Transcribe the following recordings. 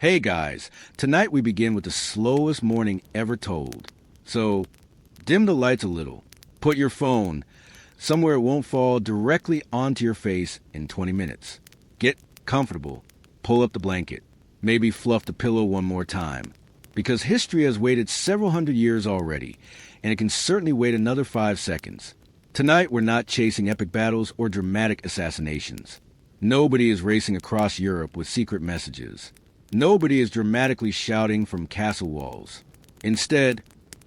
Hey guys, tonight we begin with the slowest morning ever told. So, dim the lights a little. Put your phone somewhere it won't fall directly onto your face in 20 minutes. Get comfortable. Pull up the blanket. Maybe fluff the pillow one more time. Because history has waited several hundred years already, and it can certainly wait another 5 seconds. Tonight we're not chasing epic battles or dramatic assassinations. Nobody is racing across Europe with secret messages. Nobody is dramatically shouting from castle walls. Instead,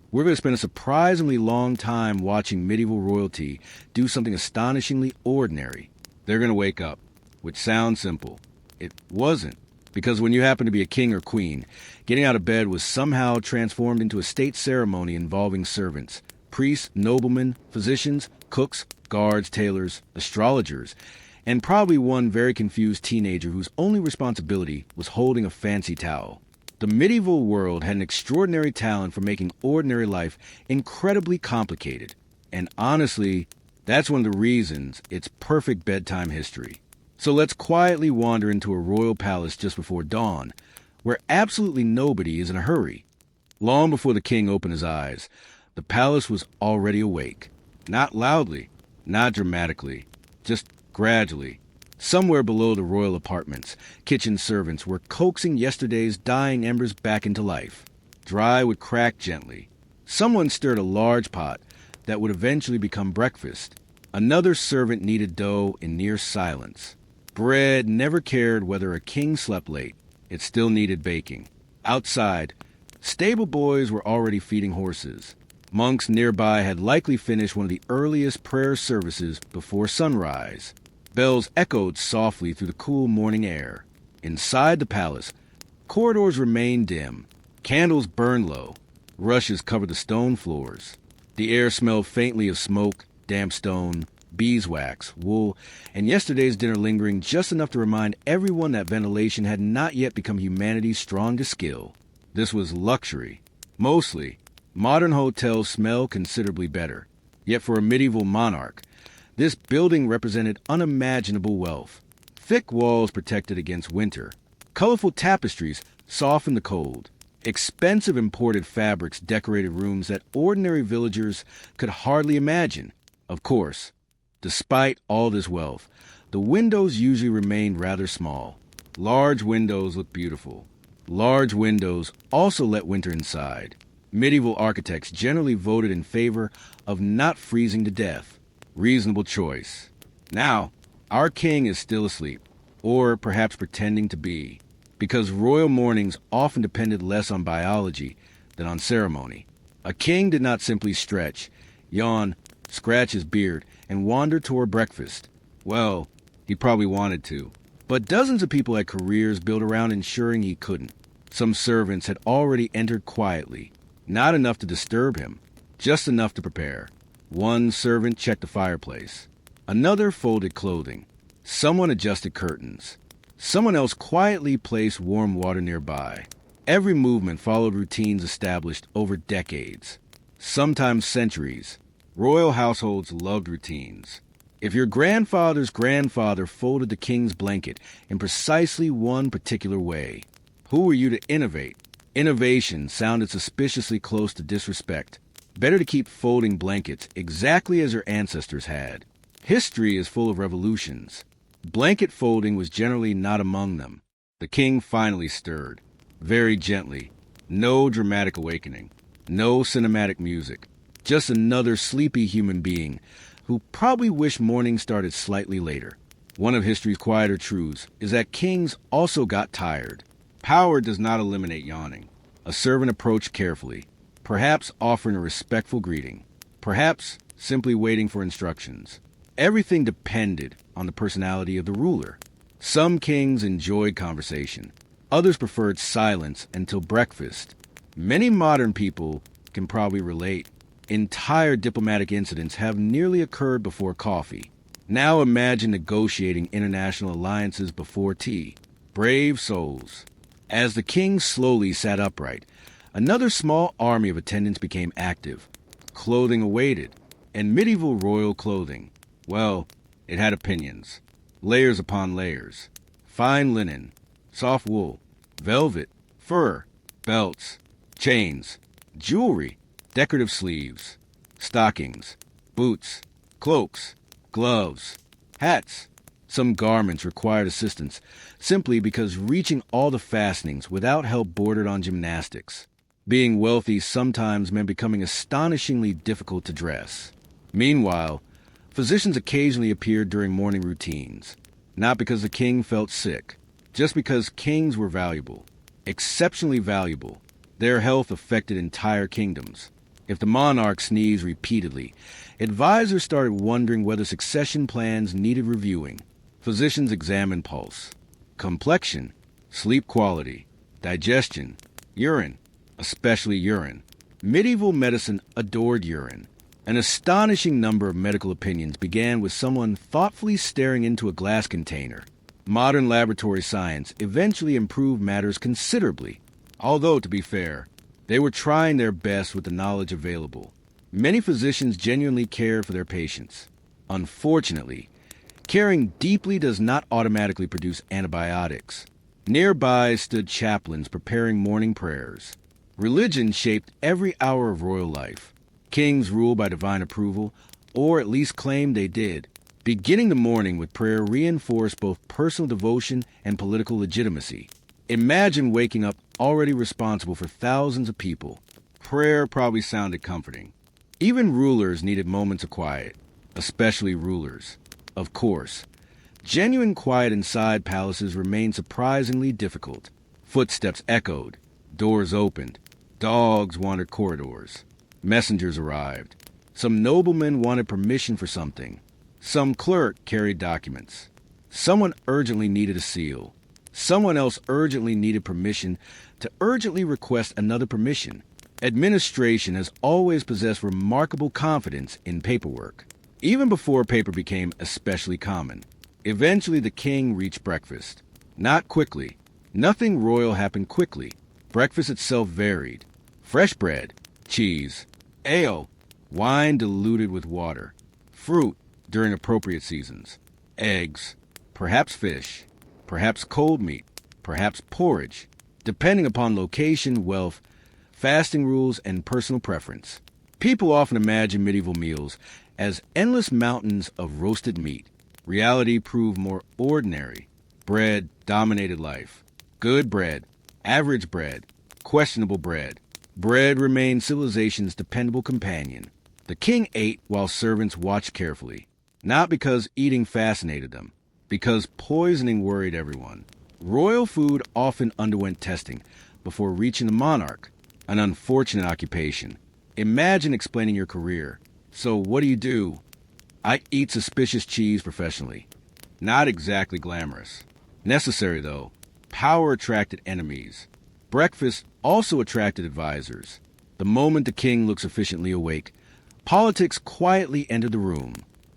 we're going to spend a surprisingly long time watching medieval royalty do something astonishingly ordinary. They're going to wake up, which sounds simple. It wasn't, because when you happen to be a king or queen, getting out of bed was somehow transformed into a state ceremony involving servants, priests, noblemen, physicians, cooks, guards, tailors, astrologers, and probably one very confused teenager whose only responsibility was holding a fancy towel. The medieval world had an extraordinary talent for making ordinary life incredibly complicated. And honestly, that's one of the reasons it's perfect bedtime history. So let's quietly wander into a royal palace just before dawn, where absolutely nobody is in a hurry. Long before the king opened his eyes, the palace was already awake. Not loudly, not dramatically, just gradually. Somewhere below the royal apartments, kitchen servants were coaxing yesterday's dying embers back into life. Dry would crack gently. Someone stirred a large pot that would eventually become breakfast. Another servant kneaded dough in near silence. Bread never cared whether a king slept late. It still needed baking. Outside, stable boys were already feeding horses. Monks nearby had likely finished one of the earliest prayer services before sunrise. Bells echoed softly through the cool morning air. Inside the palace, corridors remained dim. Candles burned low. Rushes covered the stone floors. The air smelled faintly of smoke, damp stone, beeswax, wool, and yesterday's dinner lingering just enough to remind everyone that ventilation had not yet become humanity's strongest skill. This was luxury. Mostly, modern hotels smell considerably better. Yet for a medieval monarch, this building represented unimaginable wealth. Thick walls protected against winter. Colorful tapestries softened the cold. Expensive imported fabrics decorated rooms that ordinary villagers could hardly imagine. Of course, despite all this wealth, the windows usually remained rather small. Large windows looked beautiful. Large windows also let winter inside. Medieval architects generally voted in favor of not freezing to death. Reasonable choice. Now, our king is still asleep, or perhaps pretending to be, because royal mornings often depended less on biology than on ceremony. A king did not simply stretch, yawn, scratch his beard, and wander toward breakfast. Well, he probably wanted to, but dozens of people had careers built around ensuring he couldn't. Some servants had already entered quietly, not enough to disturb him, just enough to prepare. One servant checked the fireplace. Another folded clothing. Someone adjusted curtains. Someone else quietly placed warm water nearby. Every movement followed routines established over decades, sometimes centuries. Royal households loved routines. If your grandfather's grandfather folded the king's blanket in precisely one particular way, who were you to innovate? Innovation sounded suspiciously close to disrespect. Better to keep folding blankets exactly as your ancestors had. History is full of revolutions. Blanket folding was generally not among them. The king finally stirred, very gently. No dramatic awakening. No cinematic music. Just another sleepy human being who probably wished morning started slightly later. One of history's quieter truths is that kings also got tired. Power does not eliminate yawning. A servant approached carefully, perhaps offering a respectful greeting, perhaps simply waiting for instructions. Everything depended on the personality of the ruler. Some kings enjoyed conversation. Others preferred silence until breakfast. Many modern people can probably relate. Entire diplomatic incidents have nearly occurred before coffee. Now imagine negotiating international alliances before tea. Brave souls. As the king slowly sat upright, another small army of attendants became active. Clothing awaited, and medieval royal clothing. Well, it had opinions. Layers upon layers. Fine linen, soft wool, velvet, fur, belts, chains, jewelry, decorative sleeves, stockings, boots, cloaks, gloves, hats. Some garments required assistance simply because reaching all the fastenings without help bordered on gymnastics. Being wealthy sometimes meant becoming astonishingly difficult to dress. Meanwhile, physicians occasionally appeared during morning routines, not because the king felt sick, just because kings were valuable, exceptionally valuable. Their health affected entire kingdoms. If the monarch sneezed repeatedly, advisors started wondering whether succession plans needed reviewing. Physicians examined pulse, complexion, sleep quality, digestion, urine, especially urine. Medieval medicine adored urine. An astonishing number of medical opinions began with someone thoughtfully staring into a glass container. Modern laboratory science eventually improved matters considerably, although, to be fair, they were trying their best with the knowledge available. Many physicians genuinely cared for their patients. Unfortunately, caring deeply does not automatically produce antibiotics. Nearby stood chaplains preparing morning prayers. Religion shaped every hour of royal life. Kings ruled by divine approval, or at least claimed they did. Beginning the morning with prayer reinforced both personal devotion and political legitimacy. Imagine waking up already responsible for thousands of people. Prayer probably sounded comforting. Even rulers needed moments of quiet, especially rulers. Of course, genuine quiet inside palaces remained surprisingly difficult. Footsteps echoed, doors opened, dogs wandered corridors, messengers arrived. Some nobleman wanted permission for something. Some clerk carried documents. Someone urgently needed a seal. Someone else urgently needed permission to urgently request another permission. Administration has always possessed remarkable confidence in paperwork, even before paper became especially common. Eventually, the king reached breakfast. Not quickly. Nothing royal happened quickly. Breakfast itself varied. Fresh bread, cheese, ale, wine diluted with water, fruit during appropriate seasons, eggs, perhaps fish, perhaps cold meat, perhaps porridge, depending upon location, wealth, fasting rules, and personal preference. People often imagine medieval meals as endless mountains of roasted meat. Reality proved more ordinary. Bread dominated life. Good bread, average bread, questionable bread. Bread remained civilization's dependable companion. The king ate while servants watched carefully, not because eating fascinated them, because poisoning worried everyone. Royal food often underwent testing before reaching the monarch, an unfortunate occupation. Imagine explaining your career. So what do? I eat suspicious cheese professionally. Not exactly glamorous. Necessary, though. Power attracted enemies. Breakfast also attracted advisors. The moment the king looked sufficiently awake, politics quietly entered the room.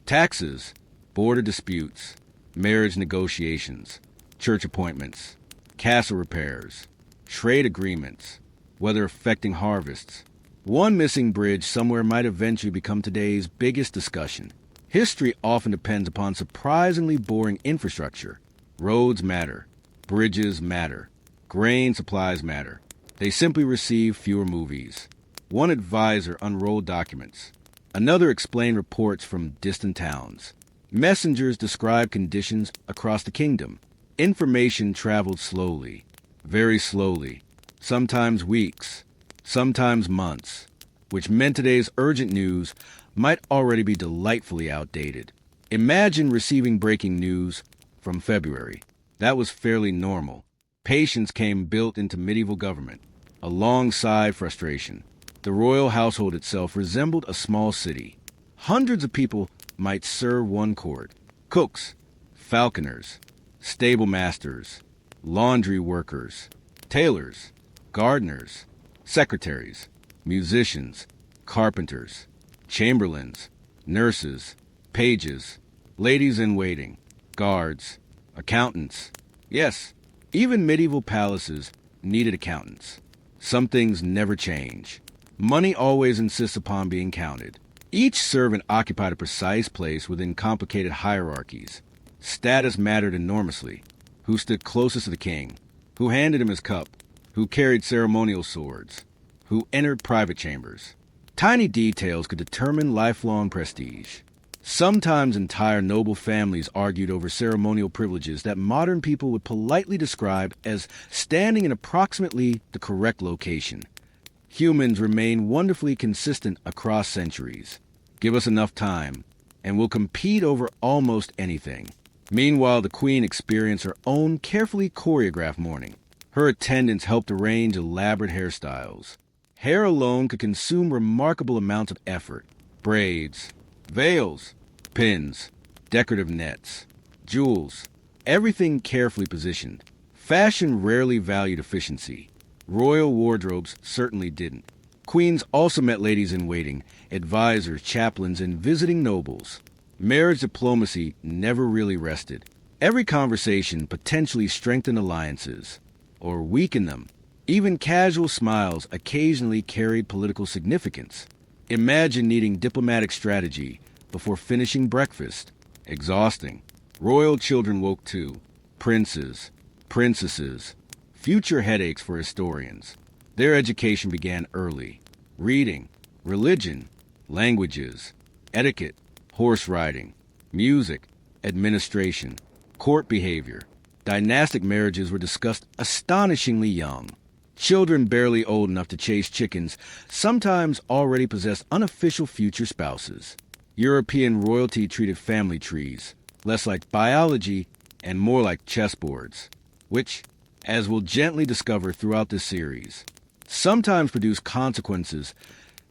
Taxes, border disputes, marriage negotiations, church appointments, castle repairs, trade agreements, weather affecting harvests. One missing bridge somewhere might eventually become today's biggest discussion. History often depends upon surprisingly boring infrastructure. Roads matter. Bridges matter. Grain supplies matter. They simply receive fewer movies. One advisor unrolled documents. Another explained reports from distant towns. Messengers described conditions across the kingdom. Information traveled slowly, very slowly, sometimes weeks, sometimes months, which meant today's urgent news might already be delightfully outdated. Imagine receiving breaking news from February. That was fairly normal. Patience came built into medieval government, alongside frustration. The royal household itself resembled a small city. Hundreds of people might serve one court. Cooks, falconers, stable masters, laundry workers, tailors, gardeners, secretaries, musicians, carpenters, chamberlains, nurses, pages, ladies-in-waiting, guards, accountants. Yes, even medieval palaces needed accountants. Some things never change. Money always insists upon being counted. Each servant occupied a precise place within complicated hierarchies. Status mattered enormously. Who stood closest to the king? who handed him his cup, who carried ceremonial swords, who entered private chambers. Tiny details could determine lifelong prestige. Sometimes entire noble families argued over ceremonial privileges that modern people would politely describe as standing in approximately the correct location. Humans remain wonderfully consistent across centuries. Give us enough time, and we'll compete over almost anything. Meanwhile, the Queen experienced her own carefully choreographed morning. Her attendants helped arrange elaborate hairstyles. Hair alone could consume remarkable amounts of effort. Braids, veils, pins, decorative nets, jewels, everything carefully positioned. Fashion rarely valued efficiency. Royal wardrobes certainly didn't. Queens also met ladies-in-waiting, advisors, chaplains, and visiting nobles. Marriage diplomacy never really rested. Every conversation potentially strengthened alliances, or weakened them. Even casual smiles occasionally carried political significance. Imagine needing diplomatic strategy before finishing breakfast. Exhausting. Royal children woke too. Princes, princesses, future headaches for historians. Their education began early. Reading, religion, languages, etiquette, horse riding, music, administration, court behavior. Dynastic marriages were discussed astonishingly young. Children barely old enough to chase chickens sometimes already possessed unofficial future spouses. European royalty treated family trees less like biology and more like chessboards, which, as we'll gently discover throughout this series, sometimes produce consequences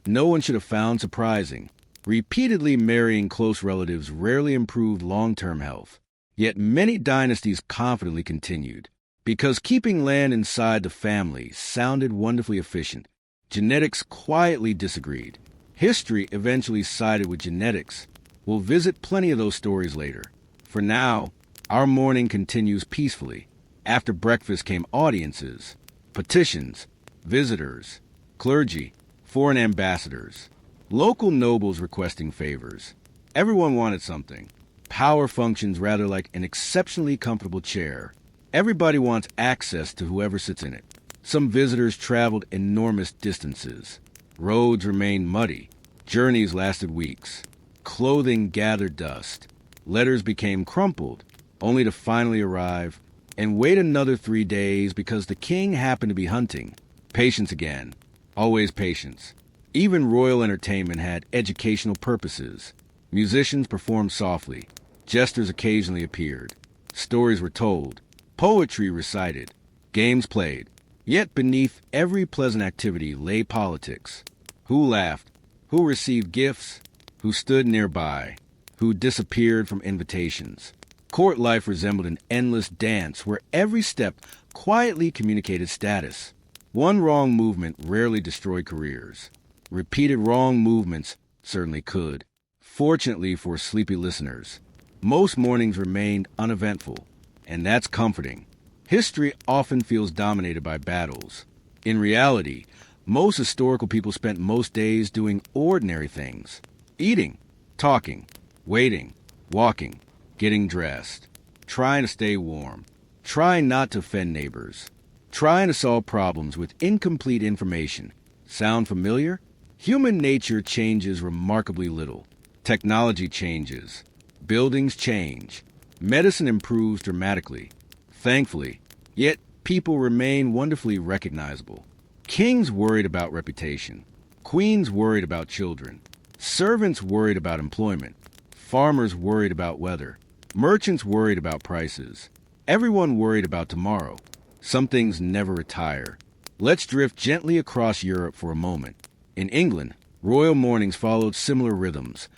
no one should have found surprising. Repeatedly marrying close relatives rarely improved long-term health. Yet many dynasties confidently continued. Because keeping land inside the family sounded wonderfully efficient, genetics quietly disagreed. History eventually sided with genetics. We'll visit plenty of those stories later. For now, our morning continues peacefully. After breakfast came audiences, petitions, visitors, clergy, foreign ambassadors, local nobles requesting favors. Everyone wanted something. Power functions rather like an exceptionally comfortable chair. Everybody wants access to whoever sits in it. Some visitors traveled enormous distances. Roads remained muddy. Journeys lasted weeks. Clothing gathered dust. Letters became crumpled, only to finally arrive and wait another 3 days because the king happened to be hunting. Patience again. Always patience. Even royal entertainment had educational purposes. Musicians performed softly. Jesters occasionally appeared. Stories were told. Poetry recited. Games played. Yet beneath every pleasant activity lay politics. Who laughed? Who received gifts? Who stood nearby? Who disappeared from invitations? Court life resembled an endless dance where every step quietly communicated status. One wrong movement rarely destroyed careers. Repeated wrong movements certainly could. Fortunately for sleepy listeners, most mornings remained uneventful, and that's comforting. History often feels dominated by battles. In reality, most historical people spent most days doing ordinary things. Eating, talking, waiting, walking, getting dressed, trying to stay warm, trying not to offend neighbors, trying to solve problems with incomplete information. Sound familiar? Human nature changes remarkably little. Technology changes. Buildings change. Medicine improves dramatically. Thankfully, yet people remain wonderfully recognizable. Kings worried about reputation. Queens worried about children. Servants worried about employment. Farmers worried about weather. Merchants worried about prices. Everyone worried about tomorrow. Some things never retire. Let's drift gently across Europe for a moment. In England, royal mornings followed similar rhythms,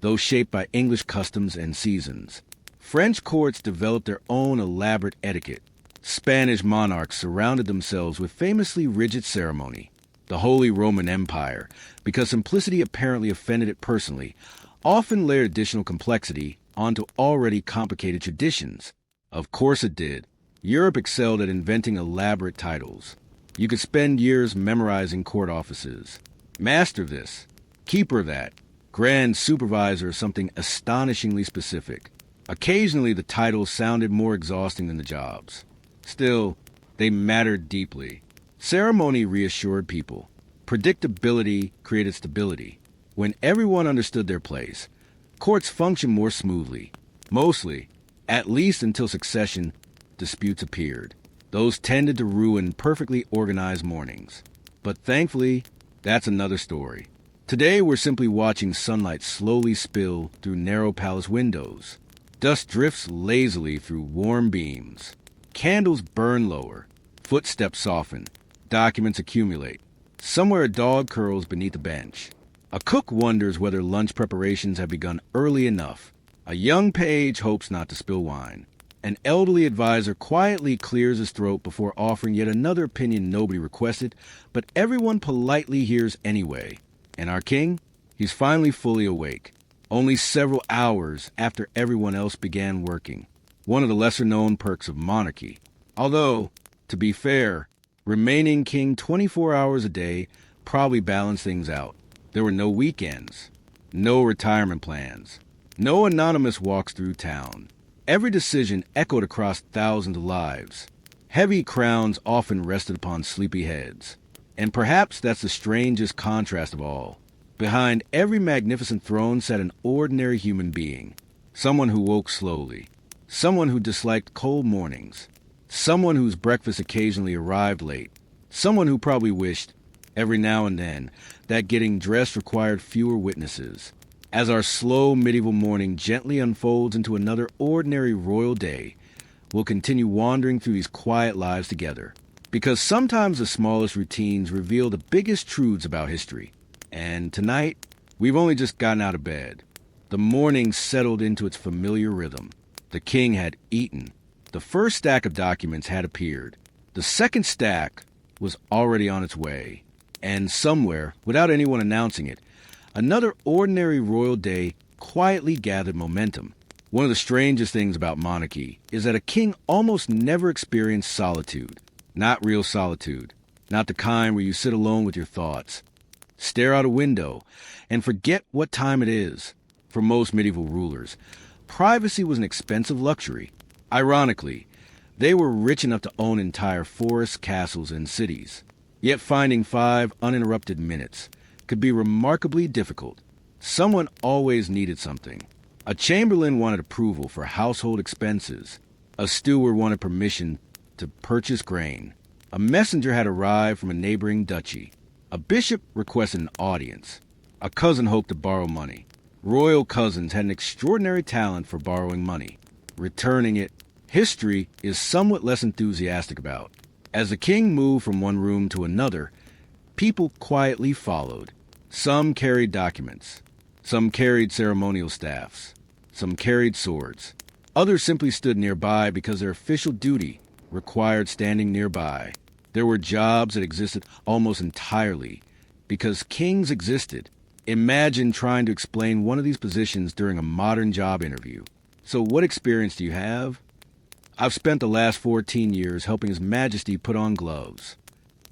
though shaped by English customs and seasons. French courts developed their own elaborate etiquette. Spanish monarchs surrounded themselves with famously rigid ceremony. The Holy Roman Empire, because simplicity apparently offended it personally, often layered additional complexity onto already complicated traditions. Of course it did. Europe excelled at inventing elaborate titles. You could spend years memorizing court offices. Master this, keeper that, grand supervisor of something astonishingly specific. Occasionally the titles sounded more exhausting than the jobs. Still, They mattered deeply. Ceremony reassured people. Predictability created stability. When everyone understood their place, courts functioned more smoothly. Mostly, at least until succession disputes appeared. Those tended to ruin perfectly organized mornings. But thankfully, that's another story. Today we're simply watching sunlight slowly spill through narrow palace windows. Dust drifts lazily through warm beams. Candles burn lower. Footsteps soften. Documents accumulate. Somewhere a dog curls beneath a bench. A cook wonders whether lunch preparations have begun early enough. A young page hopes not to spill wine. An elderly advisor quietly clears his throat before offering yet another opinion nobody requested, but everyone politely hears anyway. And our king? He's finally fully awake, only several hours after everyone else began working. One of the lesser-known perks of monarchy. Although, to be fair, remaining king 24 hours a day probably balanced things out. There were no weekends, no retirement plans, no anonymous walks through town. Every decision echoed across thousands of lives. Heavy crowns often rested upon sleepy heads. And perhaps that's the strangest contrast of all. Behind every magnificent throne sat an ordinary human being. Someone who woke slowly. Someone who disliked cold mornings. Someone whose breakfast occasionally arrived late. Someone who probably wished, every now and then, that getting dressed required fewer witnesses. As our slow medieval morning gently unfolds into another ordinary royal day, we'll continue wandering through these quiet lives together. Because sometimes the smallest routines reveal the biggest truths about history. And tonight, we've only just gotten out of bed. The morning settled into its familiar rhythm. The king had eaten. The first stack of documents had appeared. The second stack was already on its way. And somewhere, without anyone announcing it, another ordinary royal day quietly gathered momentum. One of the strangest things about monarchy is that a king almost never experienced solitude. Not real solitude. Not the kind where you sit alone with your thoughts, stare out a window, and forget what time it is. For most medieval rulers, privacy was an expensive luxury. Ironically, they were rich enough to own entire forests, castles, and cities. Yet finding 5 uninterrupted minutes could be remarkably difficult. Someone always needed something. A chamberlain wanted approval for household expenses. A steward wanted permission to purchase grain. A messenger had arrived from a neighboring duchy. A bishop requested an audience. A cousin hoped to borrow money. Royal cousins had an extraordinary talent for borrowing money. Returning it, history is somewhat less enthusiastic about. As the king moved from one room to another, people quietly followed. Some carried documents. Some carried ceremonial staffs. Some carried swords. Others simply stood nearby because their official duty required standing nearby. There were jobs that existed almost entirely because kings existed. Imagine trying to explain one of these positions during a modern job interview. So what experience do you have? I've spent the last 14 years helping His Majesty put on gloves.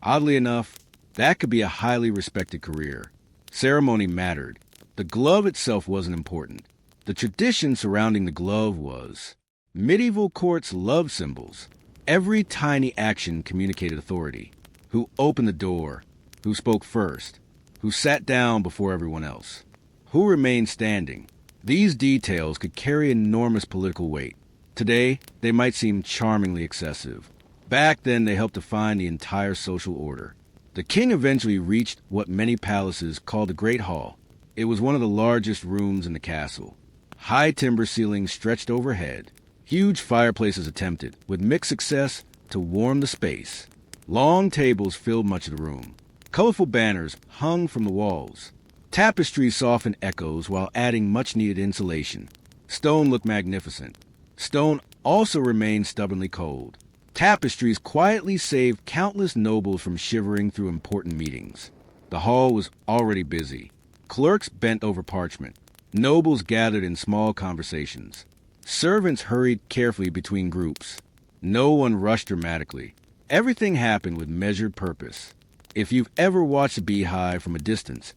Oddly enough, that could be a highly respected career. Ceremony mattered. The glove itself wasn't important. The tradition surrounding the glove was. Medieval courts loved symbols. Every tiny action communicated authority. Who opened the door? Who spoke first? Who sat down before everyone else? Who remained standing? These details could carry enormous political weight. Today, they might seem charmingly excessive. Back then, they helped define the entire social order. The king eventually reached what many palaces call the Great Hall. It was one of the largest rooms in the castle. High timber ceilings stretched overhead. Huge fireplaces attempted, with mixed success, to warm the space. Long tables filled much of the room. Colorful banners hung from the walls. Tapestry softened echoes while adding much-needed insulation. Stone looked magnificent. Stone also remained stubbornly cold. Tapestries quietly saved countless nobles from shivering through important meetings. The hall was already busy. Clerks bent over parchment. Nobles gathered in small conversations. Servants hurried carefully between groups. No one rushed dramatically. Everything happened with measured purpose. If you've ever watched a beehive from a distance,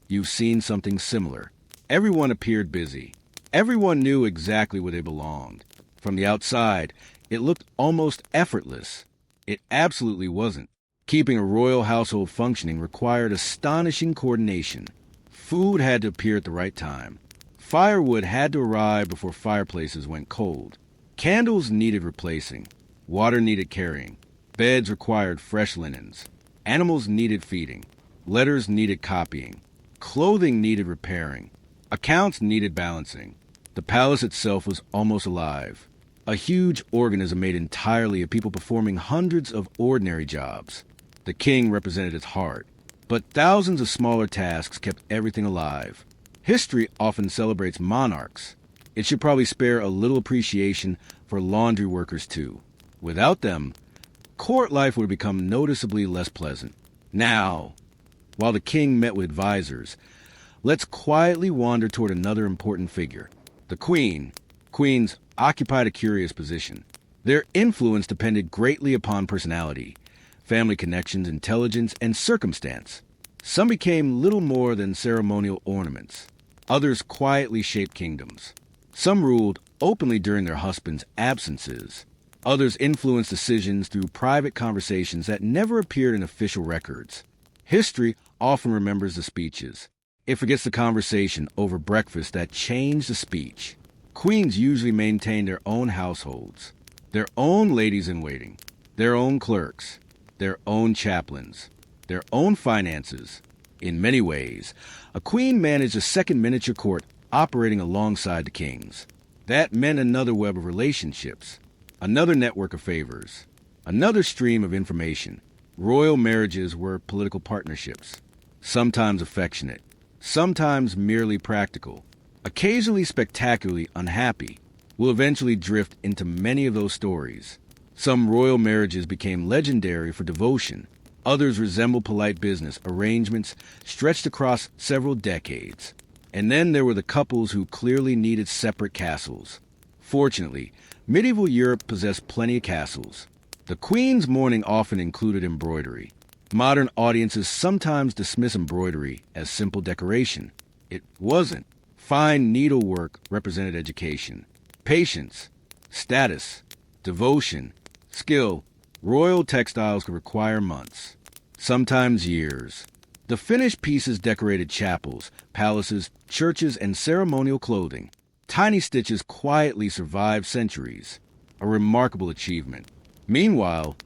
you've seen something similar. Everyone appeared busy. Everyone knew exactly where they belonged. From the outside, it looked almost effortless. It absolutely wasn't. Keeping a royal household functioning required astonishing coordination. Food had to appear at the right time. Firewood had to arrive before fireplaces went cold. Candles needed replacing. Water needed carrying. Beds required fresh linens. Animals needed feeding. Letters needed copying. Clothing needed repairing. Accounts needed balancing. The palace itself was almost alive. A huge organism made entirely of people performing hundreds of ordinary jobs. The king represented its heart, but thousands of smaller tasks kept everything alive. History often celebrates monarchs. It should probably spare a little appreciation for laundry workers too. Without them, court life would become noticeably less pleasant. Now, while the king met with advisors, let's quietly wander toward another important figure, the queen. Queens occupied a curious position. Their influence depended greatly upon personality, family connections, intelligence, and circumstance. Some became little more than ceremonial ornaments. Others quietly shaped kingdoms. Some ruled openly during their husbands' absences. Others influenced decisions through private conversations that never appeared in official records. History often remembers the speeches. It forgets the conversation over breakfast that changed the speech. Queens usually maintained their own households, their own ladies-in-waiting, their own clerks, their own chaplains, their own finances. In many ways, a queen managed a second miniature court operating alongside the king's. That meant another web of relationships, another network of favors, another stream of information. Royal marriages were political partnerships, sometimes affectionate, sometimes merely practical, occasionally spectacularly unhappy. We'll eventually drift into many of those stories. Some royal marriages became legendary for devotion. Others resemble polite business arrangements stretched across several decades. And then there were the couples who clearly needed separate castles. Fortunately, medieval Europe possessed plenty of castles. The queen's mourning often included embroidery. Modern audiences sometimes dismiss embroidery as simple decoration. It wasn't. Fine needlework represented education, patience, status, devotion, skill. Royal textiles could require months, sometimes years. The finished pieces decorated chapels, palaces, churches, and ceremonial clothing. Tiny stitches quietly survived centuries, a remarkable achievement. Meanwhile,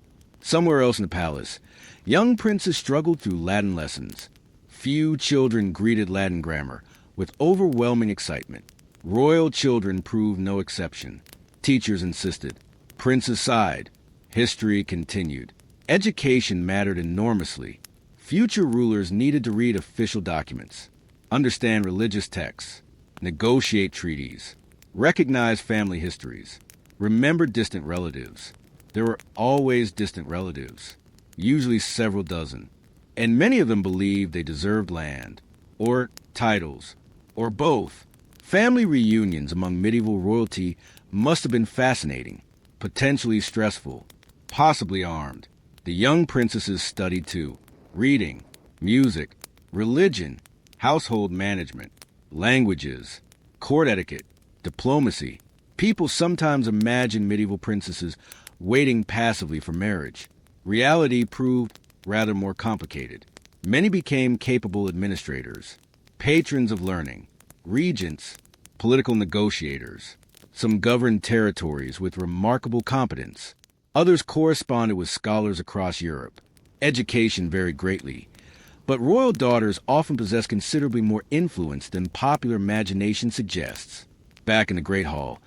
somewhere else in the palace, young princes struggled through Latin lessons. Few children greeted Latin grammar with overwhelming excitement. Royal children proved no exception. Teachers insisted. Princes sighed. History continued. Education mattered enormously. Future rulers needed to read official documents, understand religious texts, negotiate treaties, recognize family histories, remember distant relatives. There were always distant relatives, usually several dozen, and many of them believed they deserved land, or titles, or both. Family reunions among medieval royalty must have been fascinating, potentially stressful, possibly armed. The young princesses studied too. Reading, music, religion, household management, languages, court etiquette, diplomacy. People sometimes imagined medieval princesses waiting passively for marriage. Reality proved rather more complicated. Many became capable administrators, patrons of learning, regents, political negotiators. Some governed territories with remarkable competence. Others corresponded with scholars across Europe. Education varied greatly, but royal daughters often possessed considerably more influence than popular imagination suggests. Back in the Great Hall,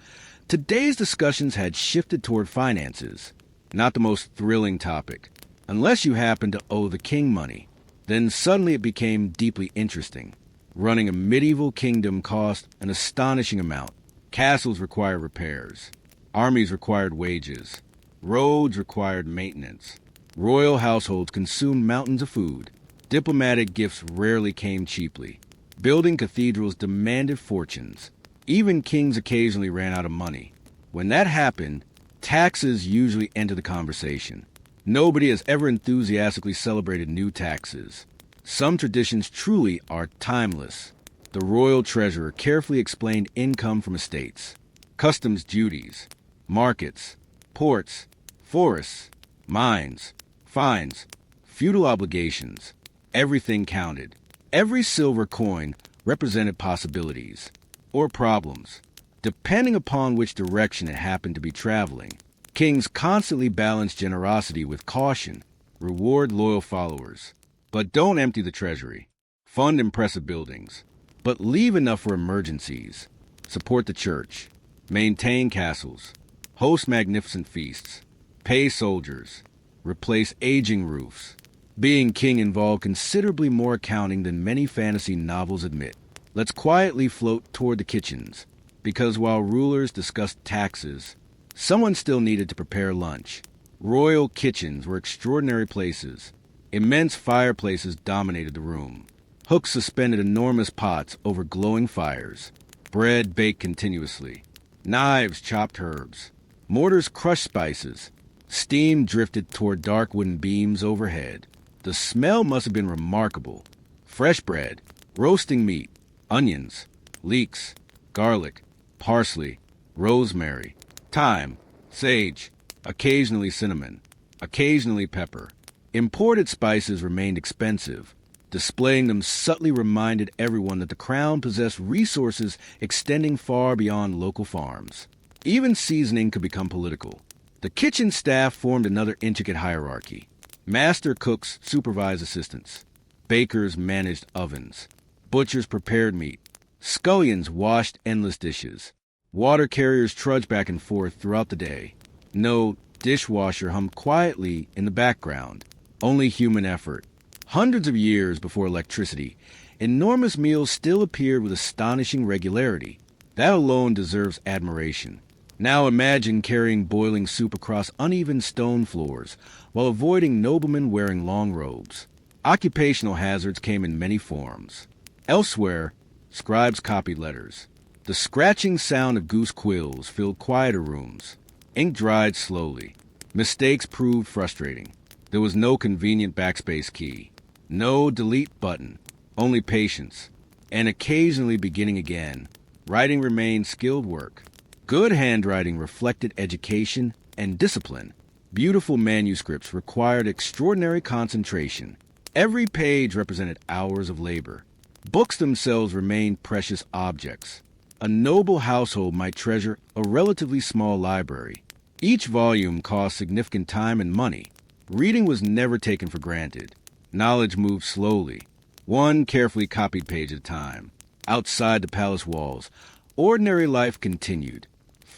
today's discussions had shifted toward finances, not the most thrilling topic. Unless you happened to owe the king money, then suddenly it became deeply interesting. Running a medieval kingdom cost an astonishing amount. Castles required repairs. Armies required wages. Roads required maintenance. Royal households consumed mountains of food. Diplomatic gifts rarely came cheaply. Building cathedrals demanded fortunes. Even kings occasionally ran out of money. When that happened, taxes usually entered the conversation. Nobody has ever enthusiastically celebrated new taxes. Some traditions truly are timeless. The royal treasurer carefully explained income from estates, customs duties, markets, ports, forests, Mines, fines, feudal obligations, everything counted. Every silver coin represented possibilities, or problems, depending upon which direction it happened to be traveling. Kings constantly balance generosity with caution, reward loyal followers, but don't empty the treasury. Fund impressive buildings, but leave enough for emergencies. Support the church, maintain castles, host magnificent feasts, pay soldiers, replace aging roofs. Being king involved considerably more accounting than many fantasy novels admit. Let's quietly float toward the kitchens, because while rulers discussed taxes, someone still needed to prepare lunch. Royal kitchens were extraordinary places. Immense fireplaces dominated the room. Hooks suspended enormous pots over glowing fires. Bread baked continuously. Knives chopped herbs. Mortars crushed spices. Steam drifted toward dark wooden beams overhead. The smell must have been remarkable. Fresh bread, roasting meat, onions, leeks, garlic, parsley, rosemary, thyme, sage, occasionally cinnamon, occasionally pepper. Imported spices remained expensive. Displaying them subtly reminded everyone that the crown possessed resources extending far beyond local farms. Even seasoning could become political. The kitchen staff formed another intricate hierarchy. Master cooks supervised assistants. Bakers managed ovens. Butchers prepared meat. Scullions washed endless dishes. Water carriers trudged back and forth throughout the day. No dishwasher hummed quietly in the background. Only human effort. Hundreds of years before electricity, enormous meals still appeared with astonishing regularity. That alone deserves admiration. Now imagine carrying boiling soup across uneven stone floors while avoiding noblemen wearing long robes. Occupational hazards came in many forms. Elsewhere, scribes copied letters. The scratching sound of goose quills filled quieter rooms. Ink dried slowly. Mistakes proved frustrating. There was no convenient backspace key. No delete button. Only patience. And occasionally beginning again. Writing remained skilled work. Good handwriting reflected education and discipline. Beautiful manuscripts required extraordinary concentration. Every page represented hours of labor. Books themselves remained precious objects. A noble household might treasure a relatively small library. Each volume cost significant time and money. Reading was never taken for granted. Knowledge moved slowly, one carefully copied page at a time. Outside the palace walls, ordinary life continued.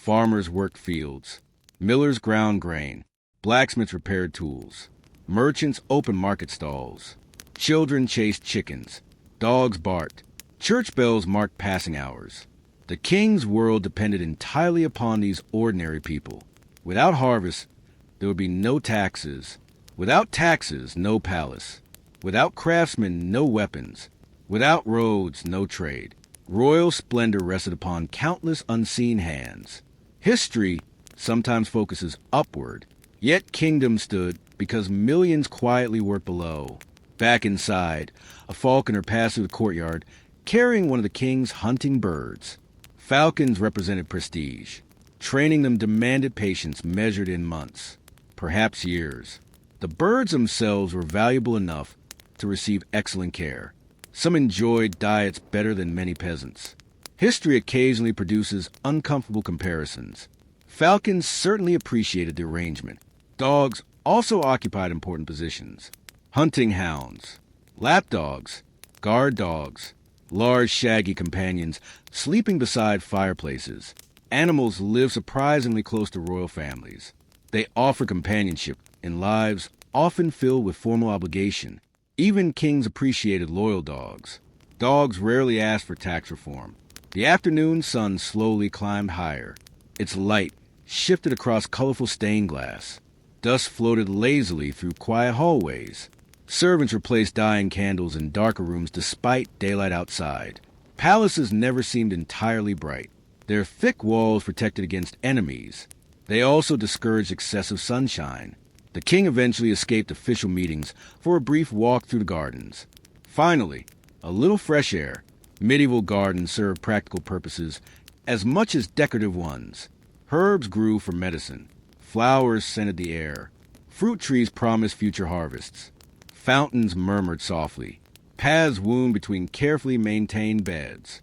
Farmers worked fields. Millers ground grain. Blacksmiths repaired tools. Merchants opened market stalls. Children chased chickens. Dogs barked. Church bells marked passing hours. The king's world depended entirely upon these ordinary people. Without harvest, there would be no taxes. Without taxes, no palace. Without craftsmen, no weapons. Without roads, no trade. Royal splendor rested upon countless unseen hands. History sometimes focuses upward, yet kingdom stood because millions quietly worked below. Back inside, a falconer passed through the courtyard, carrying one of the king's hunting birds. Falcons represented prestige. Training them demanded patience measured in months, perhaps years. The birds themselves were valuable enough to receive excellent care. Some enjoyed diets better than many peasants. History occasionally produces uncomfortable comparisons. Falcons certainly appreciated the arrangement. Dogs also occupied important positions. Hunting hounds, lapdogs, guard dogs, large shaggy companions sleeping beside fireplaces. Animals live surprisingly close to royal families. They offer companionship in lives often filled with formal obligation. Even kings appreciated loyal dogs. Dogs rarely asked for tax reform. The afternoon sun slowly climbed higher. Its light shifted across colorful stained glass. Dust floated lazily through quiet hallways. Servants replaced dying candles in darker rooms despite daylight outside. Palaces never seemed entirely bright. Their thick walls protected against enemies. They also discouraged excessive sunshine. The king eventually escaped official meetings for a brief walk through the gardens. Finally, a little fresh air. Medieval gardens served practical purposes as much as decorative ones. Herbs grew for medicine. Flowers scented the air. Fruit trees promised future harvests. Fountains murmured softly. Paths wound between carefully maintained beds.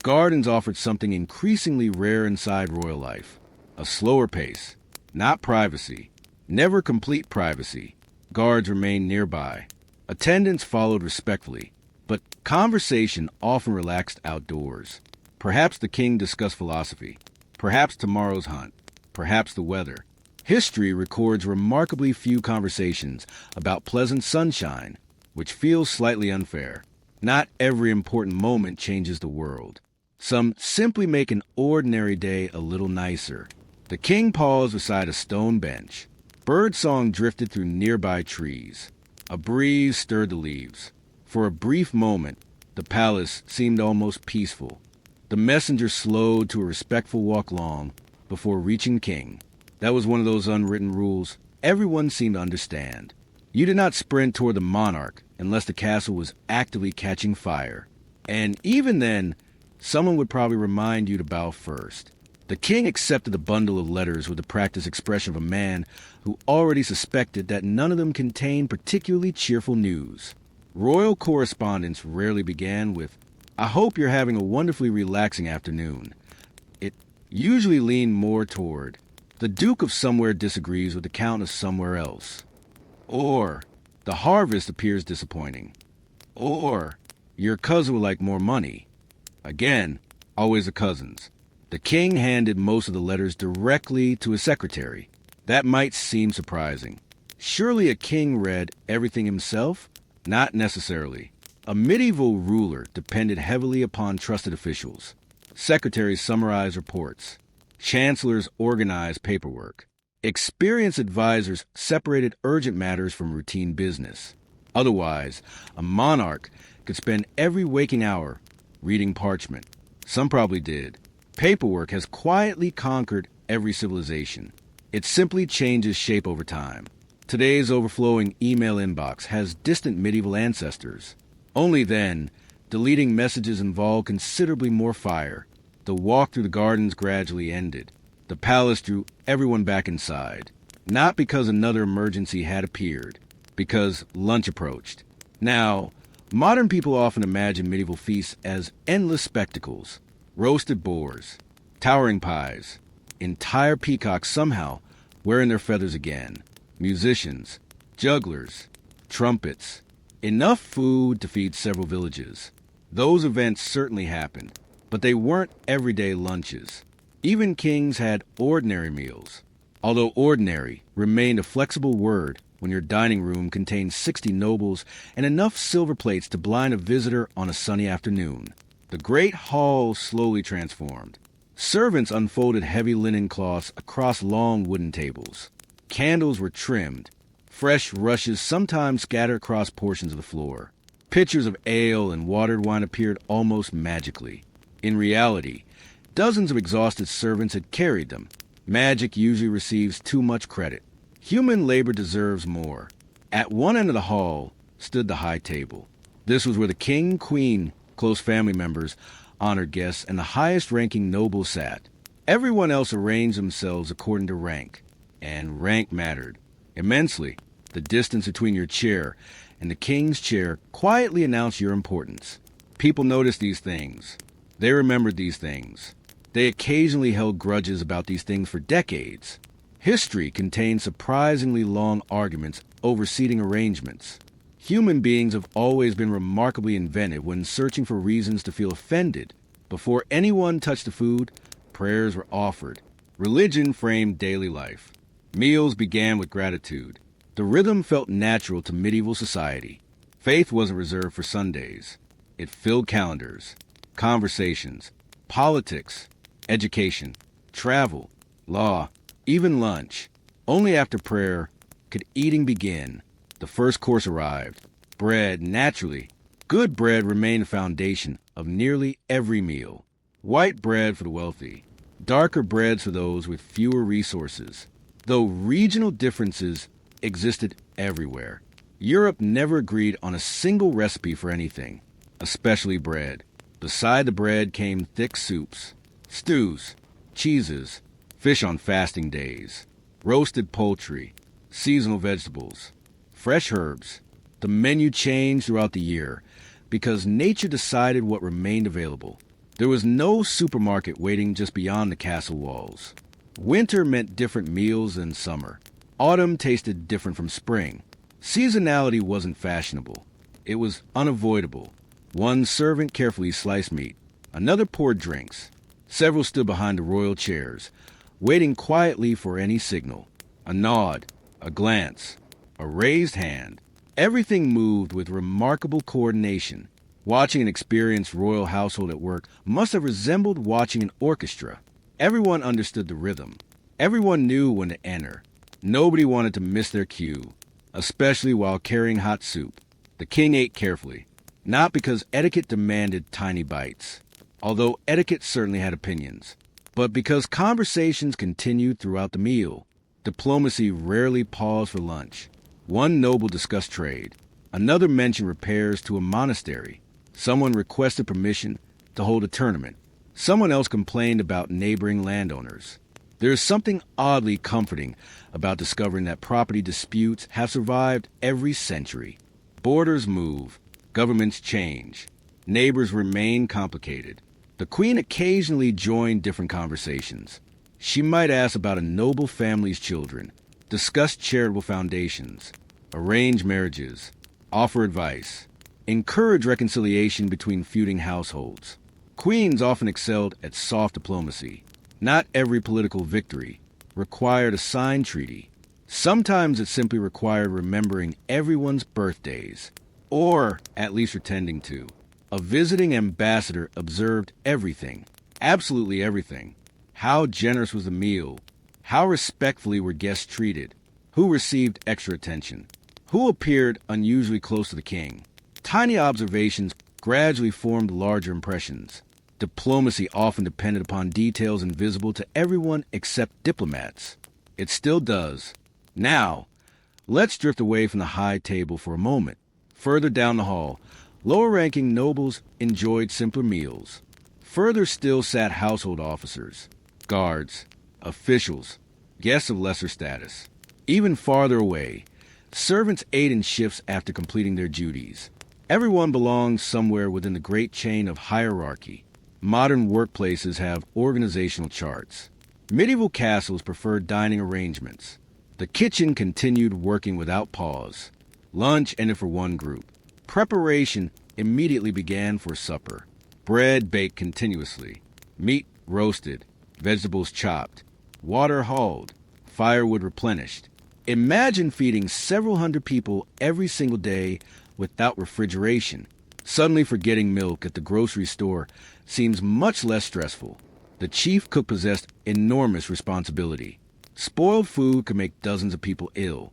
Gardens offered something increasingly rare inside royal life. A slower pace. Not privacy. Never complete privacy. Guards remained nearby. Attendants followed respectfully. But conversation often relaxed outdoors. Perhaps the king discussed philosophy. Perhaps tomorrow's hunt. Perhaps the weather. History records remarkably few conversations about pleasant sunshine, which feels slightly unfair. Not every important moment changes the world. Some simply make an ordinary day a little nicer. The king paused beside a stone bench. Birdsong drifted through nearby trees. A breeze stirred the leaves. For a brief moment, the palace seemed almost peaceful. The messenger slowed to a respectful walk long before reaching king. That was one of those unwritten rules everyone seemed to understand. You did not sprint toward the monarch unless the castle was actively catching fire. And even then, someone would probably remind you to bow first. The king accepted the bundle of letters with the practiced expression of a man who already suspected that none of them contained particularly cheerful news. Royal correspondence rarely began with, "I hope you're having a wonderfully relaxing afternoon." It usually leaned more toward, "The Duke of Somewhere disagrees with the Count of Somewhere else." Or, "The harvest appears disappointing." Or, "Your cousin would like more money." Again, always the cousins. The king handed most of the letters directly to his secretary. That might seem surprising. Surely a king read everything himself? Not necessarily. A medieval ruler depended heavily upon trusted officials. Secretaries summarized reports. Chancellors organized paperwork. Experienced advisors separated urgent matters from routine business. Otherwise, a monarch could spend every waking hour reading parchment. Some probably did. Paperwork has quietly conquered every civilization. It simply changes shape over time. Today's overflowing email inbox has distant medieval ancestors. Only then, deleting messages involved considerably more fire. The walk through the gardens gradually ended. The palace drew everyone back inside. Not because another emergency had appeared, because lunch approached. Now, modern people often imagine medieval feasts as endless spectacles. Roasted boars, towering pies, entire peacocks somehow wearing their feathers again, musicians, jugglers, trumpets, enough food to feed several villages. Those events certainly happened, but they weren't everyday lunches. Even kings had ordinary meals, although ordinary remained a flexible word when your dining room contained 60 nobles and enough silver plates to blind a visitor on a sunny afternoon. The great hall slowly transformed. Servants unfolded heavy linen cloths across long wooden tables. Candles were trimmed. Fresh rushes sometimes scattered across portions of the floor. Pitchers of ale and watered wine appeared almost magically. In reality, dozens of exhausted servants had carried them. Magic usually receives too much credit. Human labor deserves more. At one end of the hall stood the high table. This was where the king, queen, close family members, honored guests, and the highest-ranking nobles sat. Everyone else arranged themselves according to rank, and rank mattered immensely. The distance between your chair and the king's chair quietly announced your importance. People noticed these things. They remembered these things. They occasionally held grudges about these things for decades. History contains surprisingly long arguments over seating arrangements. Human beings have always been remarkably inventive when searching for reasons to feel offended. Before anyone touched the food, prayers were offered. Religion framed daily life. Meals began with gratitude. The rhythm felt natural to medieval society. Faith wasn't reserved for Sundays. It filled calendars, conversations, politics, education, travel, law, even lunch. Only after prayer could eating begin. The first course arrived. Bread, naturally. Good bread remained the foundation of nearly every meal. White bread for the wealthy. Darker breads for those with fewer resources. Though regional differences existed everywhere, Europe never agreed on a single recipe for anything, especially bread. Beside the bread came thick soups, stews, cheeses, fish on fasting days, roasted poultry, seasonal vegetables, fresh herbs. The menu changed throughout the year because nature decided what remained available. There was no supermarket waiting just beyond the castle walls. Winter meant different meals than summer. Autumn tasted different from spring. Seasonality wasn't fashionable. It was unavoidable. One servant carefully sliced meat. Another poured drinks. Several stood behind the royal chairs, waiting quietly for any signal. A nod, a glance, a raised hand. Everything moved with remarkable coordination. Watching an experienced royal household at work must have resembled watching an orchestra. Everyone understood the rhythm. Everyone knew when to enter. Nobody wanted to miss their cue, especially while carrying hot soup. The king ate carefully, not because etiquette demanded tiny bites, although etiquette certainly had opinions, but because conversations continued throughout the meal. Diplomacy rarely paused for lunch. One noble discussed trade. Another mentioned repairs to a monastery. Someone requested permission to hold a tournament. Someone else complained about neighboring landowners. There is something oddly comforting about discovering that property disputes have survived every century. Borders move. Governments change. Neighbors remain complicated. The queen occasionally joined different conversations. She might ask about a noble family's children, discuss charitable foundations, arrange marriages, offer advice, encourage reconciliation between feuding households. Queens often excelled at soft diplomacy. Not every political victory required a signed treaty. Sometimes it simply required remembering everyone's birthdays, or at least pretending to. A visiting ambassador observed everything, absolutely everything. How generous was the meal? How respectfully were guests treated? Who received extra attention? Who appeared unusually close to the king? Tiny observations gradually formed larger impressions. Diplomacy often depended upon details invisible to everyone except diplomats. It still does. Now, let's drift away from the high table for a moment. Further down the hall, lower-ranking nobles enjoyed simpler meals. Further still sat household officers, guards, officials, guests of lesser status. Even farther away, servants ate in shifts after completing their duties. Everyone belonged somewhere within the great chain of hierarchy. Modern workplaces have organizational charts. Medieval castles preferred dining arrangements. The kitchen continued working without pause. Lunch ended for one group. Preparation immediately began for supper. Bread baked continuously. Meat roasted. Vegetables chopped. Water hauled. Firewood replenished. Imagine feeding several hundred people every single day without refrigeration. Suddenly forgetting milk at the grocery store seems much less stressful. The chief cook possessed enormous responsibility. Spoiled food could make dozens of people ill.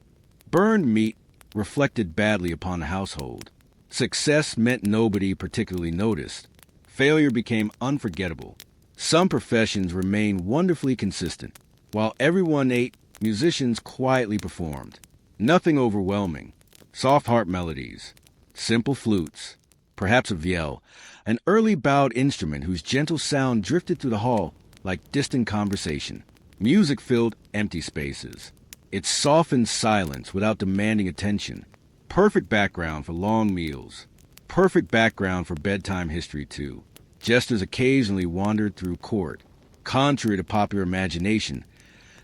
Burned meat reflected badly upon the household. Success meant nobody particularly noticed. Failure became unforgettable. Some professions remained wonderfully consistent. While everyone ate, musicians quietly performed. Nothing overwhelming. Soft harp melodies. Simple flutes. Perhaps a viol, an early bowed instrument whose gentle sound drifted through the hall like distant conversation. Music filled empty spaces. It softened silence without demanding attention. Perfect background for long meals. Perfect background for bedtime history, too. Jesters occasionally wandered through court. Contrary to popular imagination,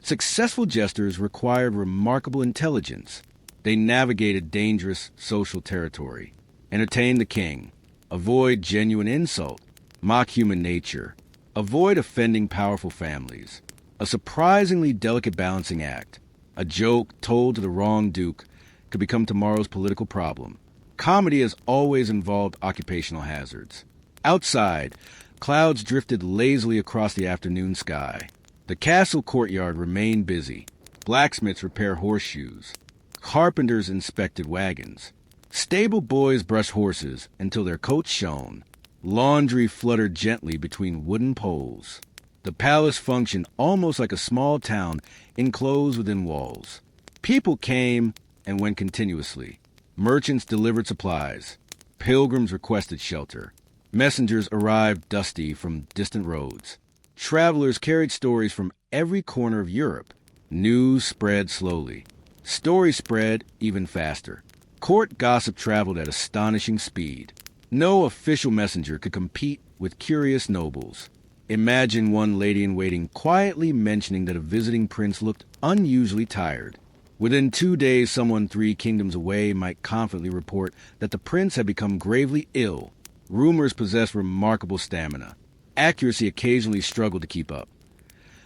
successful jesters required remarkable intelligence. They navigated dangerous social territory. Entertain the king. Avoid genuine insult. Mock human nature. Avoid offending powerful families. A surprisingly delicate balancing act. A joke told to the wrong duke could become tomorrow's political problem. Comedy has always involved occupational hazards. Outside, clouds drifted lazily across the afternoon sky. The castle courtyard remained busy. Blacksmiths repaired horseshoes. Carpenters inspected wagons. Stable boys brushed horses until their coats shone. Laundry fluttered gently between wooden poles. The palace functioned almost like a small town enclosed within walls. People came and went continuously. Merchants delivered supplies. Pilgrims requested shelter. Messengers arrived dusty from distant roads. Travelers carried stories from every corner of Europe. News spread slowly. Stories spread even faster. Court gossip traveled at astonishing speed. No official messenger could compete with curious nobles. Imagine one lady-in-waiting quietly mentioning that a visiting prince looked unusually tired. Within 2 days, someone 3 kingdoms away might confidently report that the prince had become gravely ill. Rumors possessed remarkable stamina. Accuracy occasionally struggled to keep up.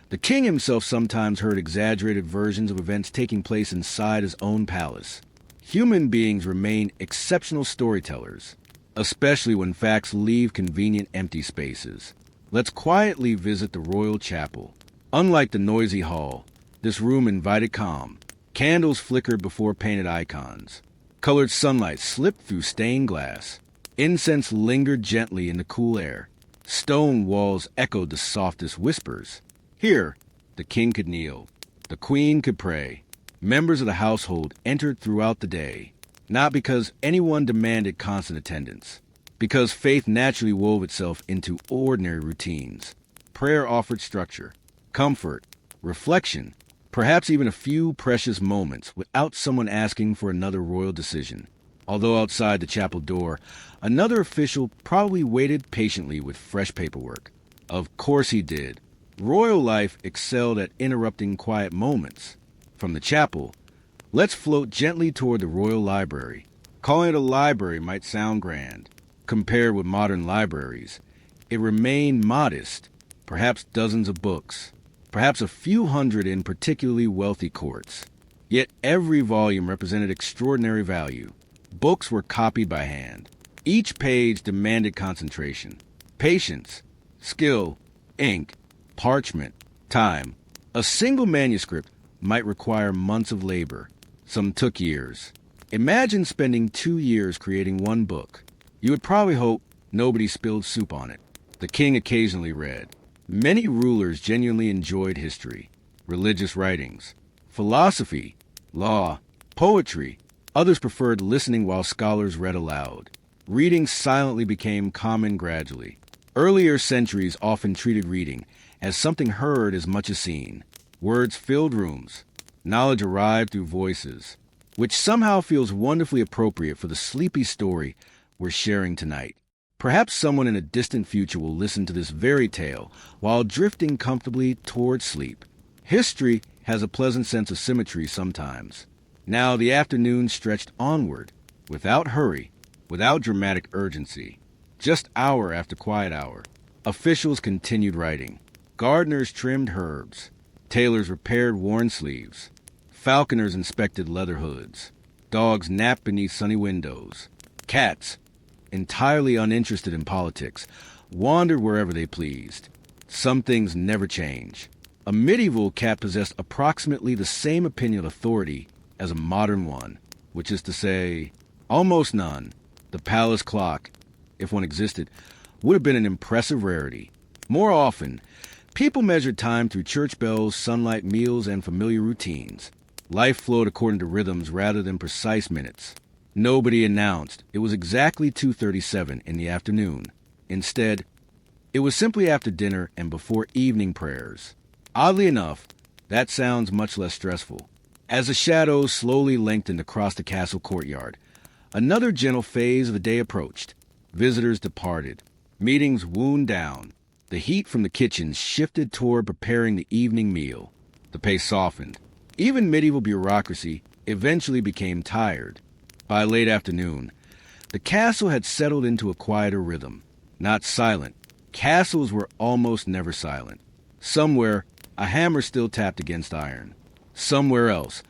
The king himself sometimes heard exaggerated versions of events taking place inside his own palace. Human beings remain exceptional storytellers, especially when facts leave convenient empty spaces. Let's quietly visit the royal chapel. Unlike the noisy hall, this room invited calm. Candles flickered before painted icons. Colored sunlight slipped through stained glass. Incense lingered gently in the cool air. Stone walls echoed the softest whispers. Here, the king could kneel. The queen could pray. Members of the household entered throughout the day, not because anyone demanded constant attendance, because faith naturally wove itself into ordinary routines. Prayer offered structure, comfort, reflection, perhaps even a few precious moments without someone asking for another royal decision. Although outside the chapel door, another official probably waited patiently with fresh paperwork. Of course he did. Royal life excelled at interrupting quiet moments. From the chapel, let's float gently toward the royal library. Calling it a library might sound grand. Compared with modern libraries, it remained modest, perhaps dozens of books, perhaps a few hundred in particularly wealthy courts. Yet every volume represented extraordinary value. Books were copied by hand. Each page demanded concentration, patience, skill, ink, parchment, time. A single manuscript might require months of labor. Some took years. Imagine spending 2 years creating one book. You would probably hope nobody spilled soup on it. The king occasionally read. Many rulers genuinely enjoyed history, religious writings, philosophy, law, poetry. Others preferred listening while scholars read aloud. Reading silently became common gradually. Earlier centuries often treated reading as something heard as much as seen. Words filled rooms. Knowledge arrived through voices, which somehow feels wonderfully appropriate for the sleepy story we're sharing tonight. Perhaps someone in a distant future will listen to this very tale while drifting comfortably toward sleep. History has a pleasant sense of symmetry sometimes. Now the afternoon stretched onward, without hurry, without dramatic urgency. Just hour after quiet hour, officials continued writing. Gardeners trimmed herbs. Tailors repaired worn sleeves. Falconers inspected leather hoods. Dogs napped beneath sunny windows. Cats, entirely uninterested in politics, wandered wherever they pleased. Some things never change. A medieval cat possessed approximately the same opinion of authority as a modern one, which is to say, almost none. The palace clock, if one existed, would have been an impressive rarity. More often, people measured time through church bells, sunlight, meals, and familiar routines. Life flowed according to rhythms rather than precise minutes. Nobody announced it was exactly 2:37 in the afternoon. Instead, it was simply after dinner and before evening prayers. Oddly enough, that sounds much less stressful. As the shadows slowly lengthened across the castle courtyard, another gentle phase of the day approached. Visitors departed. Meetings wound down. The heat from the kitchen shifted toward preparing the evening meal. The pace softened. Even medieval bureaucracy eventually became tired. By late afternoon, the castle had settled into a quieter rhythm. Not silent. Castles were almost never silent. Somewhere, a hammer still tapped against iron. Somewhere else,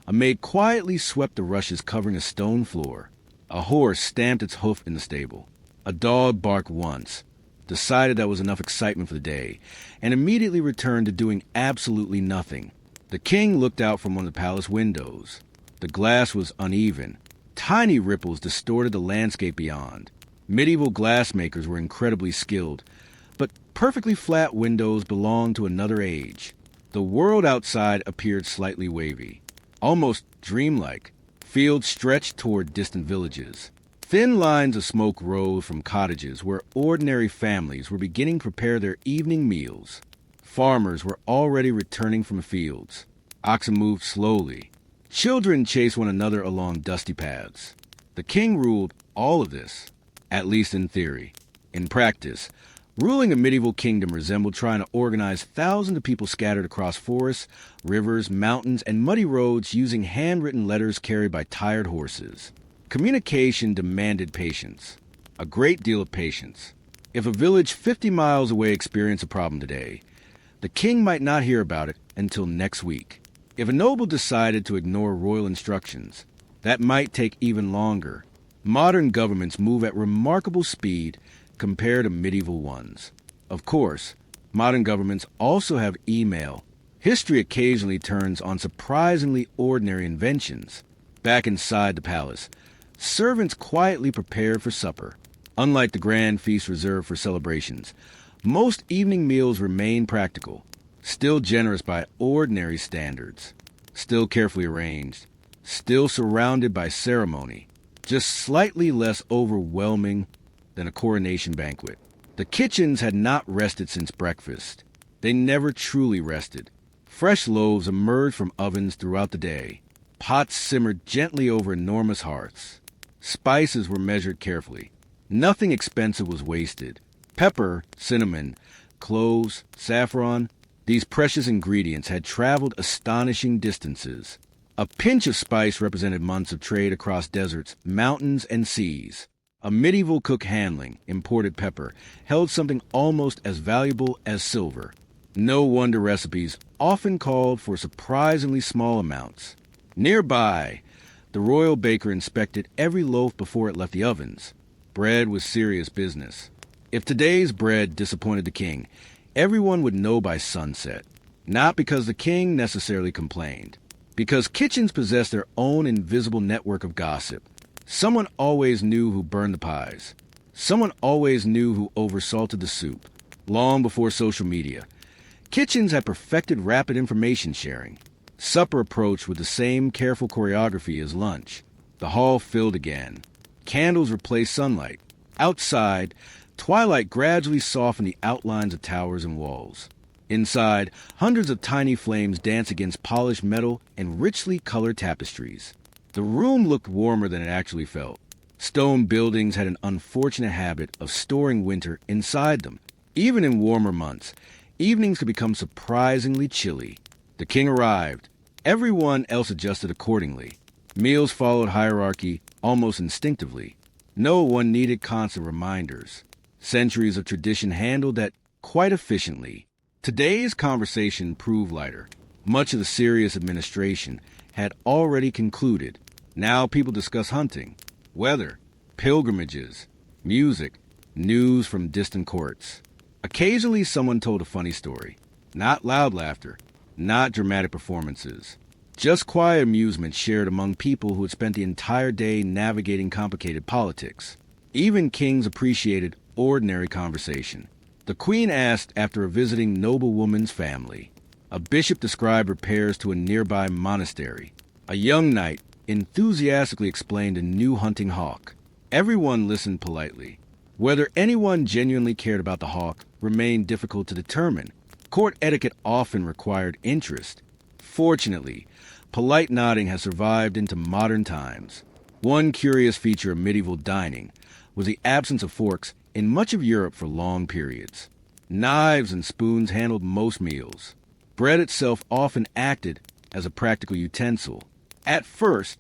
a maid quietly swept the rushes covering a stone floor. A horse stamped its hoof in the stable. A dog barked once, decided that was enough excitement for the day, and immediately returned to doing absolutely nothing. The king looked out from one of the palace windows. The glass was uneven. Tiny ripples distorted the landscape beyond. Medieval glassmakers were incredibly skilled, but perfectly flat windows belonged to another age. The world outside appeared slightly wavy, almost dreamlike. Fields stretched toward distant villages. Thin lines of smoke rose from cottages where ordinary families were beginning to prepare their evening meals. Farmers were already returning from fields. Oxen moved slowly. Children chased one another along dusty paths. The king ruled all of this, at least in theory. In practice, ruling a medieval kingdom resembled trying to organize thousands of people scattered across forests, rivers, mountains, and muddy roads using handwritten letters carried by tired horses. Communication demanded patience, a great deal of patience. If a village 50 miles away experienced a problem today, the king might not hear about it until next week. If a noble decided to ignore royal instructions, that might take even longer. Modern governments move at remarkable speed compared to medieval ones. Of course, modern governments also have email. History occasionally turns on surprisingly ordinary inventions. Back inside the palace, servants quietly prepared for supper. Unlike the grand feast reserved for celebrations, most evening meals remain practical, still generous by ordinary standards, still carefully arranged, still surrounded by ceremony, just slightly less overwhelming than a coronation banquet. The kitchens had not rested since breakfast. They never truly rested. Fresh loaves emerged from ovens throughout the day. Pots simmered gently over enormous hearths. Spices were measured carefully. Nothing expensive was wasted. Pepper, cinnamon, cloves, saffron, these precious ingredients had traveled astonishing distances. A pinch of spice represented months of trade across deserts, mountains, and seas. A medieval cook handling imported pepper held something almost as valuable as silver. No wonder recipes often called for surprisingly small amounts. Nearby, the royal baker inspected every loaf before it left the ovens. Bread was serious business. If today's bread disappointed the king, everyone would know by sunset. Not because the king necessarily complained. Because kitchens possess their own invisible network of gossip. Someone always knew who burned the pies. Someone always knew who oversalted the soup. Long before social media, kitchens had perfected rapid information sharing. Supper approached with the same careful choreography as lunch. The hall filled again. Candles replaced sunlight. Outside, twilight gradually softened the outlines of towers and walls. Inside, hundreds of tiny flames danced against polished metal and richly colored tapestries. The room looked warmer than it actually felt. Stone buildings had an unfortunate habit of storing winter inside them. Even in warmer months, evenings could become surprisingly chilly. The king arrived. Everyone else adjusted accordingly. Meals followed hierarchy almost instinctively. No one needed constant reminders. Centuries of tradition handled that quite efficiently. Today's conversation proved lighter. Much of the serious administration had already concluded. Now people discuss hunting, weather, pilgrimages, music, news from distant courts. Occasionally someone told a funny story. Not loud laughter, not dramatic performances. Just quiet amusement shared among people who had spent the entire day navigating complicated politics. Even kings appreciated ordinary conversation. The queen asked after a visiting noblewoman's family. A bishop described repairs to a nearby monastery. A young knight enthusiastically explained a new hunting hawk. Everyone listened politely. Whether anyone genuinely cared about the hawk remained difficult to determine. Court etiquette often required interest. Fortunately, polite nodding has survived into modern times. One curious feature of medieval dining was the absence of forks in much of Europe for long periods. Knives and spoons handled most meals. Bread itself often acted as a practical utensil. At first,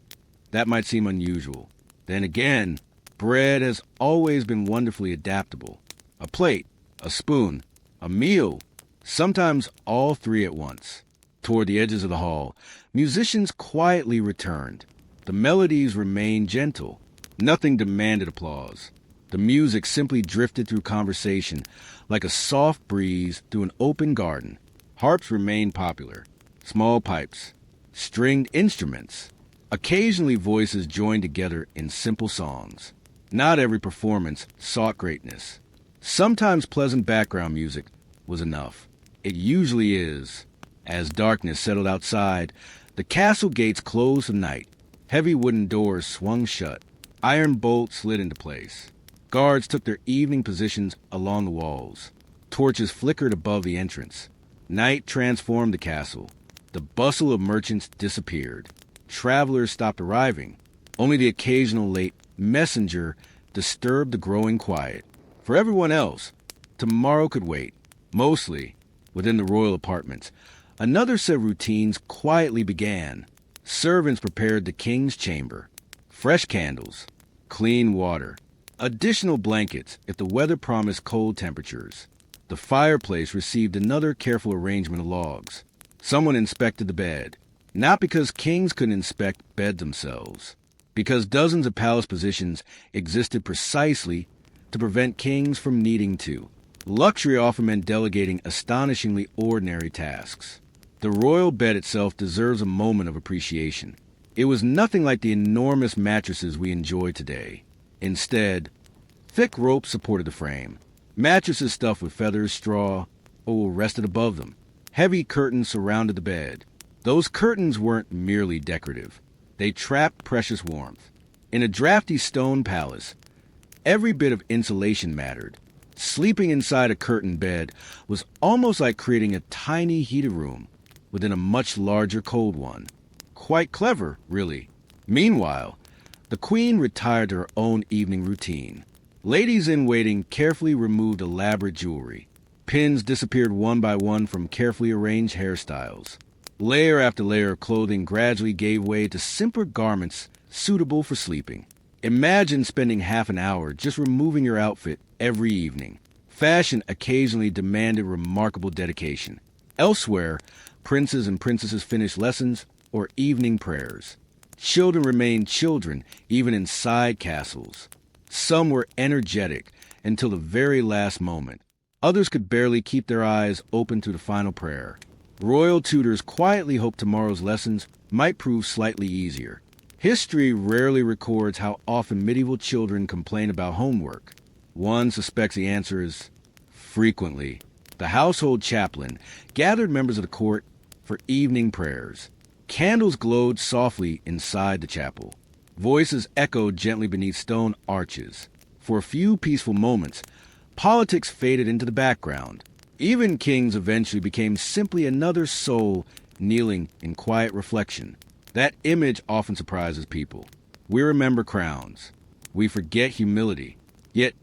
that might seem unusual. Then again, bread has always been wonderfully adaptable. A plate, a spoon, a meal, sometimes all three at once. Toward the edges of the hall, musicians quietly returned. The melodies remained gentle. Nothing demanded applause. The music simply drifted through conversation like a soft breeze through an open garden. Harps remained popular. Small pipes. Stringed instruments. Occasionally voices joined together in simple songs. Not every performance sought greatness. Sometimes pleasant background music was enough. It usually is. As darkness settled outside, the castle gates closed at night. Heavy wooden doors swung shut. Iron bolts slid into place. Guards took their evening positions along the walls. Torches flickered above the entrance. Night transformed the castle. The bustle of merchants disappeared. travelers stopped arriving. Only the occasional late messenger disturbed the growing quiet. For everyone else, tomorrow could wait, mostly within the royal apartments. Another set of routines quietly began. Servants prepared the king's chamber. Fresh candles, clean water, additional blankets if the weather promised cold temperatures. The fireplace received another careful arrangement of logs. Someone inspected the bed, not because kings couldn't inspect beds themselves, because dozens of palace positions existed precisely to prevent kings from needing to. Luxury often meant delegating astonishingly ordinary tasks. The royal bed itself deserves a moment of appreciation. It was nothing like the enormous mattresses we enjoy today. Instead, thick ropes supported the frame. Mattresses stuffed with feathers, straw, or rested above them. Heavy curtains surrounded the bed. Those curtains weren't merely decorative. They trapped precious warmth. In a drafty stone palace, every bit of insulation mattered. Sleeping inside a curtained bed was almost like creating a tiny heated room within a much larger cold one. Quite clever, really. Meanwhile, the queen retired to her own evening routine. Ladies in waiting carefully removed elaborate jewelry. Pins disappeared one by one from carefully arranged hairstyles. Layer after layer of clothing gradually gave way to simpler garments suitable for sleeping. Imagine spending half an hour just removing your outfit every evening. Fashion occasionally demanded remarkable dedication. Elsewhere, princes and princesses finished lessons or evening prayers. Children remained children even in side castles. Some were energetic until the very last moment. Others could barely keep their eyes open to the final prayer. Royal tutors quietly hoped tomorrow's lessons might prove slightly easier. History rarely records how often medieval children complain about homework. One suspects the answer is frequently. The household chaplain gathered members of the court for evening prayers. Candles glowed softly inside the chapel. Voices echoed gently beneath stone arches. For a few peaceful moments, politics faded into the background. Even kings eventually became simply another soul kneeling in quiet reflection. That image often surprises people. We remember crowns. We forget humility. Yet,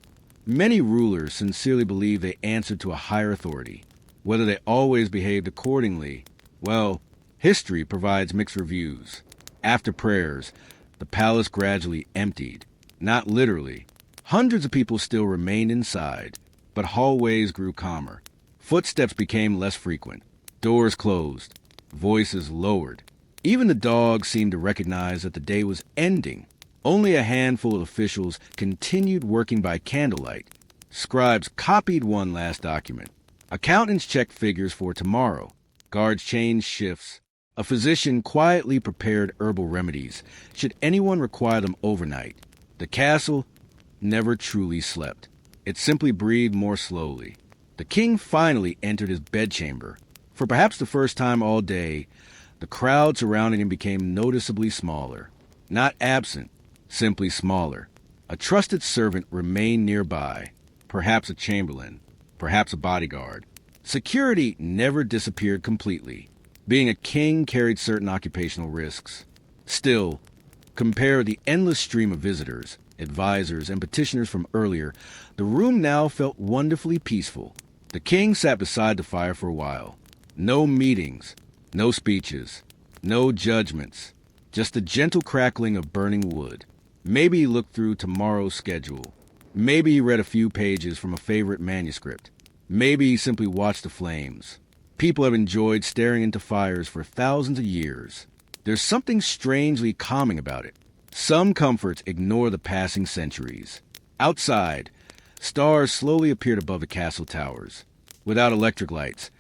many rulers sincerely believe they answered to a higher authority. Whether they always behaved accordingly, well, history provides mixed reviews. After prayers, the palace gradually emptied. Not literally. Hundreds of people still remained inside, but hallways grew calmer. Footsteps became less frequent. Doors closed. Voices lowered. Even the dogs seemed to recognize that the day was ending. Only a handful of officials continued working by candlelight. Scribes copied one last document. Accountants checked figures for tomorrow. Guards changed shifts. A physician quietly prepared herbal remedies should anyone require them overnight. The castle never truly slept. It simply breathed more slowly. The king finally entered his bedchamber. For perhaps the first time all day, the crowd surrounding him became noticeably smaller. Not absent, simply smaller. A trusted servant remained nearby, perhaps a chamberlain, perhaps a bodyguard. Security never disappeared completely. Being a king carried certain occupational risks. Still, compare the endless stream of visitors, advisors, and petitioners from earlier, the room now felt wonderfully peaceful. The king sat beside the fire for a while. No meetings, no speeches, no judgments, just the gentle crackling of burning wood. Maybe he looked through tomorrow's schedule. Maybe he read a few pages from a favorite manuscript. Maybe he simply watched the flames. People have enjoyed staring into fires for thousands of years. There's something strangely calming about it. Some comforts ignore the passing centuries. Outside, stars slowly appeared above the castle towers. Without electric lights,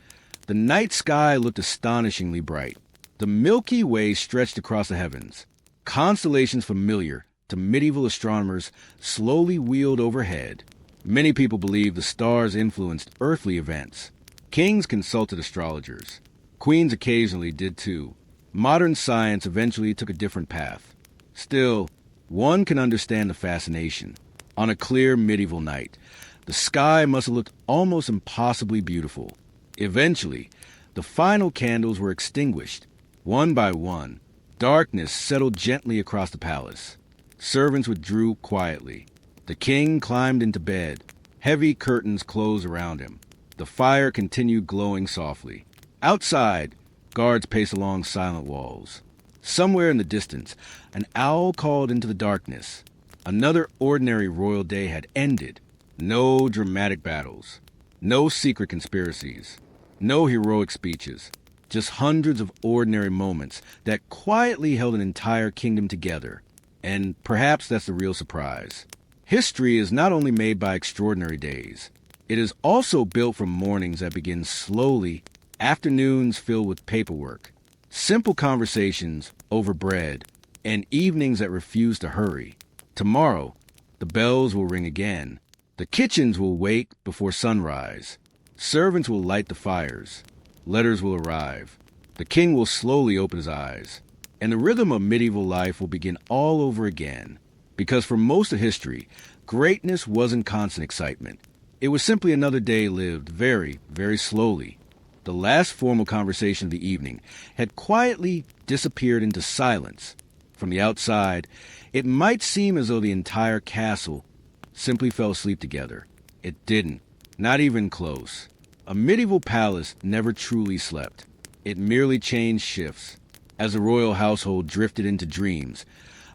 the night sky looked astonishingly bright. The Milky Way stretched across the heavens. Constellations familiar to medieval astronomers slowly wheeled overhead. Many people believe the stars influenced earthly events. Kings consulted astrologers. Queens occasionally did too. Modern science eventually took a different path. Still, one can understand the fascination. On a clear medieval night, the sky must have looked almost impossibly beautiful. Eventually, the final candles were extinguished. One by one, Darkness settled gently across the palace. Servants withdrew quietly. The king climbed into bed. Heavy curtains closed around him. The fire continued glowing softly. Outside, guards paced along silent walls. Somewhere in the distance, an owl called into the darkness. Another ordinary royal day had ended. No dramatic battles. No secret conspiracies. No heroic speeches. Just hundreds of ordinary moments that quietly held an entire kingdom together. And perhaps that's the real surprise. History is not only made by extraordinary days. It is also built from mornings that begin slowly, afternoons filled with paperwork, simple conversations over bread, and evenings that refuse to hurry. Tomorrow, the bells will ring again. The kitchens will wake before sunrise. Servants will light the fires. Letters will arrive. The king will slowly open his eyes. And the rhythm of medieval life will begin all over again. Because for most of history, greatness wasn't constant excitement. It was simply another day lived very, very slowly. The last formal conversation of the evening had quietly disappeared into silence. From the outside, it might seem as though the entire castle simply fell asleep together. It didn't, not even close. A medieval palace never truly slept. It merely changed shifts. As the royal household drifted into dreams,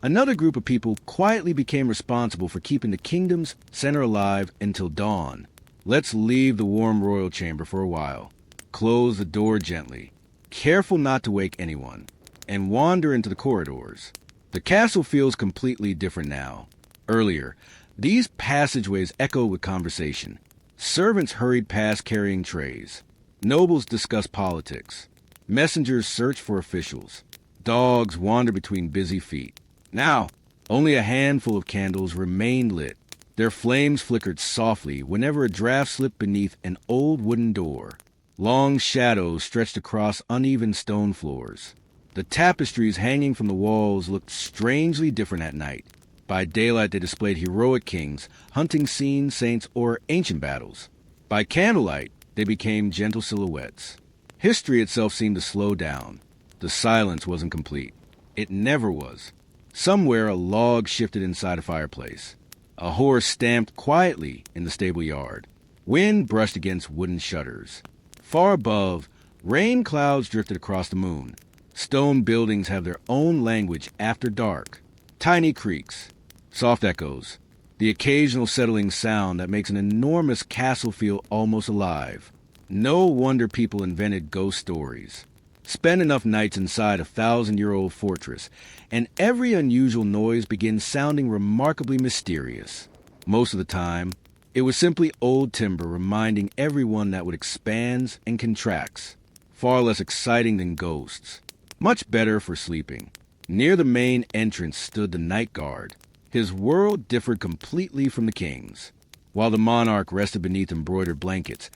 another group of people quietly became responsible for keeping the kingdom's center alive until dawn. Let's leave the warm royal chamber for a while. Close the door gently, careful not to wake anyone, and wander into the corridors. The castle feels completely different now. Earlier, these passageways echoed with conversation. Servants hurried past carrying trays. Nobles discussed politics. Messengers searched for officials. Dogs wandered between busy feet. Now, only a handful of candles remained lit. Their flames flickered softly whenever a draft slipped beneath an old wooden door. Long shadows stretched across uneven stone floors. The tapestries hanging from the walls looked strangely different at night. By daylight, they displayed heroic kings, hunting scenes, saints, or ancient battles. By candlelight, they became gentle silhouettes. History itself seemed to slow down. The silence wasn't complete. It never was. Somewhere, a log shifted inside a fireplace. A horse stamped quietly in the stable yard. Wind brushed against wooden shutters. Far above, rain clouds drifted across the moon. Stone buildings have their own language after dark. Tiny creaks, soft echoes, the occasional settling sound that makes an enormous castle feel almost alive. No wonder people invented ghost stories. Spend enough nights inside a 1,000-year-old fortress, and every unusual noise begins sounding remarkably mysterious. Most of the time, it was simply old timber reminding everyone that what expands and contracts. Far less exciting than ghosts. Much better for sleeping. Near the main entrance stood the night guard. His world differed completely from the king's. While the monarch rested beneath embroidered blankets,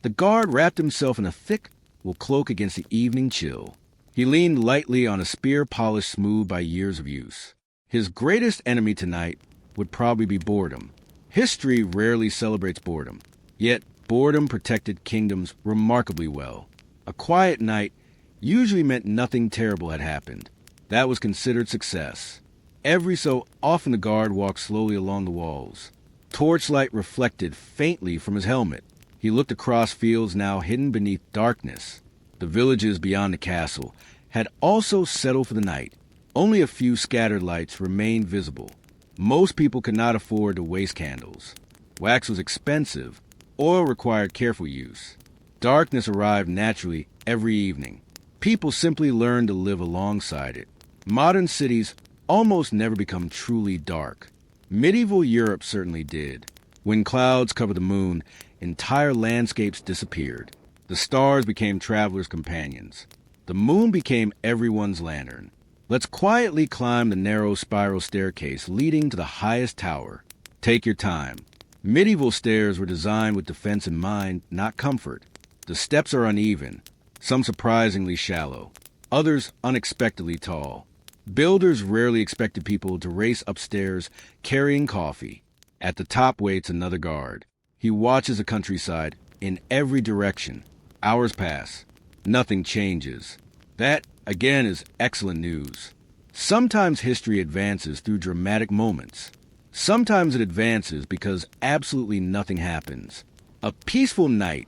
the guard wrapped himself in a thick wool cloak against the evening chill. He leaned lightly on a spear polished smooth by years of use. His greatest enemy tonight would probably be boredom. History rarely celebrates boredom, yet boredom protected kingdoms remarkably well. A quiet night usually meant nothing terrible had happened. That was considered success. Every so often the guard walked slowly along the walls. Torchlight reflected faintly from his helmet. He looked across fields now hidden beneath darkness. The villages beyond the castle had also settled for the night. Only a few scattered lights remained visible. Most people could not afford to waste candles. Wax was expensive. Oil required careful use. Darkness arrived naturally every evening. People simply learned to live alongside it. Modern cities almost never become truly dark. Medieval Europe certainly did. When clouds covered the moon, entire landscapes disappeared. The stars became travelers' companions. The moon became everyone's lantern. Let's quietly climb the narrow spiral staircase leading to the highest tower. Take your time. Medieval stairs were designed with defense in mind, not comfort. The steps are uneven, some surprisingly shallow, others unexpectedly tall. Builders rarely expected people to race upstairs carrying coffee. At the top waits another guard. He watches the countryside in every direction. Hours pass. Nothing changes. That again, is excellent news. Sometimes history advances through dramatic moments. Sometimes it advances because absolutely nothing happens. A peaceful night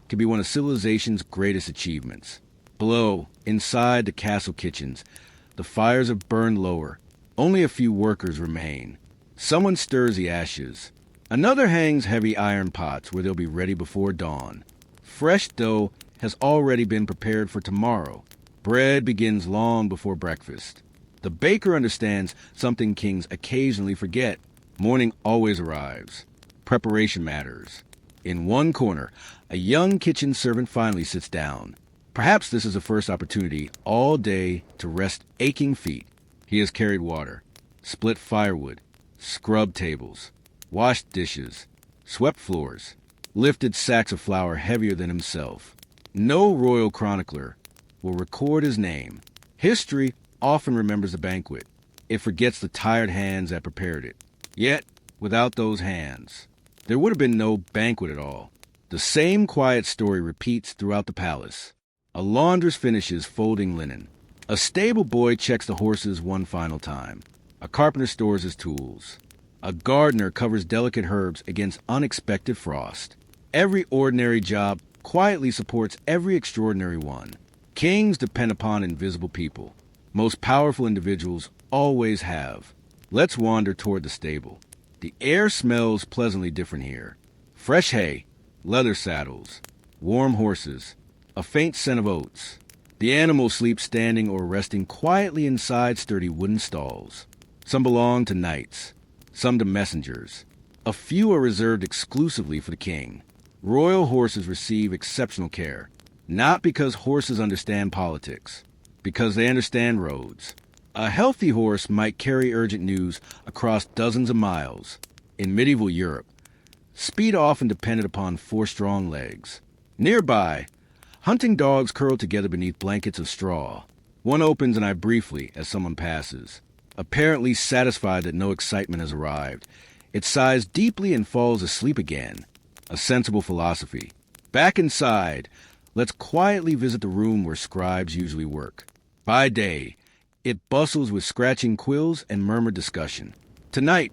can be one of civilization's greatest achievements. Below, inside the castle kitchens, the fires have burned lower. Only a few workers remain. Someone stirs the ashes. Another hangs heavy iron pots where they'll be ready before dawn. Fresh dough has already been prepared for tomorrow. Bread begins long before breakfast. The baker understands something kings occasionally forget. Morning always arrives. Preparation matters. In one corner, a young kitchen servant finally sits down. Perhaps this is the first opportunity all day to rest aching feet. He has carried water, split firewood, scrubbed tables, washed dishes, swept floors, lifted sacks of flour heavier than himself. No royal chronicler will record his name. History often remembers the banquet. It forgets the tired hands that prepared it. Yet, without those hands, there would have been no banquet at all. The same quiet story repeats throughout the palace. A laundress finishes folding linen. A stable boy checks the horses one final time. A carpenter stores his tools. A gardener covers delicate herbs against unexpected frost. Every ordinary job quietly supports every extraordinary one. Kings depend upon invisible people. Most powerful individuals always have. Let's wander toward the stable. The air smells pleasantly different here. Fresh hay, leather saddles, warm horses, a faint scent of oats. The animals sleep standing or resting quietly inside sturdy wooden stalls. Some belong to knights, some to messengers. A few are reserved exclusively for the king. Royal horses receive exceptional care, not because horses understand politics, because they understand roads. A healthy horse might carry urgent news across dozens of miles. In medieval Europe, speed often depended upon 4 strong legs. Nearby, hunting dogs curl together beneath blankets of straw. One opens an eye briefly as someone passes. Apparently satisfied that no excitement has arrived, it sighs deeply and falls asleep again. A sensible philosophy. Back inside, let's quietly visit the room where scribes usually work. By day, it bustles with scratching quills and murmured discussion. Tonight,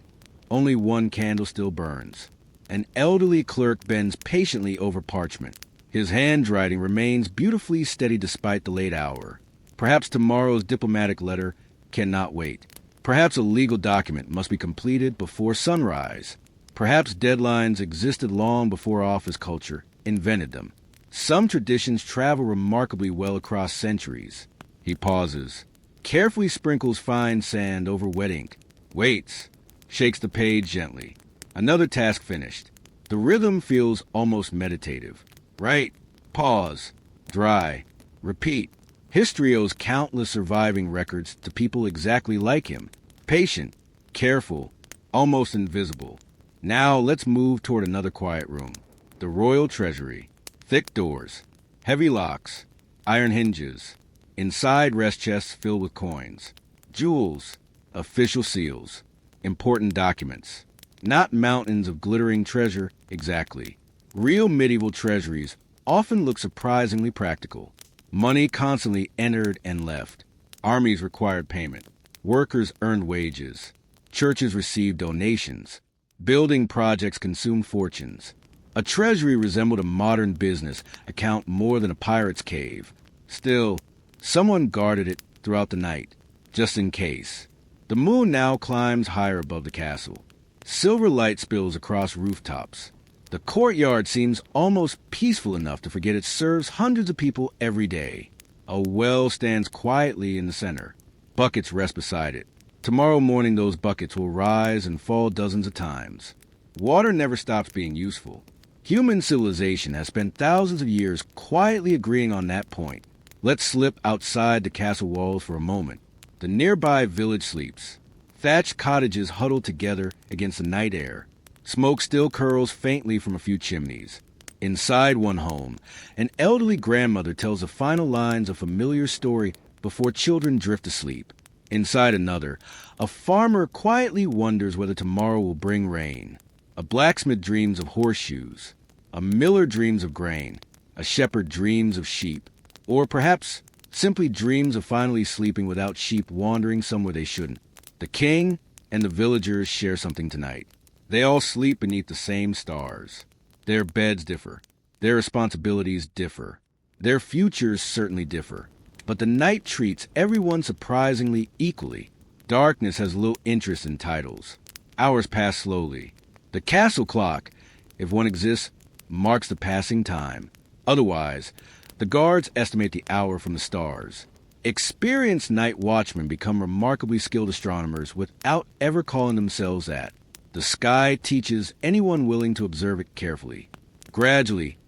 only one candle still burns. An elderly clerk bends patiently over parchment. His handwriting remains beautifully steady despite the late hour. Perhaps tomorrow's diplomatic letter cannot wait. Perhaps a legal document must be completed before sunrise. Perhaps deadlines existed long before office culture invented them. Some traditions travel remarkably well across centuries. He pauses, carefully sprinkles fine sand over wet ink, waits, shakes the page gently. Another task finished. The rhythm feels almost meditative. Write, pause, dry, repeat. History owes countless surviving records to people exactly like him. Patient, careful, almost invisible. Now let's move toward another quiet room. The royal treasury. Thick doors, heavy locks, iron hinges. Inside rest chests filled with coins, jewels, official seals, important documents. Not mountains of glittering treasure exactly. Real medieval treasuries often look surprisingly practical. Money constantly entered and left. Armies required payment. Workers earned wages. Churches received donations. Building projects consumed fortunes. A treasury resembled a modern business account more than a pirate's cave. Still, someone guarded it throughout the night, just in case. The moon now climbs higher above the castle. Silver light spills across rooftops. The courtyard seems almost peaceful enough to forget it serves hundreds of people every day. A well stands quietly in the center. Buckets rest beside it. Tomorrow morning those buckets will rise and fall dozens of times. Water never stops being useful. Human civilization has spent thousands of years quietly agreeing on that point. Let's slip outside the castle walls for a moment. The nearby village sleeps. Thatched cottages huddle together against the night air. Smoke still curls faintly from a few chimneys. Inside one home, an elderly grandmother tells the final lines of a familiar story before children drift asleep. Inside another, a farmer quietly wonders whether tomorrow will bring rain. A blacksmith dreams of horseshoes. A miller dreams of grain. A shepherd dreams of sheep. Or perhaps simply dreams of finally sleeping without sheep wandering somewhere they shouldn't. The king and the villagers share something tonight. They all sleep beneath the same stars. Their beds differ. Their responsibilities differ. Their futures certainly differ. But the night treats everyone surprisingly equally. Darkness has little interest in titles. Hours pass slowly. The castle clock, if one exists, marks the passing time. Otherwise, the guards estimate the hour from the stars. Experienced night watchmen become remarkably skilled astronomers without ever calling themselves that. The sky teaches anyone willing to observe it carefully. Gradually,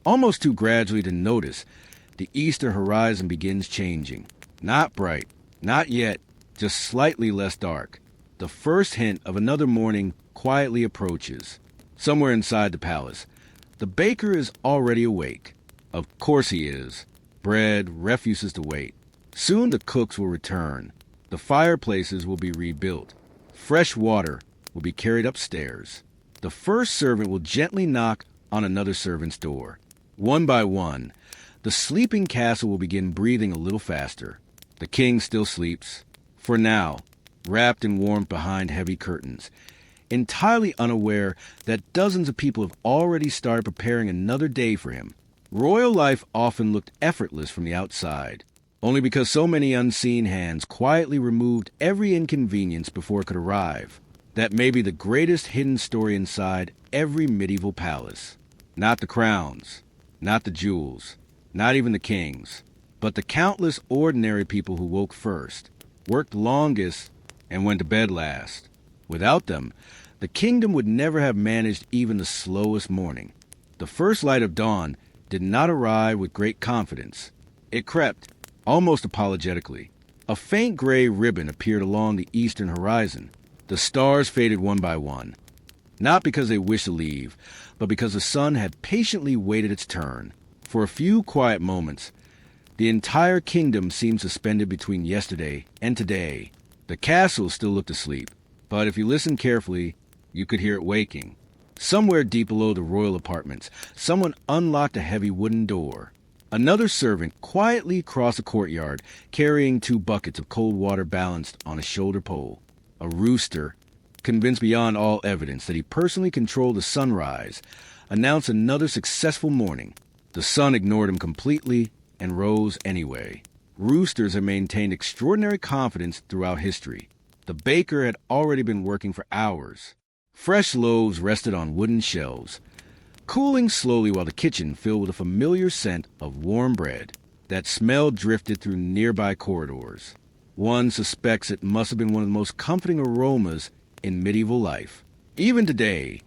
almost too gradually to notice, the eastern horizon begins changing. Not bright, not yet, just slightly less dark. The first hint of another morning quietly approaches. Somewhere inside the palace, the baker is already awake. Of course he is. Bread refuses to wait. Soon the cooks will return. The fireplaces will be rebuilt. Fresh water will be carried upstairs. The first servant will gently knock on another servant's door. One by one, the sleeping castle will begin breathing a little faster. The king still sleeps, for now, wrapped in warmth behind heavy curtains, entirely unaware that dozens of people have already started preparing another day for him. Royal life often looked effortless from the outside, only because so many unseen hands quietly removed every inconvenience before it could arrive. That may be the greatest hidden story inside every medieval palace. Not the crowns, not the jewels, not even the kings, but the countless ordinary people who woke first, worked longest, and went to bed last. Without them, the kingdom would never have managed even the slowest morning. The first light of dawn did not arrive with great confidence. It crept, almost apologetically. A faint gray ribbon appeared along the eastern horizon. The stars faded one by one, not because they wished to leave, but because the sun had patiently waited its turn. For a few quiet moments, the entire kingdom seemed suspended between yesterday and today. The castle still looked asleep, but if you listened carefully, you could hear it waking. Somewhere deep below the royal apartments, someone unlocked a heavy wooden door. Another servant quietly crossed the courtyard, carrying 2 buckets of cold water balanced on a shoulder pole. A rooster, convinced beyond all evidence that he personally controlled the sunrise, announced another successful morning. The sun ignored him completely and rose anyway. Roosters have maintained extraordinary confidence throughout history. The baker had already been working for hours. Fresh loaves rested on wooden shelves, cooling slowly while the kitchen filled with a familiar scent of warm bread. That smell drifted through nearby corridors. One suspects it must have been one of the most comforting aromas in medieval life. Even today,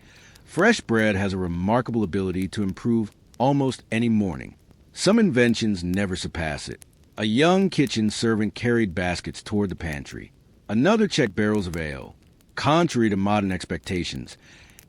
fresh bread has a remarkable ability to improve almost any morning. Some inventions never surpass it. A young kitchen servant carried baskets toward the pantry. Another checked barrels of ale. Contrary to modern expectations,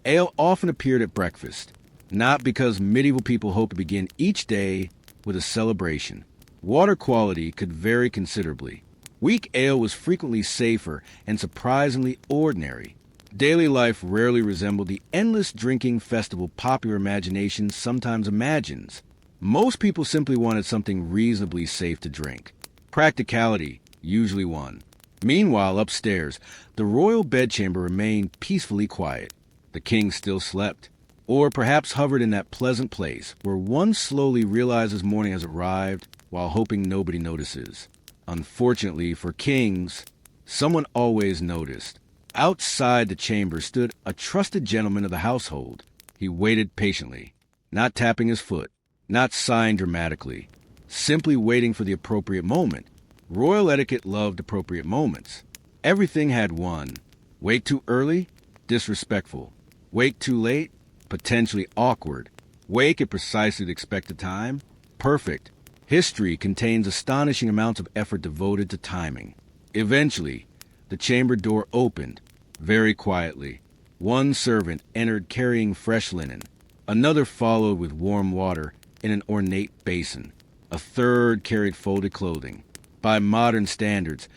ale often appeared at breakfast, not because medieval people hoped to begin each day with a celebration. Water quality could vary considerably. Weak ale was frequently safer and surprisingly ordinary. Daily life rarely resembled the endless drinking festival popular imagination sometimes imagines. Most people simply wanted something reasonably safe to drink. Practicality usually won. Meanwhile, upstairs, the royal bedchamber remained peacefully quiet. The king still slept, or perhaps hovered in that pleasant place where one slowly realizes morning has arrived while hoping nobody notices. Unfortunately for kings, someone always noticed. Outside the chamber stood a trusted gentleman of the household. He waited patiently, not tapping his foot, not sighing dramatically, simply waiting for the appropriate moment. Royal etiquette loved appropriate moments. Everything had one. Wake too early? Disrespectful. Wake too late? Potentially awkward. Wake at precisely the expected time? Perfect. History contains astonishing amounts of effort devoted to timing. Eventually, the chamber door opened, very quietly. One servant entered carrying fresh linen. Another followed with warm water in an ornate basin. A third carried folded clothing. By modern standards,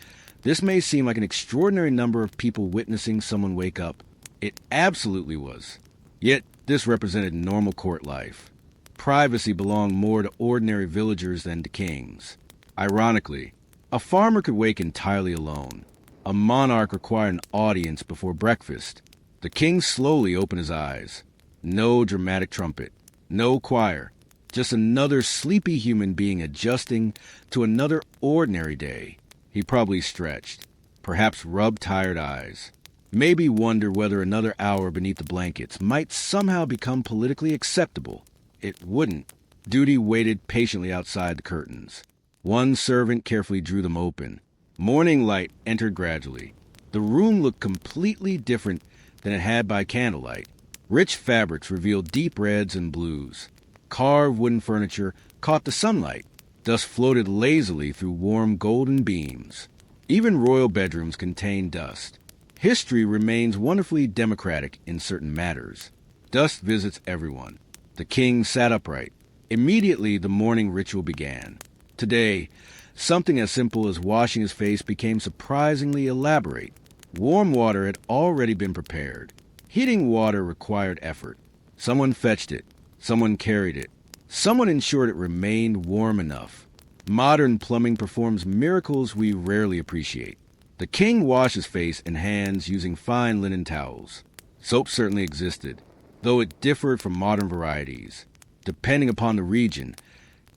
this may seem like an extraordinary number of people witnessing someone wake up. It absolutely was. Yet, this represented normal court life. Privacy belonged more to ordinary villagers than to kings. Ironically, a farmer could wake entirely alone. A monarch required an audience before breakfast. The king slowly opened his eyes. No dramatic trumpet, no choir, just another sleepy human being adjusting to another ordinary day. He probably stretched, perhaps rubbed tired eyes, maybe wondered whether another hour beneath the blankets might somehow become politically acceptable. It wouldn't. Duty waited patiently outside the curtains. One servant carefully drew them open. Morning light entered gradually. The room looked completely different than it had by candlelight. Rich fabrics revealed deep reds and blues. Carved wooden furniture caught the sunlight. Dust floated lazily through warm golden beams. Even royal bedrooms contained dust. History remains wonderfully democratic in certain matters. Dust visits everyone. The king sat upright. Immediately, the morning ritual began. Today, something as simple as washing his face became surprisingly elaborate. Warm water had already been prepared. Heating water required effort. Someone fetched it. Someone carried it. Someone ensured it remained warm enough. Modern plumbing performs miracles we rarely appreciate. The king washed his face and hands using fine linen towels. Soap certainly existed, though it differed from modern varieties. Depending upon the region,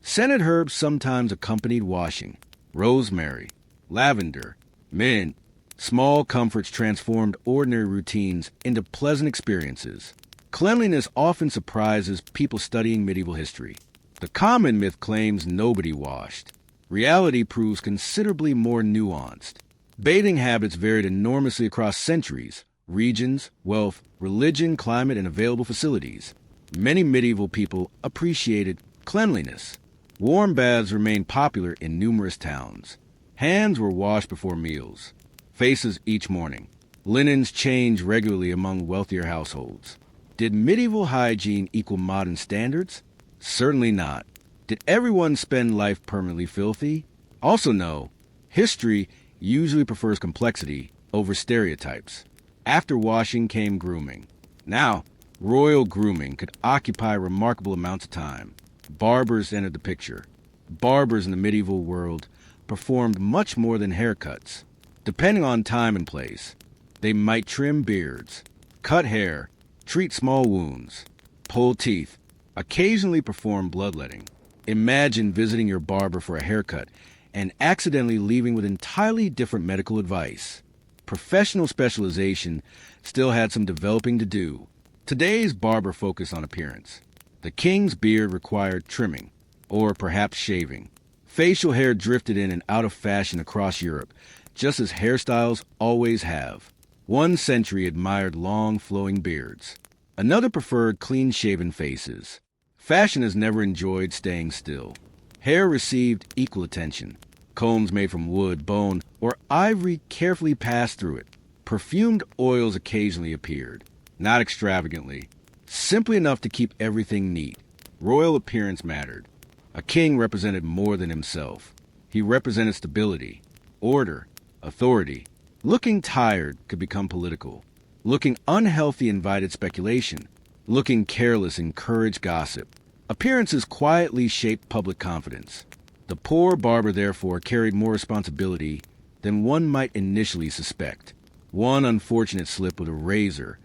scented herbs sometimes accompanied washing. Rosemary, lavender, mint. Small comforts transformed ordinary routines into pleasant experiences. Cleanliness often surprises people studying medieval history. The common myth claims nobody washed. Reality proves considerably more nuanced. Bathing habits varied enormously across centuries, regions, wealth, religion, climate, and available facilities. Many medieval people appreciated cleanliness. Warm baths remained popular in numerous towns. Hands were washed before meals. Faces each morning. Linens changed regularly among wealthier households. Did medieval hygiene equal modern standards? Certainly not. Did everyone spend life permanently filthy? Also no. History usually prefers complexity over stereotypes. After washing came grooming. Now, royal grooming could occupy remarkable amounts of time. Barbers entered the picture. Barbers in the medieval world performed much more than haircuts. Depending on time and place, they might trim beards, cut hair, treat small wounds, pull teeth, occasionally perform bloodletting. Imagine visiting your barber for a haircut and accidentally leaving with entirely different medical advice. Professional specialization still had some developing to do. Today's barber focused on appearance. The king's beard required trimming, or perhaps shaving. Facial hair drifted in and out of fashion across Europe, just as hairstyles always have. One century admired long, flowing beards. Another preferred clean-shaven faces. Fashion has never enjoyed staying still. Hair received equal attention. Combs made from wood, bone, or ivory carefully passed through it. Perfumed oils occasionally appeared. Not extravagantly. Simply enough to keep everything neat. Royal appearance mattered. A king represented more than himself. He represented stability, order, authority. Looking tired could become political. Looking unhealthy invited speculation. Looking careless encouraged gossip. Appearances quietly shaped public confidence. The poor barber, therefore, carried more responsibility than one might initially suspect. One unfortunate slip with a razor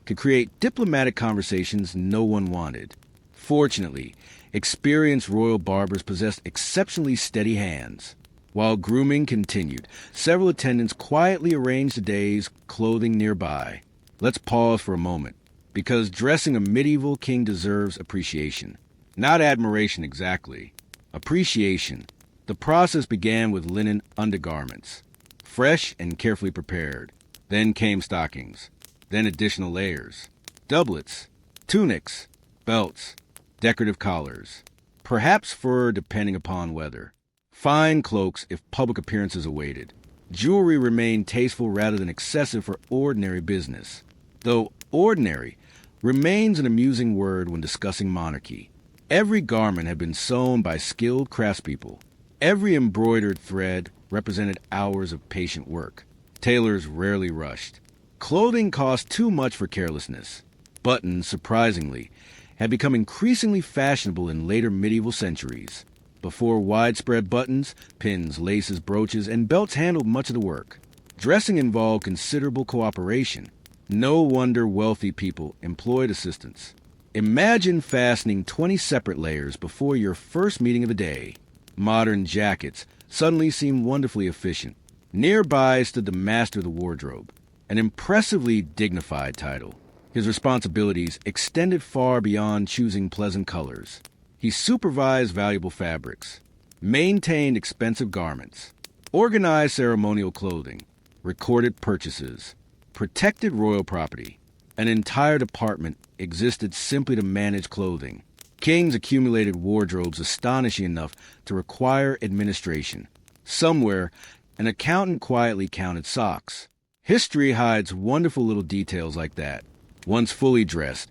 could create diplomatic conversations no one wanted. Fortunately, experienced royal barbers possessed exceptionally steady hands. While grooming continued, several attendants quietly arranged the day's clothing nearby. Let's pause for a moment, because dressing a medieval king deserves appreciation. Not admiration exactly. Appreciation. The process began with linen undergarments, fresh and carefully prepared. Then came stockings. Then additional layers. Doublets, tunics, belts, decorative collars. Perhaps fur depending upon weather. Fine cloaks if public appearances awaited. Jewelry remained tasteful rather than excessive for ordinary business. Though ordinary remains an amusing word when discussing monarchy. Every garment had been sewn by skilled craftspeople. Every embroidered thread represented hours of patient work. Tailors rarely rushed. Clothing cost too much for carelessness. Buttons, surprisingly, had become increasingly fashionable in later medieval centuries. Before widespread buttons, pins, laces, brooches, and belts handled much of the work. Dressing involved considerable cooperation. No wonder wealthy people employed assistants. Imagine fastening 20 separate layers before your first meeting of the day. Modern jackets suddenly seemed wonderfully efficient. Nearby stood the master of the wardrobe, an impressively dignified title. His responsibilities extended far beyond choosing pleasant colors. He supervised valuable fabrics, maintained expensive garments, organized ceremonial clothing, recorded purchases, protected royal property. An entire department existed simply to manage clothing. Kings accumulated wardrobes astonishing enough to require administration. Somewhere, an accountant quietly counted socks. History hides wonderful little details like that. Once fully dressed,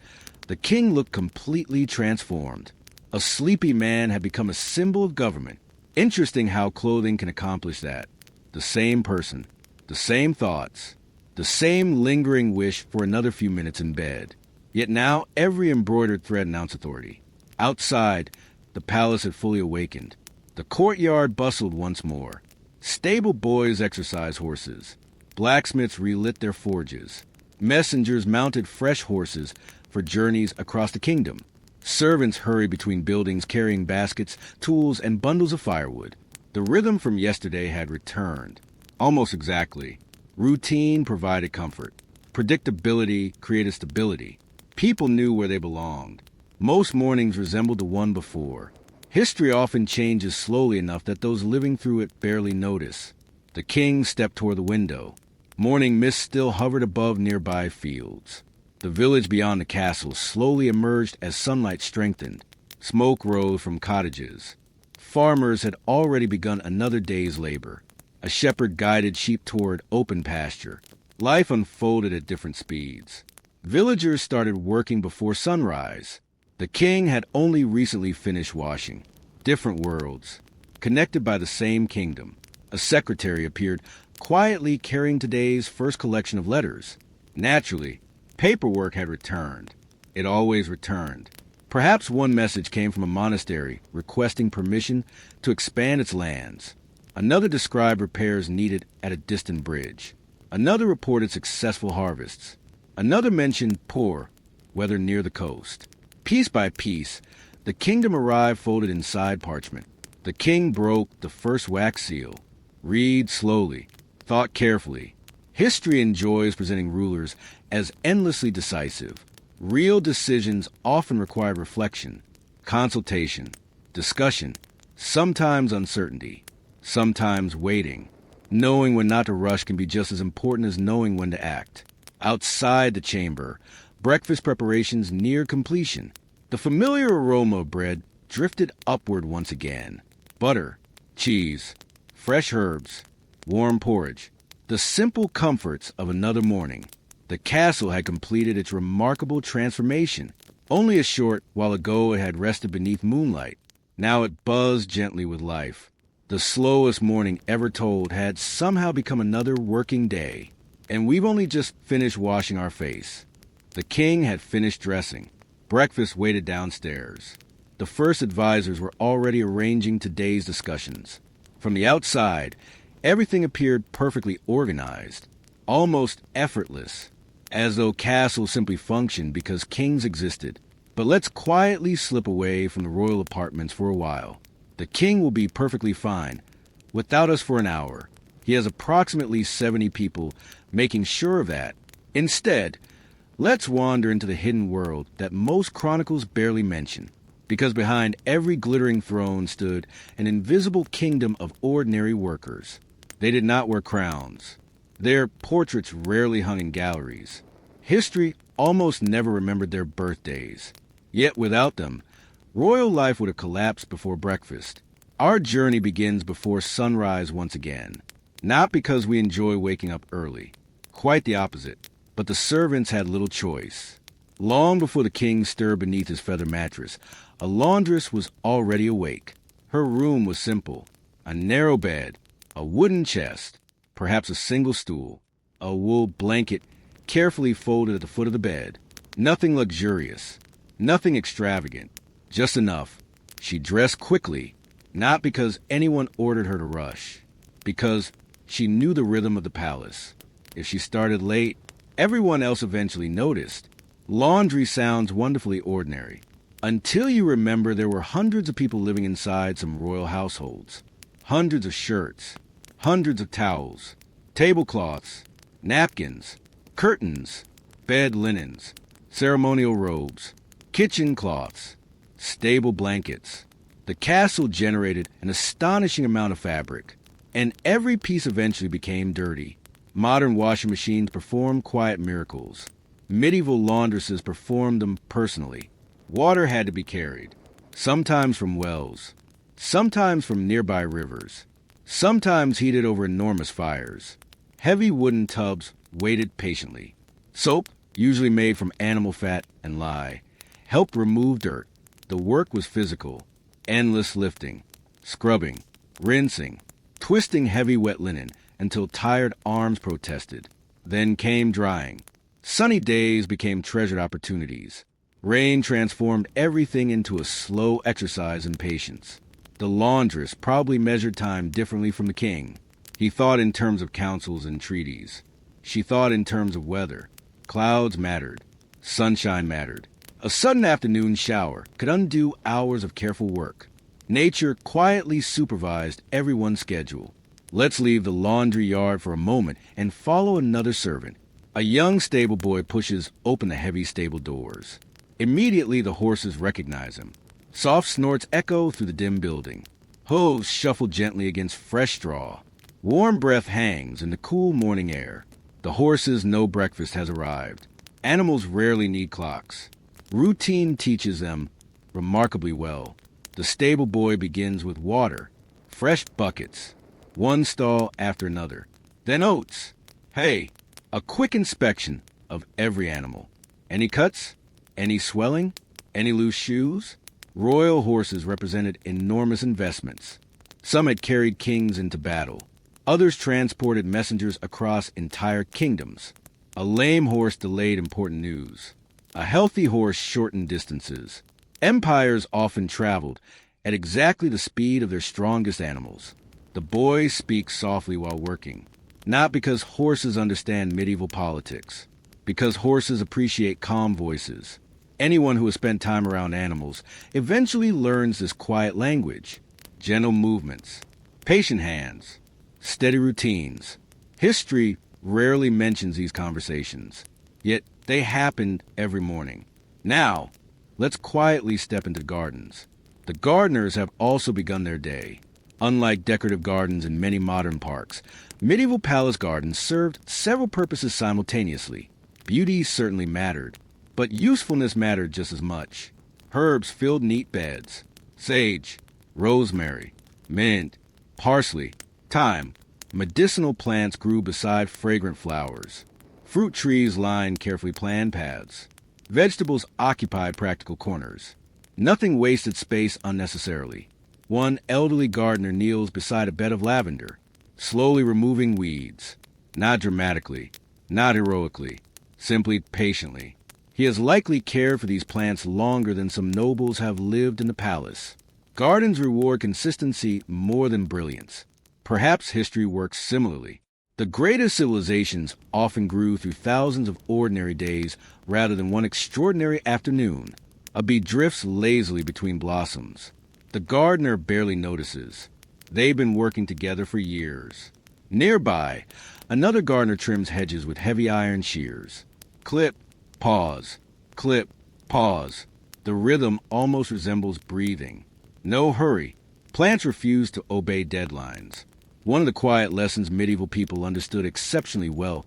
the king looked completely transformed. A sleepy man had become a symbol of government. Interesting how clothing can accomplish that. The same person, the same thoughts, the same lingering wish for another few minutes in bed. Yet now every embroidered thread announced authority. Outside, the palace had fully awakened. The courtyard bustled once more. Stable boys exercised horses. Blacksmiths relit their forges. Messengers mounted fresh horses for journeys across the kingdom. Servants hurried between buildings carrying baskets, tools, and bundles of firewood. The rhythm from yesterday had returned. Almost exactly. Routine provided comfort. Predictability created stability. People knew where they belonged. Most mornings resembled the one before. History often changes slowly enough that those living through it barely notice. The king stepped toward the window. Morning mist still hovered above nearby fields. The village beyond the castle slowly emerged as sunlight strengthened. Smoke rose from cottages. Farmers had already begun another day's labor. A shepherd guided sheep toward open pasture. Life unfolded at different speeds. Villagers started working before sunrise. The king had only recently finished washing. Different worlds, connected by the same kingdom. A secretary appeared, quietly carrying today's first collection of letters. Naturally, paperwork had returned. It always returned. Perhaps one message came from a monastery requesting permission to expand its lands. Another described repairs needed at a distant bridge. Another reported successful harvests. Another mentioned poor weather near the coast. Piece by piece, the kingdom arrived folded inside parchment. The king broke the first wax seal. Read slowly. Thought carefully. History enjoys presenting rulers as endlessly decisive. Real decisions often require reflection, consultation, discussion, sometimes uncertainty, sometimes waiting. Knowing when not to rush can be just as important as knowing when to act. Outside the chamber, breakfast preparations neared completion. The familiar aroma of bread drifted upward once again. Butter, cheese, fresh herbs, warm porridge. The simple comforts of another morning. The castle had completed its remarkable transformation. Only a short while ago it had rested beneath moonlight. Now it buzzed gently with life. The slowest morning ever told had somehow become another working day. And we've only just finished washing our face. The king had finished dressing. Breakfast waited downstairs. The first advisors were already arranging today's discussions. From the outside, everything appeared perfectly organized, almost effortless, as though castles simply functioned because kings existed. But let's quietly slip away from the royal apartments for a while. The king will be perfectly fine, without us for an hour. He has approximately 70 people making sure of that. Instead, let's wander into the hidden world that most chronicles barely mention, because behind every glittering throne stood an invisible kingdom of ordinary workers. They did not wear crowns. Their portraits rarely hung in galleries. History almost never remembered their birthdays. Yet without them, royal life would have collapsed before breakfast. Our journey begins before sunrise once again. Not because we enjoy waking up early. Quite the opposite. But the servants had little choice. Long before the king stirred beneath his feather mattress, a laundress was already awake. Her room was simple. A narrow bed, a wooden chest, perhaps a single stool, a wool blanket carefully folded at the foot of the bed. Nothing luxurious, nothing extravagant, just enough. She dressed quickly, Not because anyone ordered her to rush, because she knew the rhythm of the palace. If she started late, everyone else eventually noticed. Laundry sounds wonderfully ordinary, until you remember there were hundreds of people living inside some royal households. Hundreds of shirts, hundreds of towels, tablecloths, napkins, curtains, bed linens, ceremonial robes, kitchen cloths, stable blankets. The castle generated an astonishing amount of fabric, and every piece eventually became dirty. Modern washing machines perform quiet miracles. Medieval laundresses performed them personally. Water had to be carried, sometimes from wells, sometimes from nearby rivers, sometimes heated over enormous fires. Heavy wooden tubs waited patiently. Soap, usually made from animal fat and lye, helped remove dirt. The work was physical. Endless lifting, scrubbing, rinsing, twisting heavy wet linen until tired arms protested. Then came drying. Sunny days became treasured opportunities. Rain transformed everything into a slow exercise in patience. The laundress probably measured time differently from the king. He thought in terms of councils and treaties. She thought in terms of weather. Clouds mattered. Sunshine mattered. A sudden afternoon shower could undo hours of careful work. Nature quietly supervised everyone's schedule. Let's leave the laundry yard for a moment and follow another servant. A young stable boy pushes open the heavy stable doors. Immediately the horses recognize him. Soft snorts echo through the dim building. Hooves shuffle gently against fresh straw. Warm breath hangs in the cool morning air. The horses know breakfast has arrived. Animals rarely need clocks. Routine teaches them remarkably well. The stable boy begins with water, fresh buckets, one stall after another. Then oats, hay, a quick inspection of every animal. Any cuts? Any swelling? Any loose shoes? Royal horses represented enormous investments. Some had carried kings into battle. Others transported messengers across entire kingdoms. A lame horse delayed important news. A healthy horse shortened distances. Empires often traveled at exactly the speed of their strongest animals. The boy speaks softly while working, not because horses understand medieval politics, because horses appreciate calm voices. Anyone who has spent time around animals eventually learns this quiet language. Gentle movements, patient hands, steady routines. History rarely mentions these conversations, yet they happened every morning. Now, let's quietly step into the gardens. The gardeners have also begun their day. Unlike decorative gardens in many modern parks, medieval palace gardens served several purposes simultaneously. Beauty certainly mattered, but usefulness mattered just as much. Herbs filled neat beds. Sage, rosemary, mint, parsley, thyme. Medicinal plants grew beside fragrant flowers. Fruit trees lined carefully planned paths. Vegetables occupied practical corners. Nothing wasted space unnecessarily. One elderly gardener kneels beside a bed of lavender, slowly removing weeds. Not dramatically, not heroically, simply patiently. He has likely cared for these plants longer than some nobles have lived in the palace. Gardens reward consistency more than brilliance. Perhaps history works similarly. The greatest civilizations often grew through thousands of ordinary days rather than one extraordinary afternoon. A bee drifts lazily between blossoms. The gardener barely notices. They've been working together for years. Nearby, another gardener trims hedges with heavy iron shears. Clip, pause, clip, pause. The rhythm almost resembles breathing. No hurry. Plants refuse to obey deadlines. One of the quiet lessons medieval people understood exceptionally well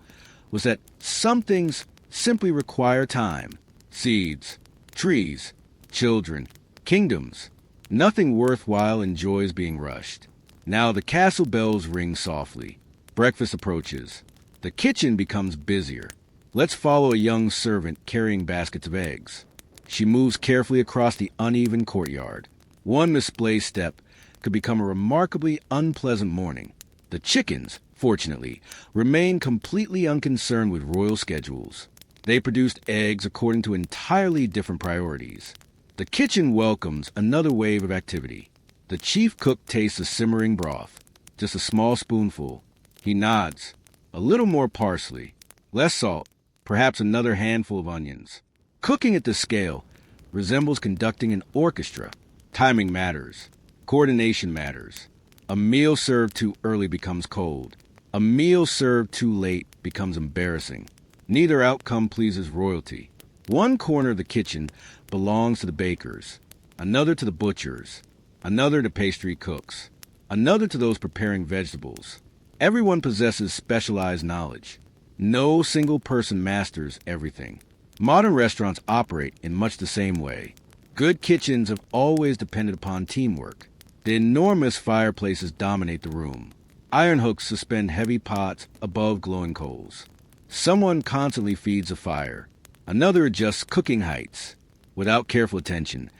was that some things simply require time. Seeds, trees, children, kingdoms. Nothing worthwhile enjoys being rushed. Now the castle bells ring softly. Breakfast approaches. The kitchen becomes busier. Let's follow a young servant carrying baskets of eggs. She moves carefully across the uneven courtyard. One misplaced step could become a remarkably unpleasant morning. The chickens, fortunately, remain completely unconcerned with royal schedules. They produced eggs according to entirely different priorities. The kitchen welcomes another wave of activity. The chief cook tastes the simmering broth. Just a small spoonful. He nods. A little more parsley. Less salt. Perhaps another handful of onions. Cooking at this scale resembles conducting an orchestra. Timing matters. Coordination matters. A meal served too early becomes cold. A meal served too late becomes embarrassing. Neither outcome pleases royalty. One corner of the kitchen belongs to the bakers, another to the butchers, another to pastry cooks, another to those preparing vegetables. Everyone possesses specialized knowledge. No single person masters everything. Modern restaurants operate in much the same way. Good kitchens have always depended upon teamwork. The enormous fireplaces dominate the room. Iron hooks suspend heavy pots above glowing coals. Someone constantly feeds a fire. Another adjusts cooking heights. Without careful attention,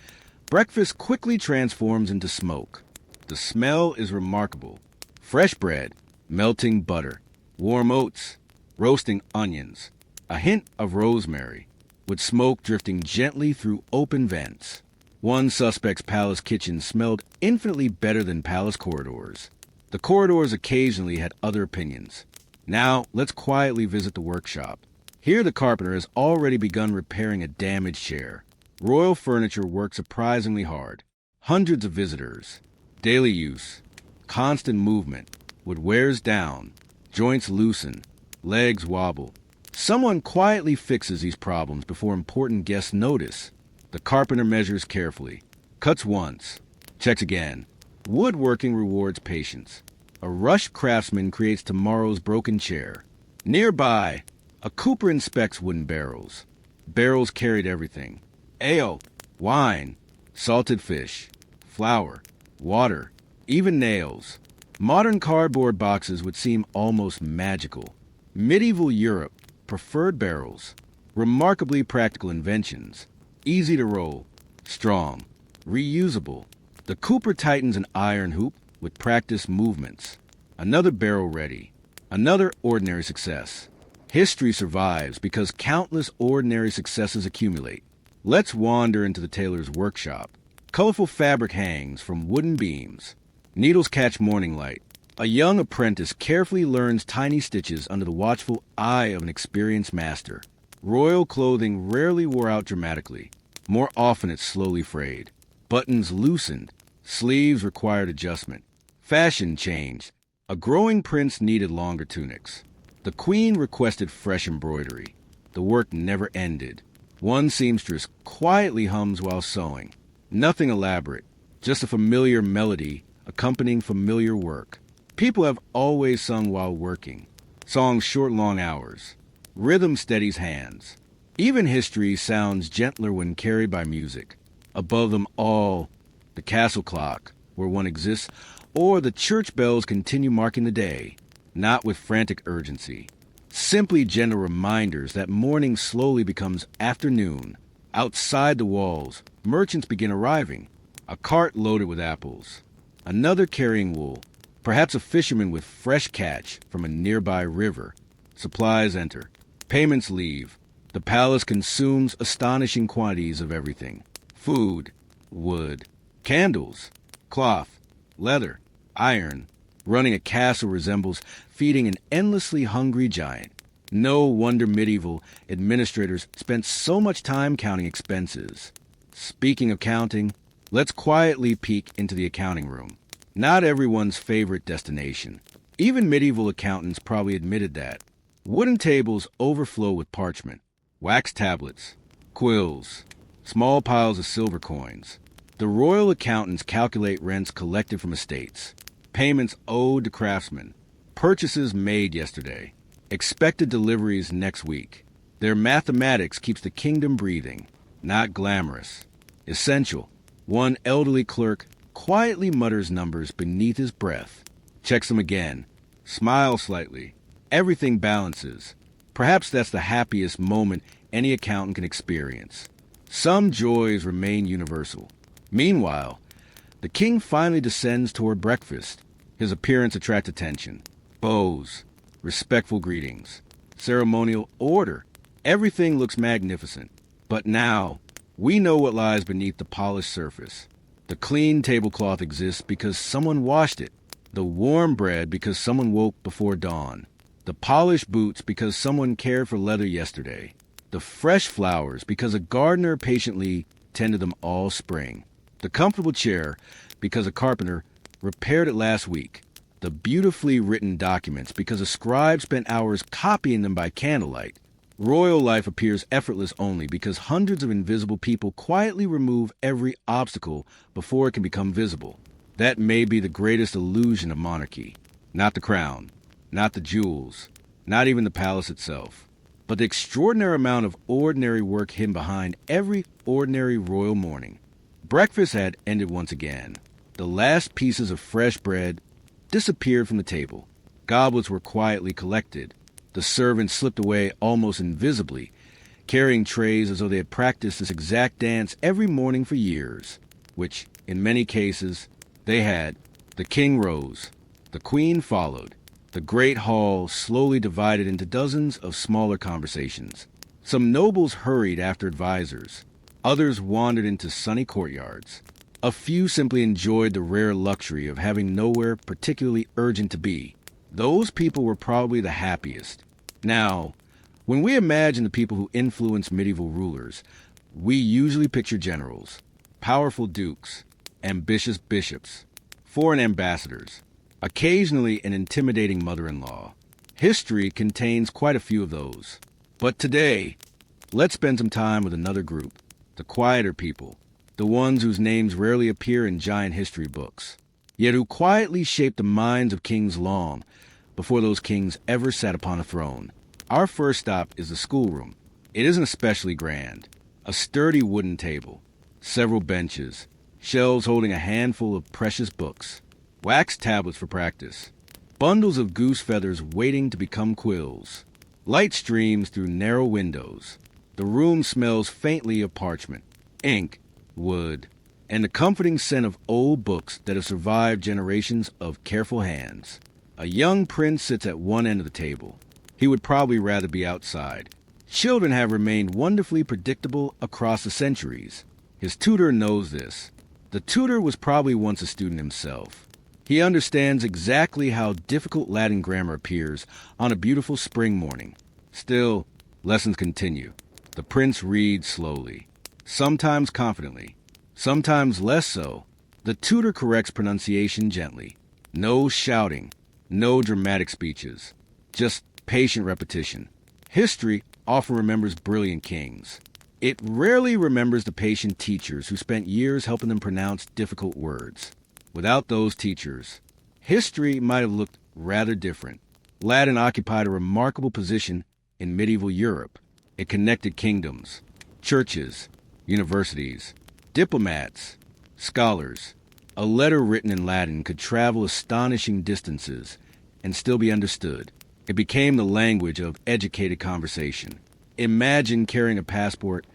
breakfast quickly transforms into smoke. The smell is remarkable. Fresh bread, melting butter, warm oats, roasting onions, a hint of rosemary, with smoke drifting gently through open vents. One suspect's palace kitchen smelled infinitely better than palace corridors. The corridors occasionally had other opinions. Now, let's quietly visit the workshop. Here the carpenter has already begun repairing a damaged chair. Royal furniture works surprisingly hard. Hundreds of visitors. Daily use. Constant movement. What wears down. Joints loosen. Legs wobble. Someone quietly fixes these problems before important guests notice. The carpenter measures carefully. Cuts once. Checks again. Woodworking rewards patience. A rushed craftsman creates tomorrow's broken chair. Nearby, a cooper inspects wooden barrels. Barrels carried everything. Ale, wine, salted fish, flour, water, even nails. Modern cardboard boxes would seem almost magical. Medieval Europe preferred barrels. Remarkably practical inventions. Easy to roll, strong, reusable. The cooper tightens an iron hoop with practiced movements. Another barrel ready. Another ordinary success. History survives because countless ordinary successes accumulate. Let's wander into the tailor's workshop. Colorful fabric hangs from wooden beams. Needles catch morning light. A young apprentice carefully learns tiny stitches under the watchful eye of an experienced master. Royal clothing rarely wore out dramatically. More often it's slowly frayed. Buttons loosened. Sleeves required adjustment. Fashion changed. A growing prince needed longer tunics. The queen requested fresh embroidery. The work never ended. One seamstress quietly hums while sewing. Nothing elaborate, just a familiar melody accompanying familiar work. People have always sung while working. Songs short, long hours. Rhythm steadies hands. Even history sounds gentler when carried by music. Above them all, the castle clock, where one exists, or the church bells continue marking the day, not with frantic urgency. Simply gentle reminders that morning slowly becomes afternoon. Outside the walls, merchants begin arriving. A cart loaded with apples. Another carrying wool. Perhaps a fisherman with fresh catch from a nearby river. Supplies enter. Payments leave. The palace consumes astonishing quantities of everything. Food, wood, candles, cloth, leather, iron. Running a castle resembles feeding an endlessly hungry giant. No wonder medieval administrators spent so much time counting expenses. Speaking of counting, let's quietly peek into the accounting room. Not everyone's favorite destination. Even medieval accountants probably admitted that. Wooden tables overflow with parchment, wax tablets, quills, small piles of silver coins. The royal accountants calculate rents collected from estates, payments owed to craftsmen, purchases made yesterday, expected deliveries next week. Their mathematics keeps the kingdom breathing, not glamorous. Essential. One elderly clerk quietly mutters numbers beneath his breath, checks them again, smiles slightly. Everything balances. Perhaps that's the happiest moment any accountant can experience. Some joys remain universal. Meanwhile, the king finally descends toward breakfast. His appearance attracts attention. Bows, respectful greetings, ceremonial order. Everything looks magnificent. But now, we know what lies beneath the polished surface. The clean tablecloth exists because someone washed it. The warm bread because someone woke before dawn. The polished boots because someone cared for leather yesterday. The fresh flowers because a gardener patiently tended them all spring. The comfortable chair because a carpenter repaired it last week. The beautifully written documents because a scribe spent hours copying them by candlelight. Royal life appears effortless only because hundreds of invisible people quietly remove every obstacle before it can become visible. That may be the greatest illusion of monarchy. Not the crown, not the jewels, not even the palace itself, but the extraordinary amount of ordinary work hidden behind every ordinary royal morning. Breakfast had ended once again. The last pieces of fresh bread disappeared from the table. Goblets were quietly collected. The servants slipped away almost invisibly, carrying trays as though they had practiced this exact dance every morning for years, which, in many cases, they had. The king rose. The queen followed. The great hall slowly divided into dozens of smaller conversations. Some nobles hurried after advisors. Others wandered into sunny courtyards. A few simply enjoyed the rare luxury of having nowhere particularly urgent to be. Those people were probably the happiest. Now, when we imagine the people who influenced medieval rulers, we usually picture generals, powerful dukes, ambitious bishops, foreign ambassadors, occasionally an intimidating mother-in-law. History contains quite a few of those. But today, let's spend some time with another group, the quieter people, the ones whose names rarely appear in giant history books, yet who quietly shaped the minds of kings long before those kings ever sat upon a throne. Our first stop is the schoolroom. It isn't especially grand. A sturdy wooden table, several benches, shelves holding a handful of precious books, wax tablets for practice, bundles of goose feathers waiting to become quills. Light streams through narrow windows. The room smells faintly of parchment, ink, wood, and the comforting scent of old books that have survived generations of careful hands. A young prince sits at one end of the table. He would probably rather be outside. Children have remained wonderfully predictable across the centuries. His tutor knows this. The tutor was probably once a student himself. He understands exactly how difficult Latin grammar appears on a beautiful spring morning. Still, lessons continue. The prince reads slowly, sometimes confidently, sometimes less so. The tutor corrects pronunciation gently. No shouting, no dramatic speeches, just patient repetition. History often remembers brilliant kings. It rarely remembers the patient teachers who spent years helping them pronounce difficult words. Without those teachers, history might have looked rather different. Latin occupied a remarkable position in medieval Europe. It connected kingdoms, churches, universities, diplomats, scholars. A letter written in Latin could travel astonishing distances and still be understood. It became the language of educated conversation. Imagine carrying a passport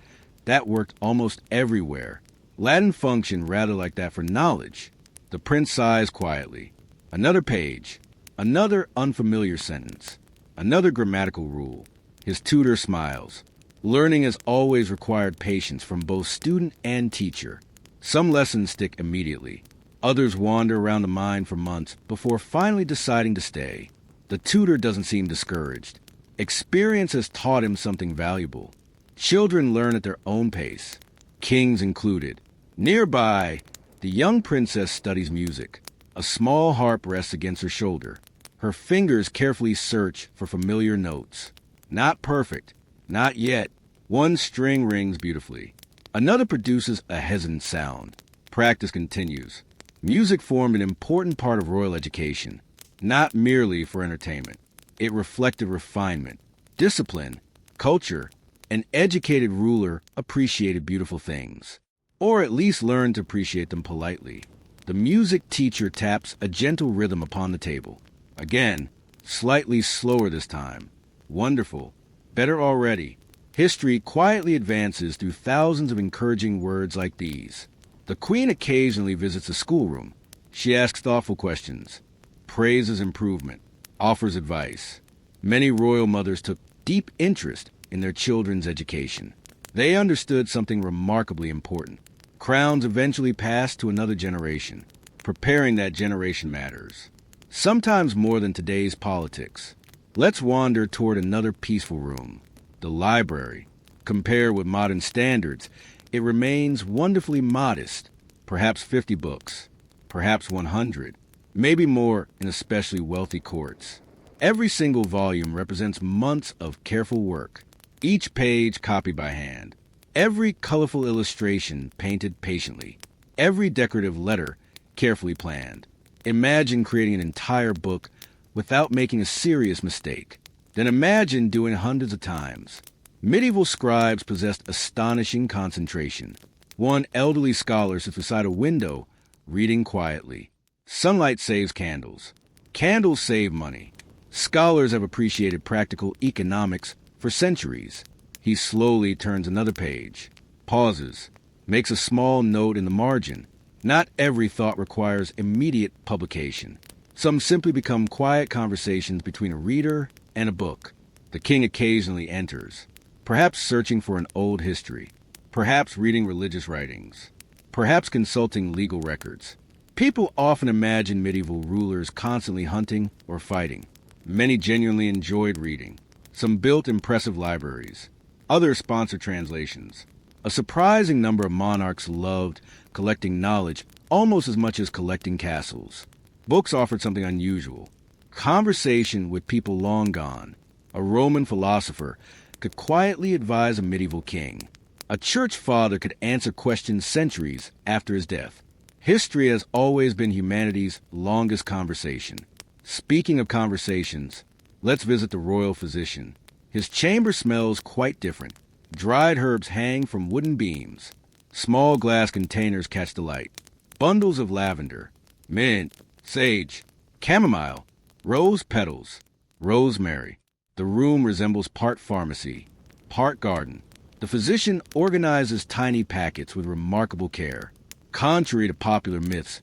that worked almost everywhere. Latin functioned rather like that for knowledge. The prince sighs quietly. Another page. Another unfamiliar sentence. Another grammatical rule. His tutor smiles. Learning has always required patience from both student and teacher. Some lessons stick immediately. Others wander around the mind for months before finally deciding to stay. The tutor doesn't seem discouraged. Experience has taught him something valuable. Children learn at their own pace, kings included. Nearby, the young princess studies music. A small harp rests against her shoulder. Her fingers carefully search for familiar notes. Not perfect, not yet. One string rings beautifully. Another produces a hesitant sound. Practice continues. Music formed an important part of royal education, not merely for entertainment. It reflected refinement, discipline, culture. An educated ruler appreciated beautiful things, or at least learned to appreciate them politely. The music teacher taps a gentle rhythm upon the table. Again, slightly slower this time. Wonderful. Better already. History quietly advances through thousands of encouraging words like these. The queen occasionally visits the schoolroom. She asks thoughtful questions, praises improvement, offers advice. Many royal mothers took deep interest in their children's education. They understood something remarkably important. Crowns eventually pass to another generation. Preparing that generation matters, sometimes more than today's politics. Let's wander toward another peaceful room, the library. Compared with modern standards, it remains wonderfully modest, perhaps 50 books, perhaps 100, maybe more in especially wealthy courts. Every single volume represents months of careful work, each page copied by hand, every colorful illustration painted patiently, every decorative letter carefully planned. Imagine creating an entire book without making a serious mistake. Then imagine doing it hundreds of times. Medieval scribes possessed astonishing concentration. One elderly scholar sits beside a window, reading quietly. Sunlight saves candles. Candles save money. Scholars have appreciated practical economics for centuries. He slowly turns another page, pauses, makes a small note in the margin. Not every thought requires immediate publication. Some simply become quiet conversations between a reader and a book. The king occasionally enters, perhaps searching for an old history, perhaps reading religious writings, perhaps consulting legal records. People often imagine medieval rulers constantly hunting or fighting. Many genuinely enjoyed reading. Some built impressive libraries. Others sponsored translations. A surprising number of monarchs loved collecting knowledge almost as much as collecting castles. Books offered something unusual. Conversation with people long gone. A Roman philosopher could quietly advise a medieval king. A church father could answer questions centuries after his death. History has always been humanity's longest conversation. Speaking of conversations, let's visit the royal physician. His chamber smells quite different. Dried herbs hang from wooden beams. Small glass containers catch the light. Bundles of lavender, mint, sage, chamomile, rose petals, rosemary. The room resembles part pharmacy, part garden. The physician organizes tiny packets with remarkable care. Contrary to popular myths,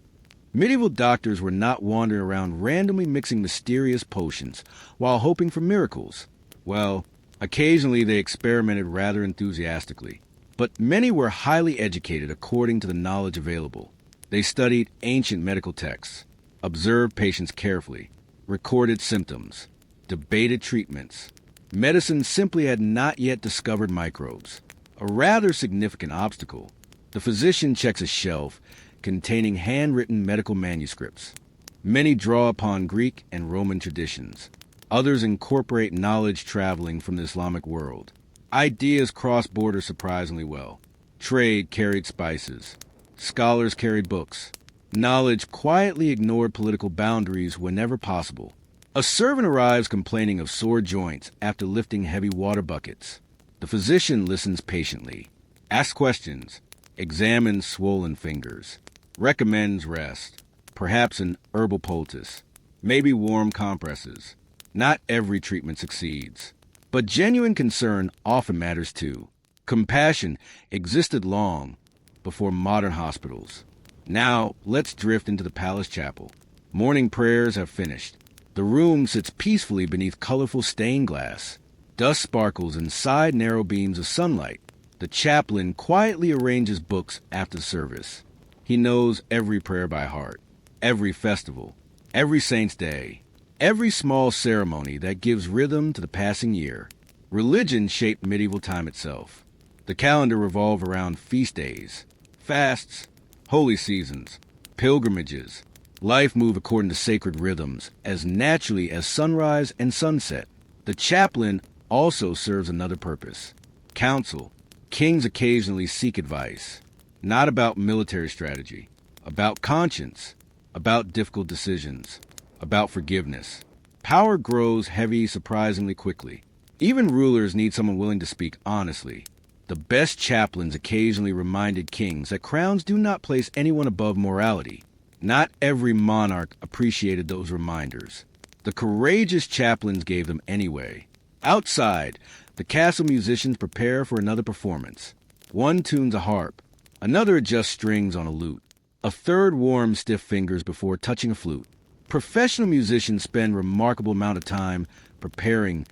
medieval doctors were not wandering around randomly mixing mysterious potions while hoping for miracles. Well, occasionally they experimented rather enthusiastically, but many were highly educated according to the knowledge available. They studied ancient medical texts, observed patients carefully, recorded symptoms, debated treatments. Medicine simply had not yet discovered microbes, a rather significant obstacle. The physician checks a shelf containing handwritten medical manuscripts. Many draw upon Greek and Roman traditions. Others incorporate knowledge traveling from the Islamic world. Ideas cross borders surprisingly well. Trade carried spices. Scholars carried books. Knowledge quietly ignored political boundaries whenever possible. A servant arrives complaining of sore joints after lifting heavy water buckets. The physician listens patiently, asks questions, examines swollen fingers, recommends rest, perhaps an herbal poultice, maybe warm compresses. Not every treatment succeeds, but genuine concern often matters too. Compassion existed long before modern hospitals. Now, let's drift into the palace chapel. Morning prayers have finished. The room sits peacefully beneath colorful stained glass. Dust sparkles inside narrow beams of sunlight. The chaplain quietly arranges books after the service. He knows every prayer by heart, every festival, every saint's day, every small ceremony that gives rhythm to the passing year. Religion shaped medieval time itself. The calendar revolved around feast days, fasts, holy seasons, pilgrimages. Life moved according to sacred rhythms as naturally as sunrise and sunset. The chaplain also serves another purpose: counsel. Kings occasionally seek advice, not about military strategy, about conscience, about difficult decisions, about forgiveness. Power grows heavy surprisingly quickly. Even rulers need someone willing to speak honestly. The best chaplains occasionally reminded kings that crowns do not place anyone above morality. Not every monarch appreciated those reminders. The courageous chaplains gave them anyway. Outside, the castle musicians prepare for another performance. One tunes a harp, another adjusts strings on a lute, a third warms stiff fingers before touching a flute. Professional musicians spend remarkable amount of time preparing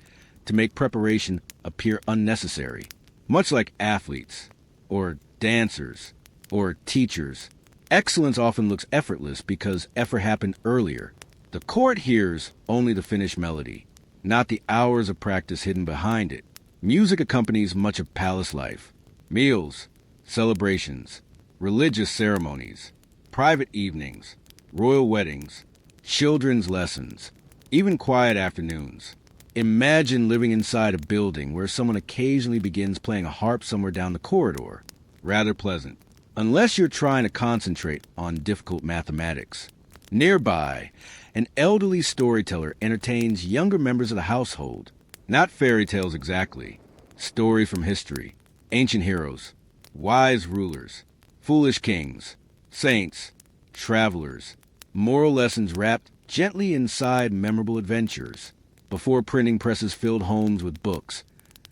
to make preparation appear unnecessary. Much like athletes or dancers, Or teachers. Excellence often looks effortless because effort happened earlier. The court hears only the finished melody, not the hours of practice hidden behind it. Music accompanies much of palace life. Meals, celebrations, religious ceremonies, private evenings, royal weddings, children's lessons, even quiet afternoons. Imagine living inside a building where someone occasionally begins playing a harp somewhere down the corridor. Rather pleasant, unless you're trying to concentrate on difficult mathematics. Nearby, an elderly storyteller entertains younger members of the household. Not fairy tales exactly. Stories from history, ancient heroes, wise rulers, foolish kings, saints, travelers, moral lessons wrapped gently inside memorable adventures. Before printing presses filled homes with books,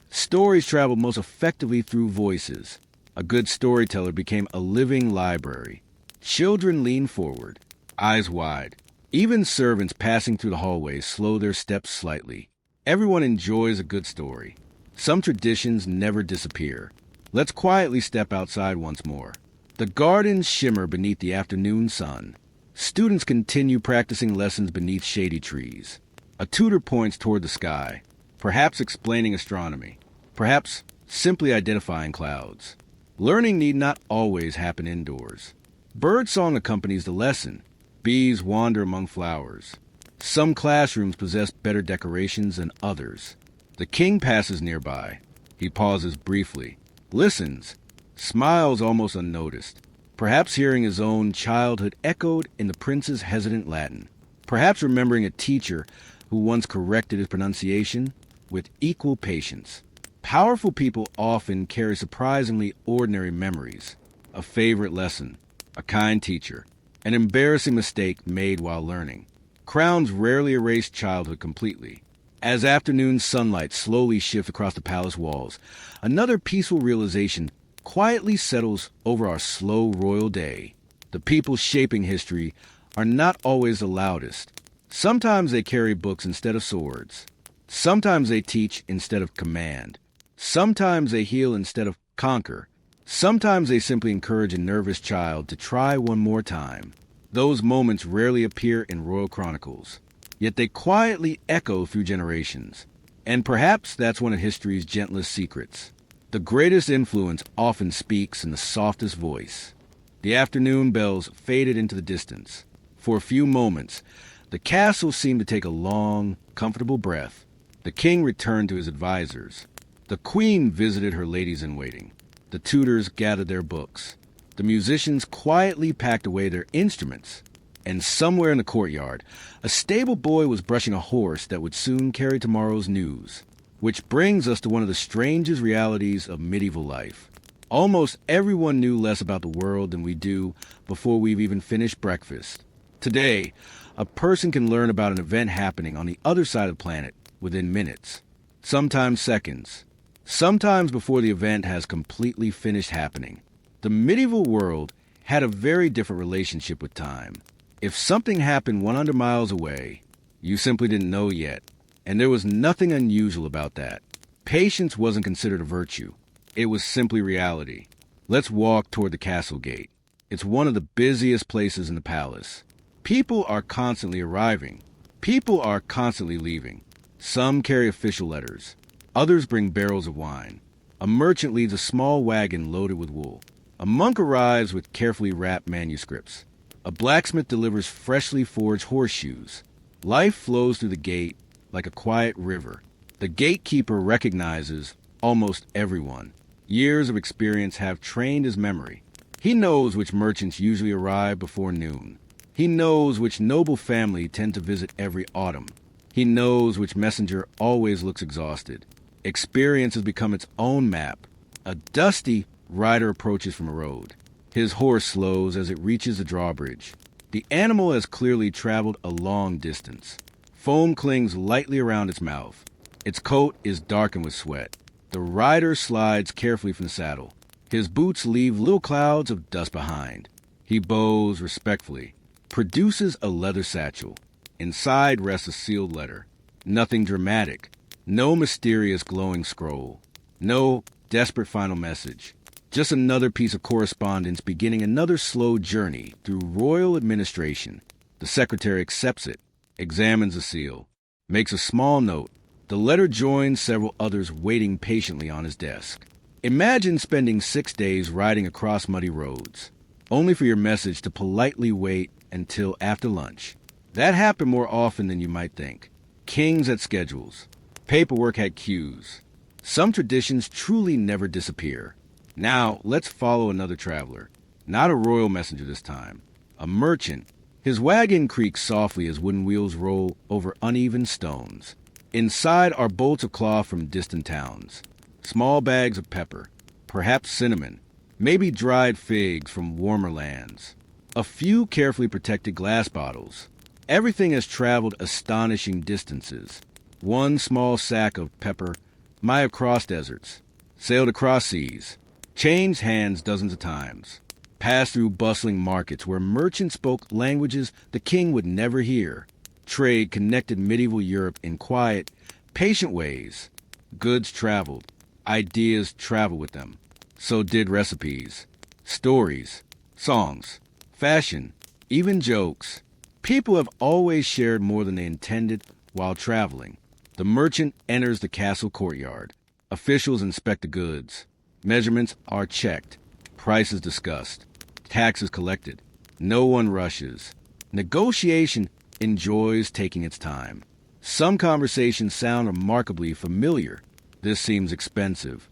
stories traveled most effectively through voices. A good storyteller became a living library. Children lean forward, eyes wide. Even servants passing through the hallways slow their steps slightly. Everyone enjoys a good story. Some traditions never disappear. Let's quietly step outside once more. The gardens shimmer beneath the afternoon sun. Students continue practicing lessons beneath shady trees. A tutor points toward the sky, perhaps explaining astronomy, perhaps simply identifying clouds. Learning need not always happen indoors. Birdsong accompanies the lesson. Bees wander among flowers. Some classrooms possess better decorations than others. The king passes nearby. He pauses briefly, listens, smiles almost unnoticed, perhaps hearing his own childhood echoed in the prince's hesitant Latin, perhaps remembering a teacher who once corrected his pronunciation with equal patience. Powerful people often carry surprisingly ordinary memories. A favorite lesson, a kind teacher, an embarrassing mistake made while learning. Crowns rarely erase childhood completely. As afternoon sunlight slowly shifts across the palace walls, another peaceful realization quietly settles over our slow royal day. The people shaping history are not always the loudest. Sometimes they carry books instead of swords. Sometimes they teach instead of command. Sometimes they heal instead of conquer. Sometimes they simply encourage a nervous child to try one more time. Those moments rarely appear in royal chronicles, yet they quietly echo through generations. And perhaps that's one of history's gentlest secrets. The greatest influence often speaks in the softest voice. The afternoon bells faded into the distance. For a few moments, the castle seemed to take a long, comfortable breath. The king returned to his advisors. The queen visited her ladies-in-waiting. The tutors gathered their books. The musicians quietly packed away their instruments. And somewhere in the courtyard, a stable boy was brushing a horse that would soon carry tomorrow's news. Which brings us to one of the strangest realities of medieval life. Almost everyone knew less about the world than we do before we've even finished breakfast. Today, a person can learn about an event happening on the other side of the planet within minutes, sometimes seconds, sometimes before the event has completely finished happening. The medieval world had a very different relationship with time. If something happened 100 miles away, you simply didn't know yet, and there was nothing unusual about that. Patience wasn't considered a virtue. It was simply reality. Let's walk toward the castle gate. It's one of the busiest places in the palace. People are constantly arriving. People are constantly leaving. Some carry official letters. Others bring barrels of wine. A merchant leads a small wagon loaded with wool. A monk arrives with carefully wrapped manuscripts. A blacksmith delivers freshly forged horseshoes. Life flows through the gate like a quiet river. The gatekeeper recognizes almost everyone. Years of experience have trained his memory. He knows which merchants usually arrive before noon. He knows which noble family tend to visit every autumn. He knows which messenger always looks exhausted. Experience has become its own map. A dusty rider approaches from a road. His horse slows as it reaches the drawbridge. The animal has clearly traveled a long distance. Foam clings lightly around its mouth. Its coat is darkened with sweat. The rider slides carefully from the saddle. His boots leave little clouds of dust behind. He bows respectfully, produces a leather satchel. Inside rests a sealed letter. Nothing dramatic. No mysterious glowing scroll. No desperate final message. Just another piece of correspondence beginning another slow journey through royal administration. The secretary accepts it, examines the seal, makes a small note. The letter joins several others waiting patiently on his desk. Imagine spending 6 days riding across muddy roads, only for your message to politely wait until after lunch. That happened more often than you might think. Kings had schedules. Paperwork had queues. Some traditions truly never disappear. Now, let's follow another traveler. Not a royal messenger this time. A merchant. His wagon creaks softly as wooden wheels roll over uneven stones. Inside are bolts of cloth from distant towns. Small bags of pepper. Perhaps cinnamon. Maybe dried figs from warmer lands. A few carefully protected glass bottles. Everything has traveled astonishing distances. One small sack of pepper might have crossed deserts, sailed across seas, changed hands dozens of times, passed through bustling markets where merchants spoke languages the king would never hear. Trade connected medieval Europe in quiet, patient ways. Goods traveled. Ideas traveled with them. So did recipes, stories, songs, fashion, even jokes. People have always shared more than they intended while traveling. The merchant enters the castle courtyard. Officials inspect the goods. Measurements are checked. Prices discussed. Taxes collected. No one rushes. Negotiation enjoys taking its time. Some conversations sound remarkably familiar. This seems expensive.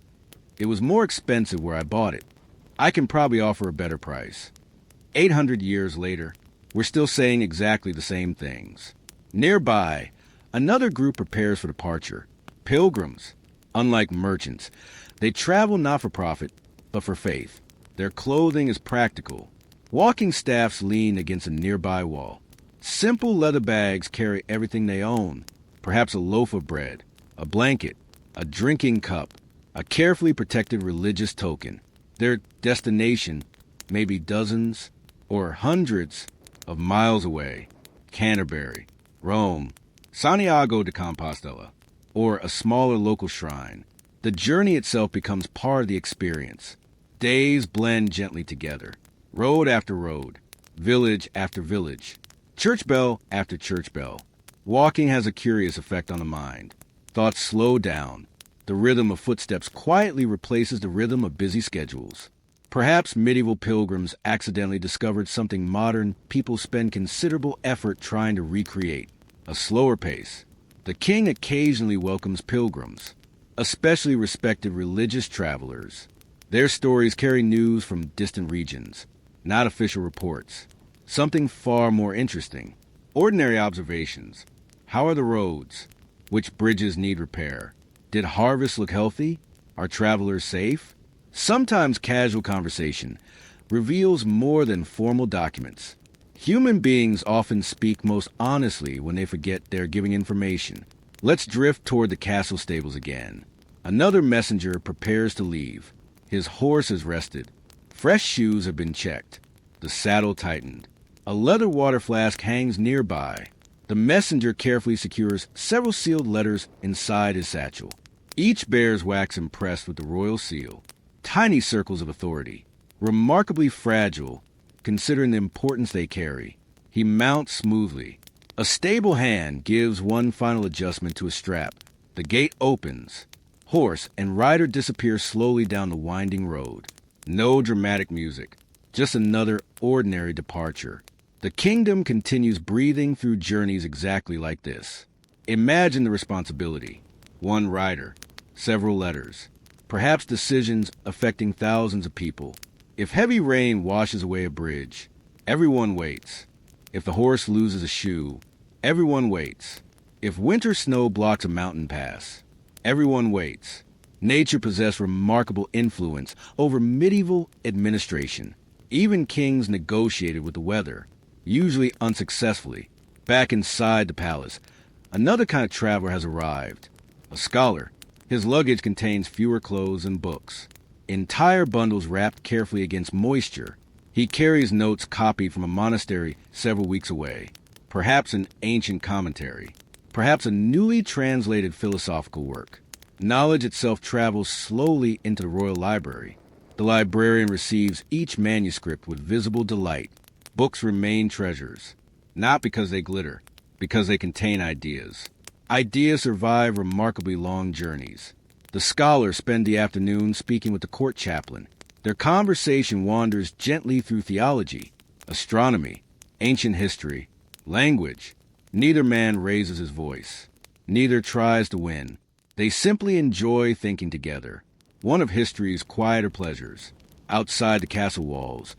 It was more expensive where I bought it. I can probably offer a better price. 800 years later, we're still saying exactly the same things. Nearby, another group prepares for departure. Pilgrims. Unlike merchants, they travel not for profit, but for faith. Their clothing is practical. Walking staffs lean against a nearby wall. Simple leather bags carry everything they own. Perhaps a loaf of bread, a blanket, a drinking cup, a carefully protected religious token. Their destination may be dozens or hundreds of miles away. Canterbury, Rome, Santiago de Compostela, or a smaller local shrine. The journey itself becomes part of the experience. Days blend gently together. Road after road, village after village, church bell after church bell. Walking has a curious effect on the mind. Thoughts slow down. The rhythm of footsteps quietly replaces the rhythm of busy schedules. Perhaps medieval pilgrims accidentally discovered something modern people spend considerable effort trying to recreate: a slower pace. The king occasionally welcomes pilgrims, especially respected religious travelers. Their stories carry news from distant regions, not official reports. Something far more interesting. Ordinary observations. How are the roads? Which bridges need repair? Did harvests look healthy? Are travelers safe? Sometimes casual conversation reveals more than formal documents. Human beings often speak most honestly when they forget they're giving information. Let's drift toward the castle stables again. Another messenger prepares to leave. His horse is rested. Fresh shoes have been checked. The saddle tightened. A leather water flask hangs nearby. The messenger carefully secures several sealed letters inside his satchel. Each bears wax impressed with the royal seal. Tiny circles of authority, remarkably fragile, considering the importance they carry. He mounts smoothly. A stable hand gives one final adjustment to a strap. The gate opens. Horse and rider disappear slowly down the winding road. No dramatic music, just another ordinary departure. The kingdom continues breathing through journeys exactly like this. Imagine the responsibility. One rider, several letters, perhaps decisions affecting thousands of people. If heavy rain washes away a bridge, everyone waits. If the horse loses a shoe, everyone waits. If winter snow blocks a mountain pass, everyone waits. Nature possessed remarkable influence over medieval administration. Even kings negotiated with the weather, usually unsuccessfully. Back inside the palace, another kind of traveler has arrived. A scholar. His luggage contains fewer clothes and books. Entire bundles wrapped carefully against moisture. He carries notes copied from a monastery several weeks away. Perhaps an ancient commentary. Perhaps a newly translated philosophical work. Knowledge itself travels slowly into the royal library. The librarian receives each manuscript with visible delight. Books remain treasures, not because they glitter, because they contain ideas. Ideas survive remarkably long journeys. The scholars spend the afternoon speaking with the court chaplain. Their conversation wanders gently through theology, astronomy, ancient history, language. Neither man raises his voice. Neither tries to win. They simply enjoy thinking together. One of history's quieter pleasures. Outside the castle walls,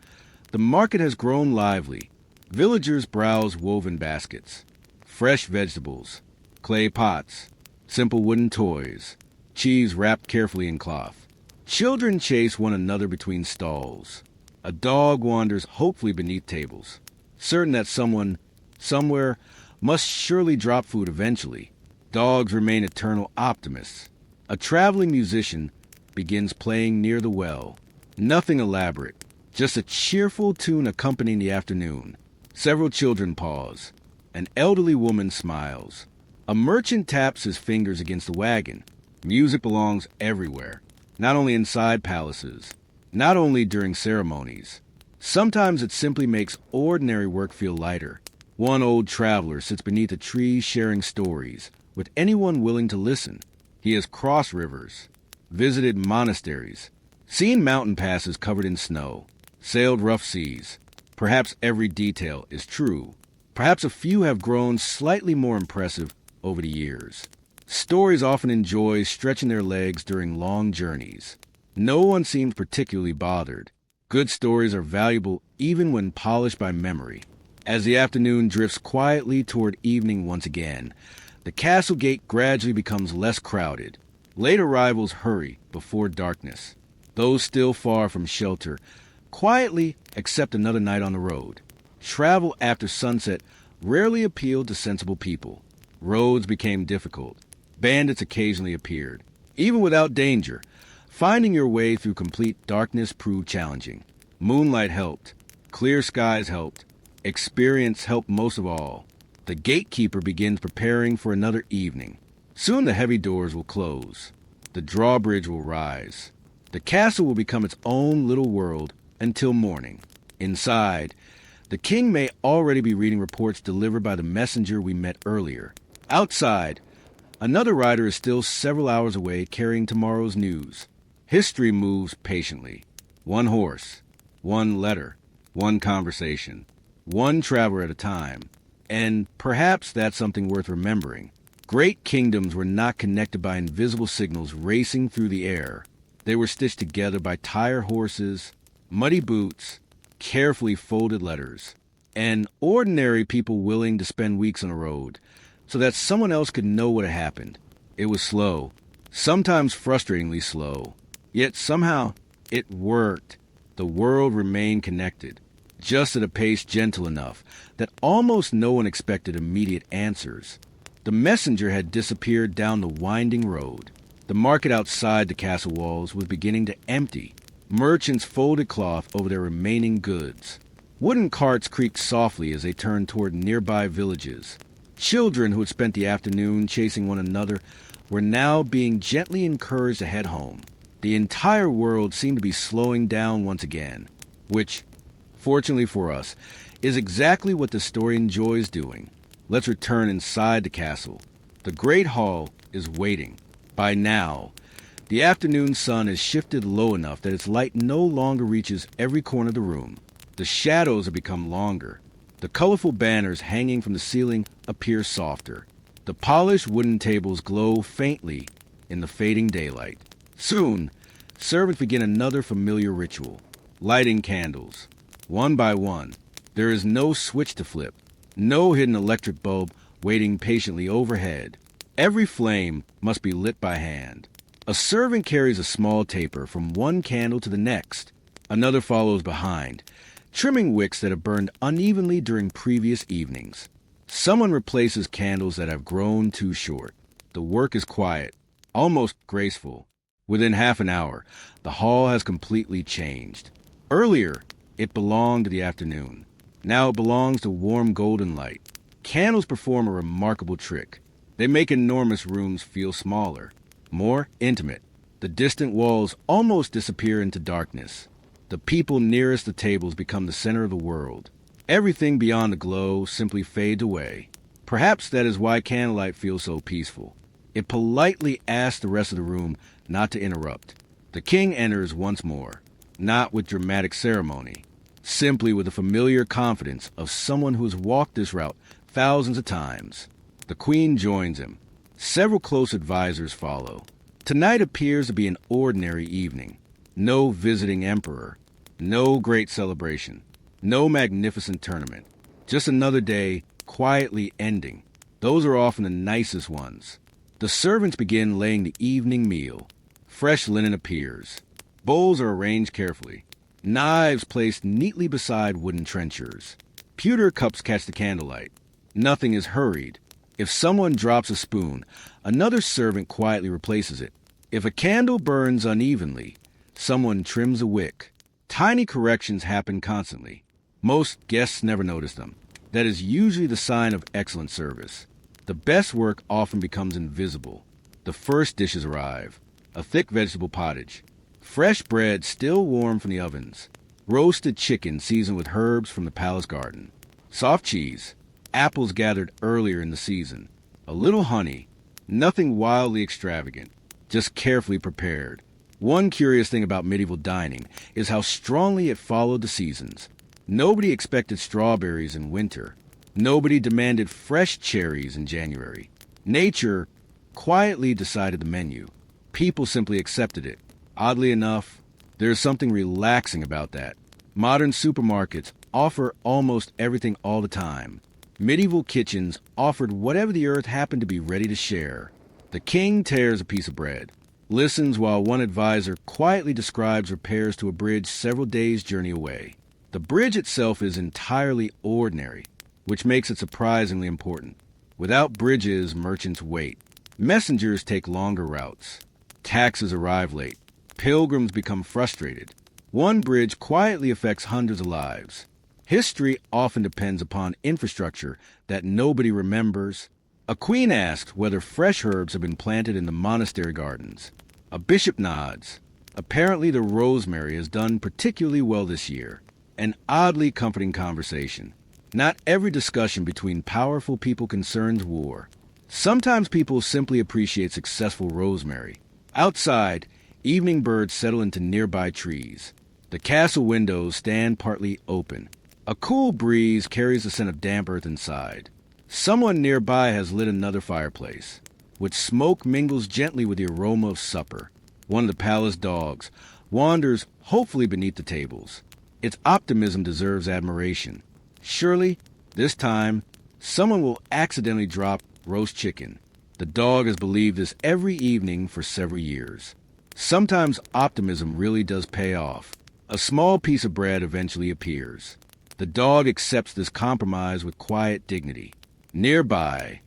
the market has grown lively. Villagers browse woven baskets, fresh vegetables, clay pots, simple wooden toys, cheese wrapped carefully in cloth. Children chase one another between stalls. A dog wanders hopefully beneath tables, certain that someone, somewhere, must surely drop food eventually. Dogs remain eternal optimists. A traveling musician begins playing near the well. Nothing elaborate, just a cheerful tune accompanying the afternoon. Several children pause. An elderly woman smiles. A merchant taps his fingers against the wagon. Music belongs everywhere, not only inside palaces, not only during ceremonies. Sometimes it simply makes ordinary work feel lighter. One old traveler sits beneath a tree sharing stories with anyone willing to listen. He has crossed rivers, visited monasteries, seen mountain passes covered in snow, sailed rough seas. Perhaps every detail is true. Perhaps a few have grown slightly more impressive over the years. Stories often enjoy stretching their legs during long journeys. No one seems particularly bothered. Good stories are valuable even when polished by memory. As the afternoon drifts quietly toward evening once again, the castle gate gradually becomes less crowded. Late arrivals hurry before darkness. Those still far from shelter quietly accept another night on the road. Travel after sunset rarely appealed to sensible people. Roads became difficult. Bandits occasionally appeared. Even without danger, finding your way through complete darkness proved challenging. Moonlight helped. Clear skies helped. Experience helped most of all. The gatekeeper begins preparing for another evening. Soon the heavy doors will close. The drawbridge will rise. The castle will become its own little world until morning. Inside, the king may already be reading reports delivered by the messenger we met earlier. Outside, another rider is still several hours away carrying tomorrow's news. History moves patiently. One horse, one letter, one conversation, one traveler at a time. And perhaps that's something worth remembering. Great kingdoms were not connected by invisible signals racing through the air. They were stitched together by tired horses, muddy boots, carefully folded letters, and ordinary people willing to spend weeks on the road so that someone else could know what had happened. It was slow, sometimes frustratingly slow, yet somehow it worked. The world remained connected, just at a pace gentle enough that almost no one expected immediate answers. The messenger had disappeared down the winding road. The market outside the castle walls was beginning to empty. Merchants folded cloth over their remaining goods. Wooden carts creaked softly as they turned toward nearby villages. Children who had spent the afternoon chasing one another were now being gently encouraged to head home. The entire world seemed to be slowing down once again, which, fortunately for us, is exactly what the story enjoys doing. Let's return inside the castle. The great hall is waiting. By now, the afternoon sun has shifted low enough that its light no longer reaches every corner of the room. The shadows have become longer. The colorful banners hanging from the ceiling appear softer. The polished wooden tables glow faintly in the fading daylight. Soon, servants begin another familiar ritual, lighting candles. One by one, there is no switch to flip, no hidden electric bulb waiting patiently overhead. Every flame must be lit by hand. A servant carries a small taper from one candle to the next. Another follows behind, trimming wicks that have burned unevenly during previous evenings. Someone replaces candles that have grown too short. The work is quiet, almost graceful. Within half an hour, the hall has completely changed. Earlier, it belonged to the afternoon. Now it belongs to warm golden light. Candles perform a remarkable trick. They make enormous rooms feel smaller, more intimate. The distant walls almost disappear into darkness. The people nearest the tables become the center of the world. Everything beyond the glow simply fades away. Perhaps that is why candlelight feels so peaceful. It politely asks the rest of the room not to interrupt. The king enters once more, not with dramatic ceremony, simply with the familiar confidence of someone who has walked this route thousands of times. The queen joins him. Several close advisors follow. Tonight appears to be an ordinary evening. No visiting emperor, no great celebration, no magnificent tournament. Just another day quietly ending. Those are often the nicest ones. The servants begin laying the evening meal. Fresh linen appears. Bowls are arranged carefully. Knives placed neatly beside wooden trenchers. Pewter cups catch the candlelight. Nothing is hurried. If someone drops a spoon, another servant quietly replaces it. If a candle burns unevenly, someone trims a wick. Tiny corrections happen constantly. Most guests never notice them. That is usually the sign of excellent service. The best work often becomes invisible. The first dishes arrive. A thick vegetable pottage. Fresh bread still warm from the ovens. Roasted chicken seasoned with herbs from the palace garden. Soft cheese. Apples gathered earlier in the season. A little honey. Nothing wildly extravagant. Just carefully prepared. One curious thing about medieval dining is how strongly it followed the seasons. Nobody expected strawberries in winter. Nobody demanded fresh cherries in January. Nature quietly decided the menu. People simply accepted it. Oddly enough, there's something relaxing about that. Modern supermarkets offer almost everything all the time. Medieval kitchens offered whatever the earth happened to be ready to share. The king tears a piece of bread, listens while one advisor quietly describes repairs to a bridge several days' journey away. The bridge itself is entirely ordinary, which makes it surprisingly important. Without bridges, merchants wait. Messengers take longer routes. Taxes arrive late. Pilgrims become frustrated. One bridge quietly affects hundreds of lives. History often depends upon infrastructure that nobody remembers. A queen asks whether fresh herbs have been planted in the monastery gardens. A bishop nods. Apparently the rosemary has done particularly well this year. An oddly comforting conversation. Not every discussion between powerful people concerns war. Sometimes people simply appreciate successful rosemary. Outside, evening birds settle into nearby trees. The castle windows stand partly open. A cool breeze carries the scent of damp earth inside. Someone nearby has lit another fireplace, which smoke mingles gently with the aroma of supper. One of the palace dogs wanders hopefully beneath the tables. Its optimism deserves admiration. Surely, this time, someone will accidentally drop roast chicken. The dog has believed this every evening for several years. Sometimes optimism really does pay off. A small piece of bread eventually appears. The dog accepts this compromise with quiet dignity. Nearby,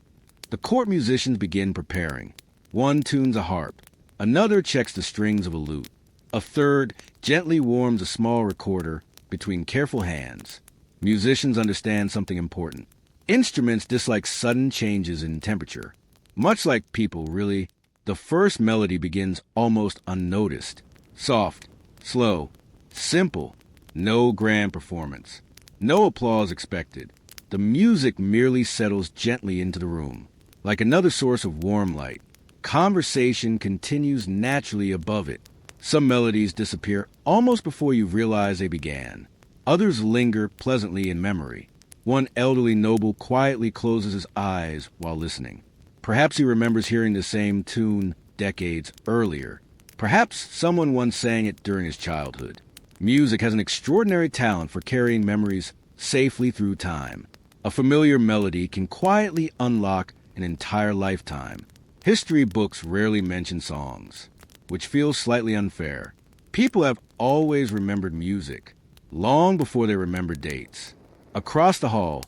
the court musicians begin preparing. One tunes a harp. Another checks the strings of a lute. A third gently warms a small recorder between careful hands. Musicians understand something important. Instruments dislike sudden changes in temperature. Much like people, really, the first melody begins almost unnoticed. Soft, slow, simple, no grand performance. No applause expected. The music merely settles gently into the room, like another source of warm light. Conversation continues naturally above it. Some melodies disappear almost before you realize they began. Others linger pleasantly in memory. One elderly noble quietly closes his eyes while listening. Perhaps he remembers hearing the same tune decades earlier. Perhaps someone once sang it during his childhood. Music has an extraordinary talent for carrying memories safely through time. A familiar melody can quietly unlock an entire lifetime. History books rarely mention songs, which feels slightly unfair. People have always remembered music, long before they remember dates. Across the hall,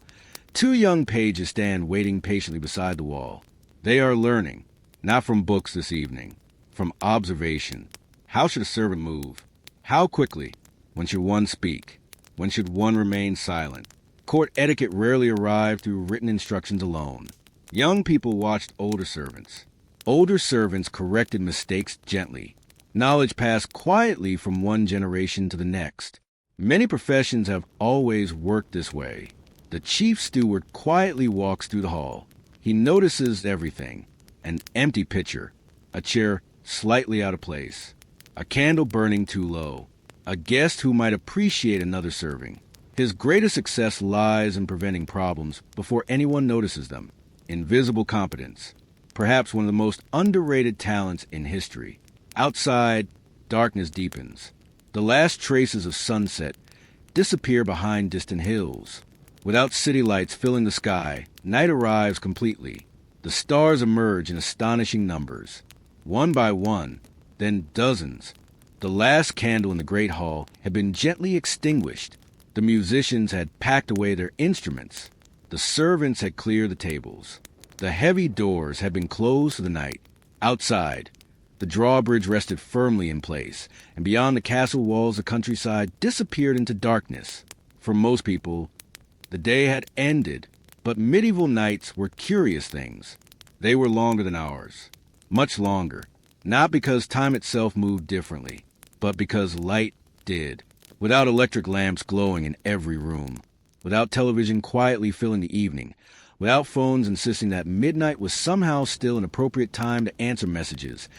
two young pages stand waiting patiently beside the wall. They are learning, not from books this evening, from observation. How should a servant move? How quickly? When should one speak? When should one remain silent? Court etiquette rarely arrived through written instructions alone. Young people watched older servants. Older servants corrected mistakes gently. Knowledge passed quietly from one generation to the next. Many professions have always worked this way. The chief steward quietly walks through the hall. He notices everything: an empty pitcher, a chair slightly out of place, a candle burning too low, a guest who might appreciate another serving. His greatest success lies in preventing problems before anyone notices them. Invisible competence, perhaps one of the most underrated talents in history. Outside, darkness deepens. The last traces of sunset disappear behind distant hills. Without city lights filling the sky, night arrives completely. The stars emerge in astonishing numbers. One by one, then dozens. The last candle in the great hall had been gently extinguished. The musicians had packed away their instruments. The servants had cleared the tables. The heavy doors had been closed for the night. Outside, the drawbridge rested firmly in place, and beyond the castle walls the countryside disappeared into darkness. For most people, the day had ended, but medieval nights were curious things. They were longer than ours, much longer, not because time itself moved differently, but because light did. Without electric lamps glowing in every room, without television quietly filling the evening, without phones insisting that midnight was somehow still an appropriate time to answer messages,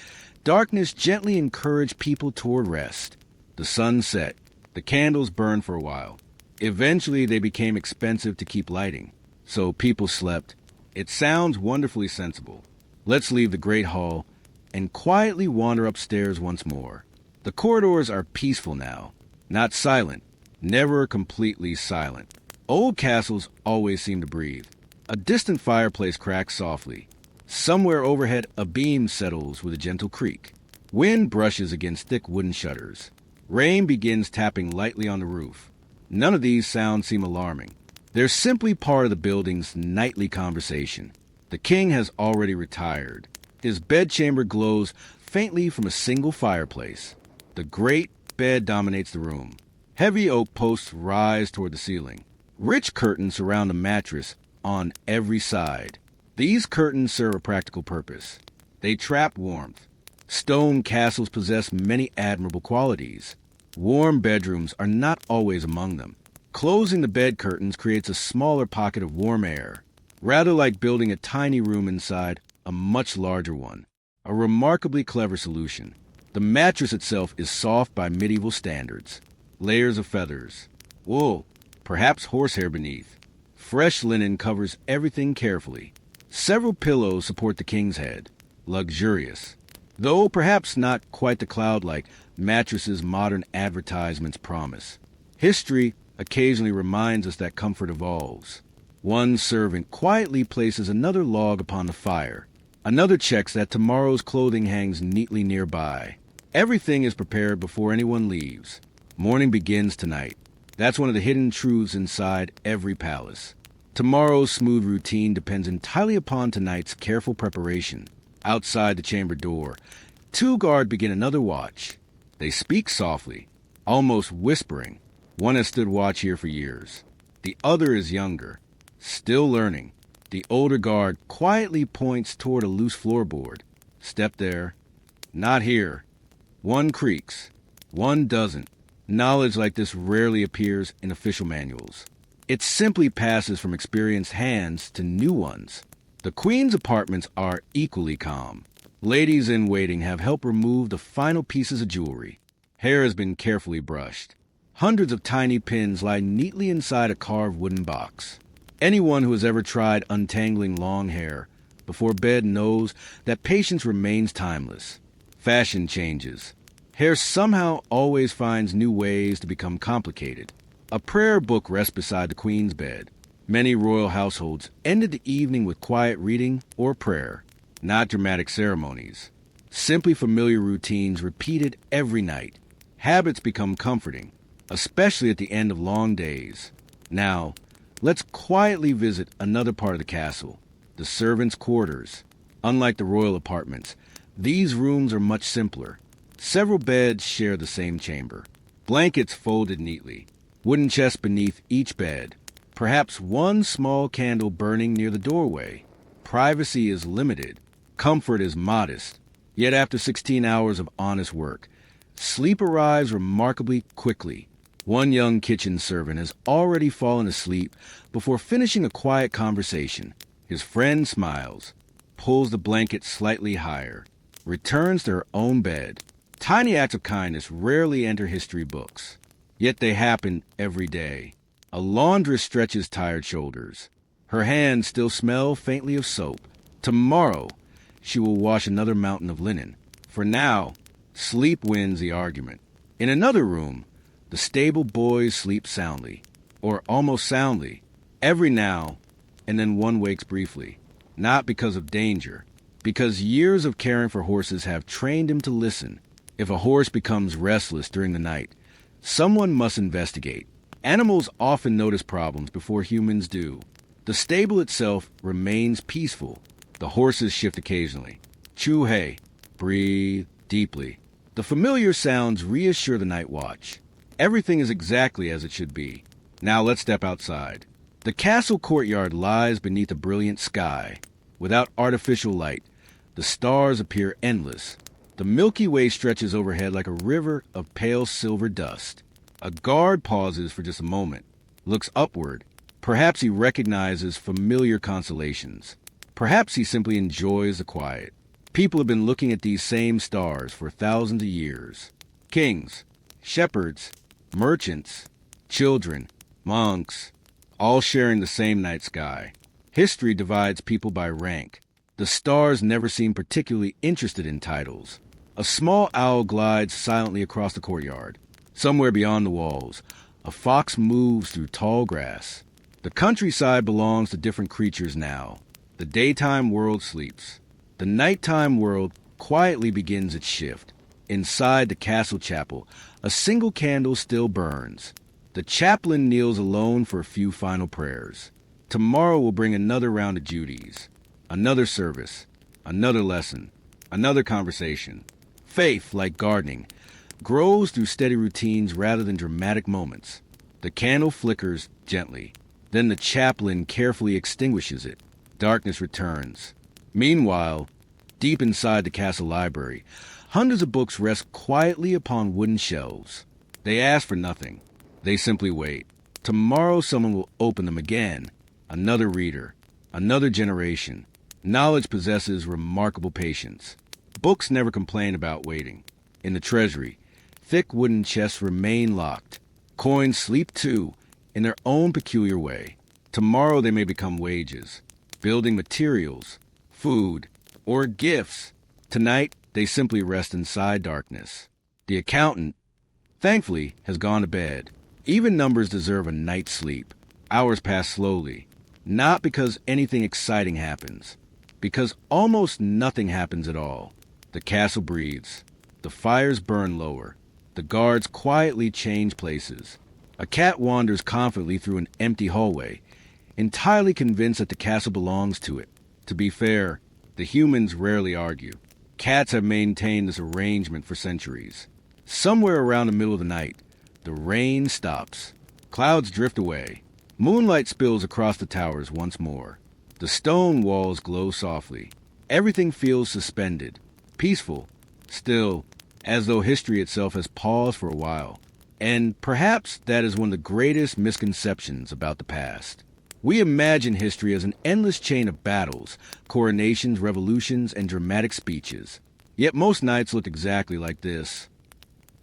darkness gently encouraged people toward rest. The sun set. The candles burned for a while. Eventually, they became expensive to keep lighting, so people slept. It sounds wonderfully sensible. Let's leave the great hall and quietly wander upstairs once more. The corridors are peaceful now, not silent, never completely silent. Old castles always seem to breathe. A distant fireplace cracks softly. Somewhere overhead, a beam settles with a gentle creak. Wind brushes against thick wooden shutters. Rain begins tapping lightly on the roof. None of these sounds seem alarming. They're simply part of the building's nightly conversation. The king has already retired. His bedchamber glows faintly from a single fireplace. The great bed dominates the room. Heavy oak posts rise toward the ceiling. Rich curtains surround the mattress on every side. These curtains serve a practical purpose. They trap warmth. Stone castles possess many admirable qualities. Warm bedrooms are not always among them. Closing the bed curtains creates a smaller pocket of warm air, rather like building a tiny room inside a much larger one. A remarkably clever solution. The mattress itself is soft by medieval standards. Layers of feathers, wool, perhaps horsehair beneath. Fresh linen covers everything carefully. Several pillows support the king's head. Luxurious, though perhaps not quite the cloud-like mattresses modern advertisements promise. History occasionally reminds us that comfort evolves. One servant quietly places another log upon the fire. Another checks that tomorrow's clothing hangs neatly nearby. Everything is prepared before anyone leaves. Morning begins tonight. That's one of the hidden truths inside every palace. Tomorrow's smooth routine depends entirely upon tonight's careful preparation. Outside the chamber door, two guards begin another watch. They speak softly, almost whispering. One has stood watch here for years. The other is younger, still learning. The older guard quietly points toward a loose floorboard. Step there. Not here. One creaks. One doesn't. Knowledge like this rarely appears in official manuals. It simply passes from experienced hands to new ones. The Queen's apartments are equally calm. Ladies in waiting have helped remove the final pieces of jewelry. Hair has been carefully brushed. Hundreds of tiny pins lie neatly inside a carved wooden box. Anyone who has ever tried untangling long hair before bed knows that patience remains timeless. Fashion changes. Hair somehow always finds new ways to become complicated. A prayer book rests beside the Queen's bed. Many royal households ended the evening with quiet reading or prayer, not dramatic ceremonies. Simply familiar routines repeated every night. Habits become comforting, especially at the end of long days. Now, let's quietly visit another part of the castle, the servants' quarters. Unlike the royal apartments, these rooms are much simpler. Several beds share the same chamber. Blankets folded neatly. Wooden chests beneath each bed. Perhaps one small candle burning near the doorway. Privacy is limited. Comfort is modest. Yet after 16 hours of honest work, sleep arrives remarkably quickly. One young kitchen servant has already fallen asleep before finishing a quiet conversation. His friend smiles, pulls the blanket slightly higher, returns to her own bed. Tiny acts of kindness rarely enter history books, yet they happen every day. A laundress stretches tired shoulders. Her hands still smell faintly of soap. Tomorrow, she will wash another mountain of linen. For now, sleep wins the argument. In another room, the stable boys sleep soundly, or almost soundly, every now and then one wakes briefly, not because of danger, because years of caring for horses have trained him to listen. If a horse becomes restless during the night, someone must investigate. Animals often notice problems before humans do. The stable itself remains peaceful. The horses shift occasionally. Chew hay. Breathe deeply. The familiar sounds reassure the night watch. Everything is exactly as it should be. Now let's step outside. The castle courtyard lies beneath a brilliant sky. Without artificial light, the stars appear endless. The Milky Way stretches overhead like a river of pale silver dust. A guard pauses for just a moment, looks upward. Perhaps he recognizes familiar constellations. Perhaps he simply enjoys the quiet. People have been looking at these same stars for thousands of years. Kings, shepherds, merchants, children, monks, all sharing the same night sky. History divides people by rank. The stars never seem particularly interested in titles. A small owl glides silently across the courtyard. Somewhere beyond the walls, a fox moves through tall grass. The countryside belongs to different creatures now. The daytime world sleeps. The nighttime world quietly begins its shift. Inside the castle chapel, a single candle still burns. The chaplain kneels alone for a few final prayers. Tomorrow will bring another round of duties, another service, another lesson, another conversation. Faith, like gardening, grows through steady routines rather than dramatic moments. The candle flickers gently. Then the chaplain carefully extinguishes it. Darkness returns. Meanwhile, deep inside the castle library, hundreds of books rest quietly upon wooden shelves. They ask for nothing. They simply wait. Tomorrow someone will open them again. Another reader. Another generation. Knowledge possesses remarkable patience. Books never complain about waiting. In the treasury, thick wooden chests remain locked. Coins sleep too, in their own peculiar way. Tomorrow they may become wages, building materials, food, or gifts. Tonight, they simply rest inside darkness. The accountant, thankfully, has gone to bed. Even numbers deserve a night's sleep. Hours pass slowly, not because anything exciting happens, because almost nothing happens at all. The castle breathes. The fires burn lower. The guards quietly change places. A cat wanders confidently through an empty hallway, entirely convinced that the castle belongs to it. To be fair, the humans rarely argue. Cats have maintained this arrangement for centuries. Somewhere around the middle of the night, the rain stops. Clouds drift away. Moonlight spills across the towers once more. The stone walls glow softly. Everything feels suspended, peaceful, still, as though history itself has paused for a while. And perhaps that is one of the greatest misconceptions about the past. We imagine history as an endless chain of battles, coronations, revolutions, and dramatic speeches. Yet most nights look exactly like this.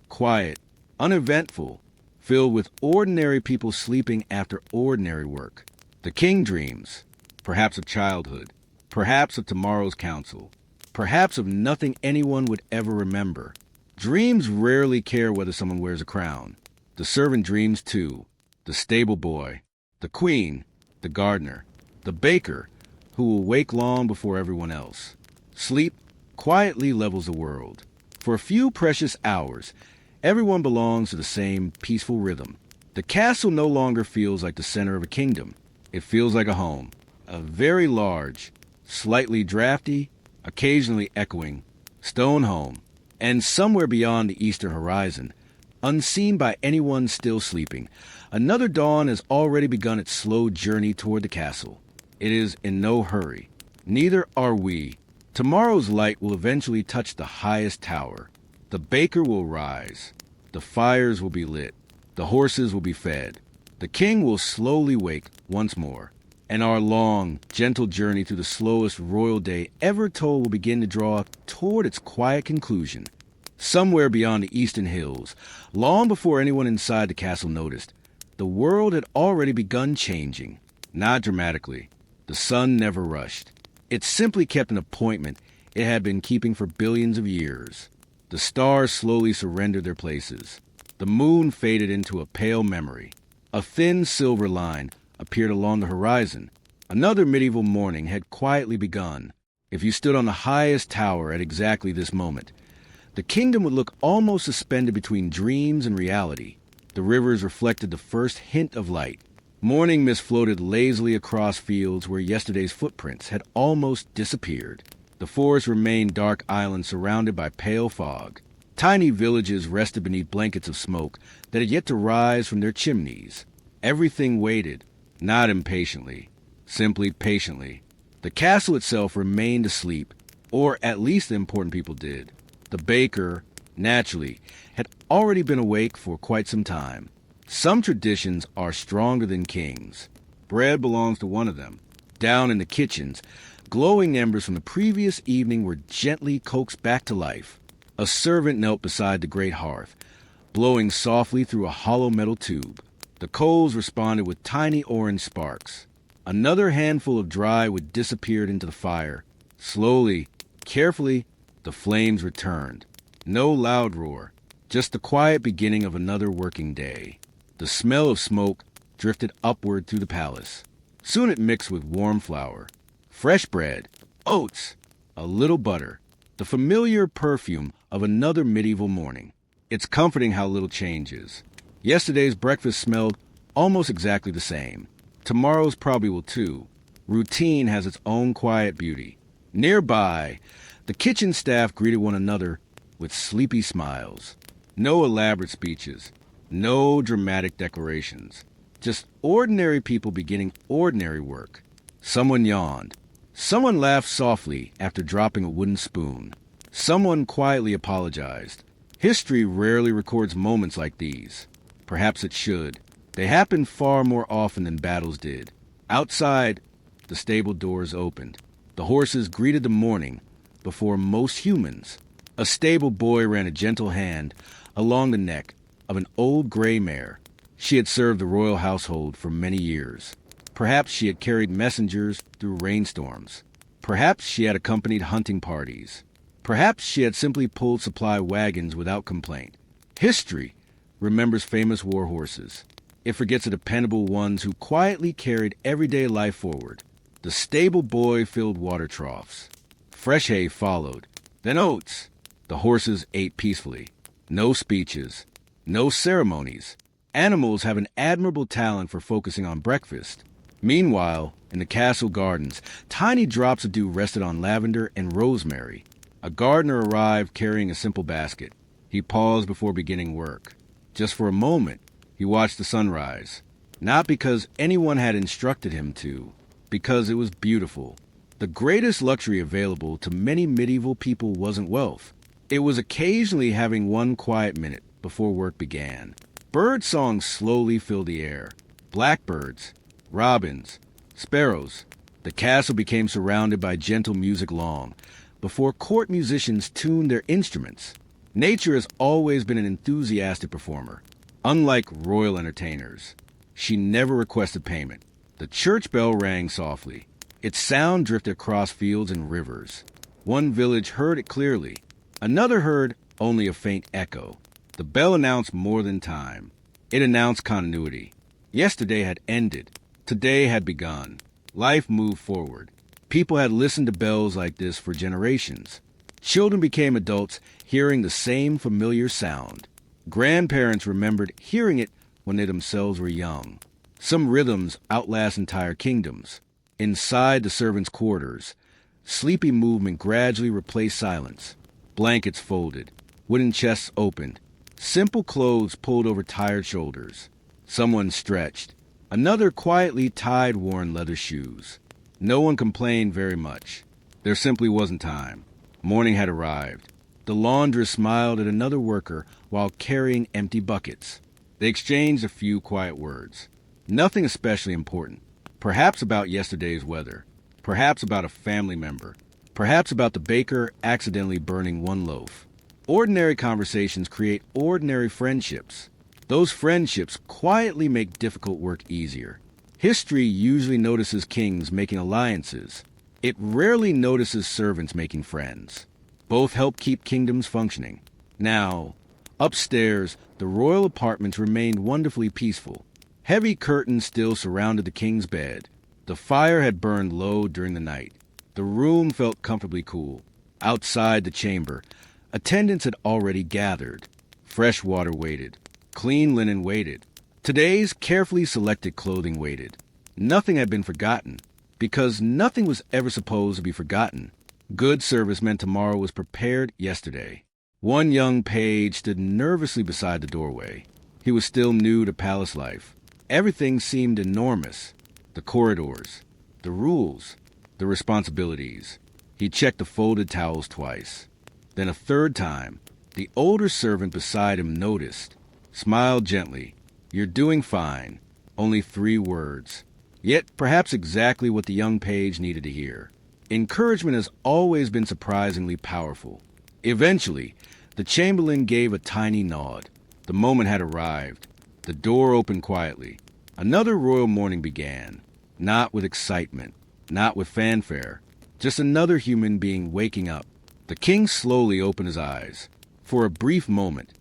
Quiet, uneventful, filled with ordinary people sleeping after ordinary work. The king dreams, perhaps of childhood, perhaps of tomorrow's council, perhaps of nothing anyone would ever remember. Dreams rarely care whether someone wears a crown. The servant dreams too. The stable boy, the queen, the gardener, the baker, who will wake long before everyone else. Sleep quietly levels the world. For a few precious hours, everyone belongs to the same peaceful rhythm. The castle no longer feels like the center of a kingdom. It feels like a home. A very large, slightly drafty, occasionally echoing, stone home. And somewhere beyond the eastern horizon, unseen by anyone still sleeping, another dawn has already begun its slow journey toward the castle. It is in no hurry. Neither are we. Tomorrow's light will eventually touch the highest tower. The baker will rise. The fires will be lit. The horses will be fed. The king will slowly wake once more. And our long, gentle journey through the slowest royal day ever told will begin to draw toward its quiet conclusion. Somewhere beyond the eastern hills, long before anyone inside the castle noticed, the world had already begun changing. Not dramatically. The sun never rushed. It simply kept an appointment it had been keeping for billions of years. The stars slowly surrendered their places. The moon faded into a pale memory. A thin silver line appeared along the horizon. Another medieval morning had quietly begun. If you stood on the highest tower at exactly this moment, the kingdom would look almost suspended between dreams and reality. The rivers reflected the first hint of light. Morning mist floated lazily across fields where yesterday's footprints had almost disappeared. The forest remained dark islands surrounded by pale fog. Tiny villages rested beneath blankets of smoke that had yet to rise from their chimneys. Everything waited, not impatiently, simply patiently. The castle itself remained asleep, or at least the important people did. The baker, naturally, had already been awake for quite some time. Some traditions are stronger than kings. Bread belongs to one of them. Down in the kitchens, glowing embers from the previous evening were gently coaxed back to life. A servant knelt beside the great hearth, blowing softly through a hollow metal tube. The coals responded with tiny orange sparks. Another handful of dry wood disappeared into the fire. Slowly, carefully, the flames returned. No loud roar, just the quiet beginning of another working day. The smell of smoke drifted upward through the palace. Soon it mixed with warm flour, fresh bread, oats, a little butter, the familiar perfume of another medieval morning. It's comforting how little changes. Yesterday's breakfast smelled almost exactly the same. Tomorrow's probably will too. Routine has its own quiet beauty. Nearby, the kitchen staff greeted one another with sleepy smiles. No elaborate speeches, no dramatic declarations. Just ordinary people beginning ordinary work. Someone yawned. Someone laughed softly after dropping a wooden spoon. Someone quietly apologized. History rarely records moments like these. Perhaps it should. They happen far more often than battles did. Outside, the stable doors opened. The horses greeted the morning before most humans. A stable boy ran a gentle hand along the neck of an old gray mare. She had served the royal household for many years. Perhaps she had carried messengers through rainstorms. Perhaps she had accompanied hunting parties. Perhaps she had simply pulled supply wagons without complaint. History remembers famous war horses. It forgets the dependable ones who quietly carried everyday life forward. The stable boy filled water troughs. Fresh hay followed, then oats. The horses ate peacefully. No speeches, no ceremonies. Animals have an admirable talent for focusing on breakfast. Meanwhile, in the castle gardens, tiny drops of dew rested on lavender and rosemary. A gardener arrived carrying a simple basket. He paused before beginning work. Just for a moment, he watched the sunrise. Not because anyone had instructed him to, because it was beautiful. The greatest luxury available to many medieval people wasn't wealth. It was occasionally having one quiet minute before work began. Bird songs slowly filled the air. Blackbirds, robins, sparrows. The castle became surrounded by gentle music long before court musicians tuned their instruments. Nature has always been an enthusiastic performer. Unlike royal entertainers, she never requested payment. The church bell rang softly. Its sound drifted across fields and rivers. One village heard it clearly. Another heard only a faint echo. The bell announced more than time. It announced continuity. Yesterday had ended. Today had begun. Life moved forward. People had listened to bells like this for generations. Children became adults hearing the same familiar sound. Grandparents remembered hearing it when they themselves were young. Some rhythms outlast entire kingdoms. Inside the servants' quarters, sleepy movement gradually replaced silence. Blankets folded, wooden chests opened, simple clothes pulled over tired shoulders. Someone stretched. Another quietly tied worn leather shoes. No one complained very much. There simply wasn't time. Morning had arrived. The laundress smiled at another worker while carrying empty buckets. They exchanged a few quiet words. Nothing especially important. Perhaps about yesterday's weather. Perhaps about a family member. Perhaps about the baker accidentally burning one loaf. Ordinary conversations create ordinary friendships. Those friendships quietly make difficult work easier. History usually notices kings making alliances. It rarely notices servants making friends. Both help keep kingdoms functioning. Now, upstairs, the royal apartments remained wonderfully peaceful. Heavy curtains still surrounded the king's bed. The fire had burned low during the night. The room felt comfortably cool. Outside the chamber, attendants had already gathered. Fresh water waited. Clean linen waited. Today's carefully selected clothing waited. Nothing had been forgotten, because nothing was ever supposed to be forgotten. Good service meant tomorrow was prepared yesterday. One young page stood nervously beside the doorway. He was still new to palace life. Everything seemed enormous. The corridors, the rules, the responsibilities. He checked the folded towels twice. Then a third time, the older servant beside him noticed, smiled gently. "You're doing fine." Only 3 words. Yet perhaps exactly what the young page needed to hear. Encouragement has always been surprisingly powerful. Eventually, the chamberlain gave a tiny nod. The moment had arrived. The door opened quietly. Another royal morning began. Not with excitement, not with fanfare, just another human being waking up. The king slowly opened his eyes. For a brief moment,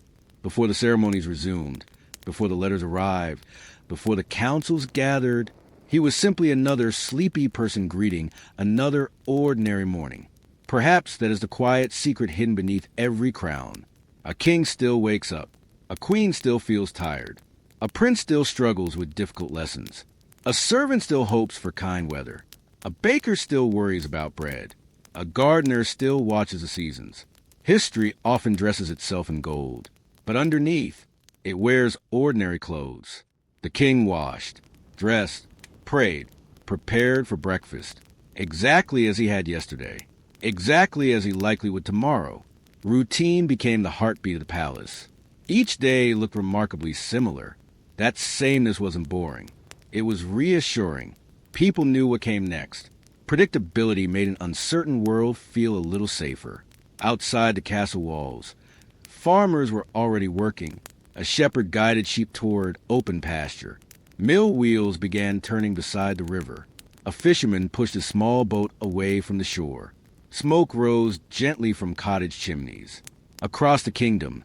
before the ceremonies resumed, before the letters arrived, before the councils gathered, he was simply another sleepy person greeting another ordinary morning. Perhaps that is the quiet secret hidden beneath every crown. A king still wakes up. A queen still feels tired. A prince still struggles with difficult lessons. A servant still hopes for kind weather. A baker still worries about bread. A gardener still watches the seasons. History often dresses itself in gold, but underneath, it wears ordinary clothes. The king washed, dressed, prayed, prepared for breakfast, exactly as he had yesterday, exactly as he likely would tomorrow. Routine became the heartbeat of the palace. Each day looked remarkably similar. That sameness wasn't boring. It was reassuring. People knew what came next. Predictability made an uncertain world feel a little safer. Outside the castle walls, farmers were already working. A shepherd guided sheep toward open pasture. Mill wheels began turning beside the river. A fisherman pushed a small boat away from the shore. Smoke rose gently from cottage chimneys. Across the kingdom,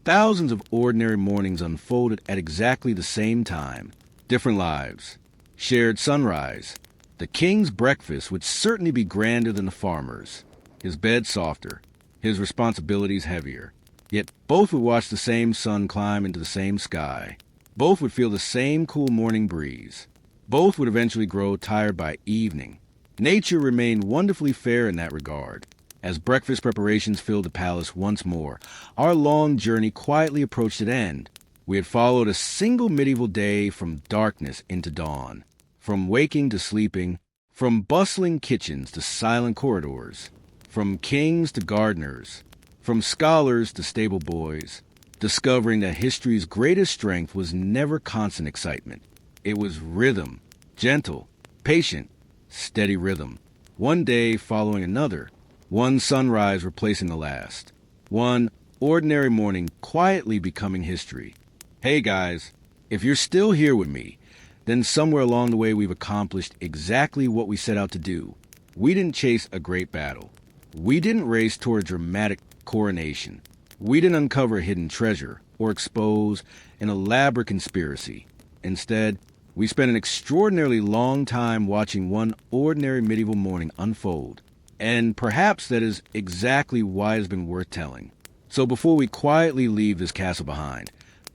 thousands of ordinary mornings unfolded at exactly the same time. Different lives. Shared sunrise. The king's breakfast would certainly be grander than the farmer's. His bed softer. His responsibilities heavier. Yet both would watch the same sun climb into the same sky. Both would feel the same cool morning breeze. Both would eventually grow tired by evening. Nature remained wonderfully fair in that regard. As breakfast preparations filled the palace once more, our long journey quietly approached its end. We had followed a single medieval day from darkness into dawn, from waking to sleeping, from bustling kitchens to silent corridors, from kings to gardeners, from scholars to stable boys, discovering that history's greatest strength was never constant excitement. It was rhythm, gentle, patient, steady rhythm. One day following another, one sunrise replacing the last, one ordinary morning quietly becoming history. Hey guys, if you're still here with me, then somewhere along the way we've accomplished exactly what we set out to do. We didn't chase a great battle. We didn't race toward a dramatic coronation. We didn't uncover a hidden treasure or expose an elaborate conspiracy. Instead, we spent an extraordinarily long time watching one ordinary medieval morning unfold. And perhaps that is exactly why it's been worth telling. So before we quietly leave this castle behind,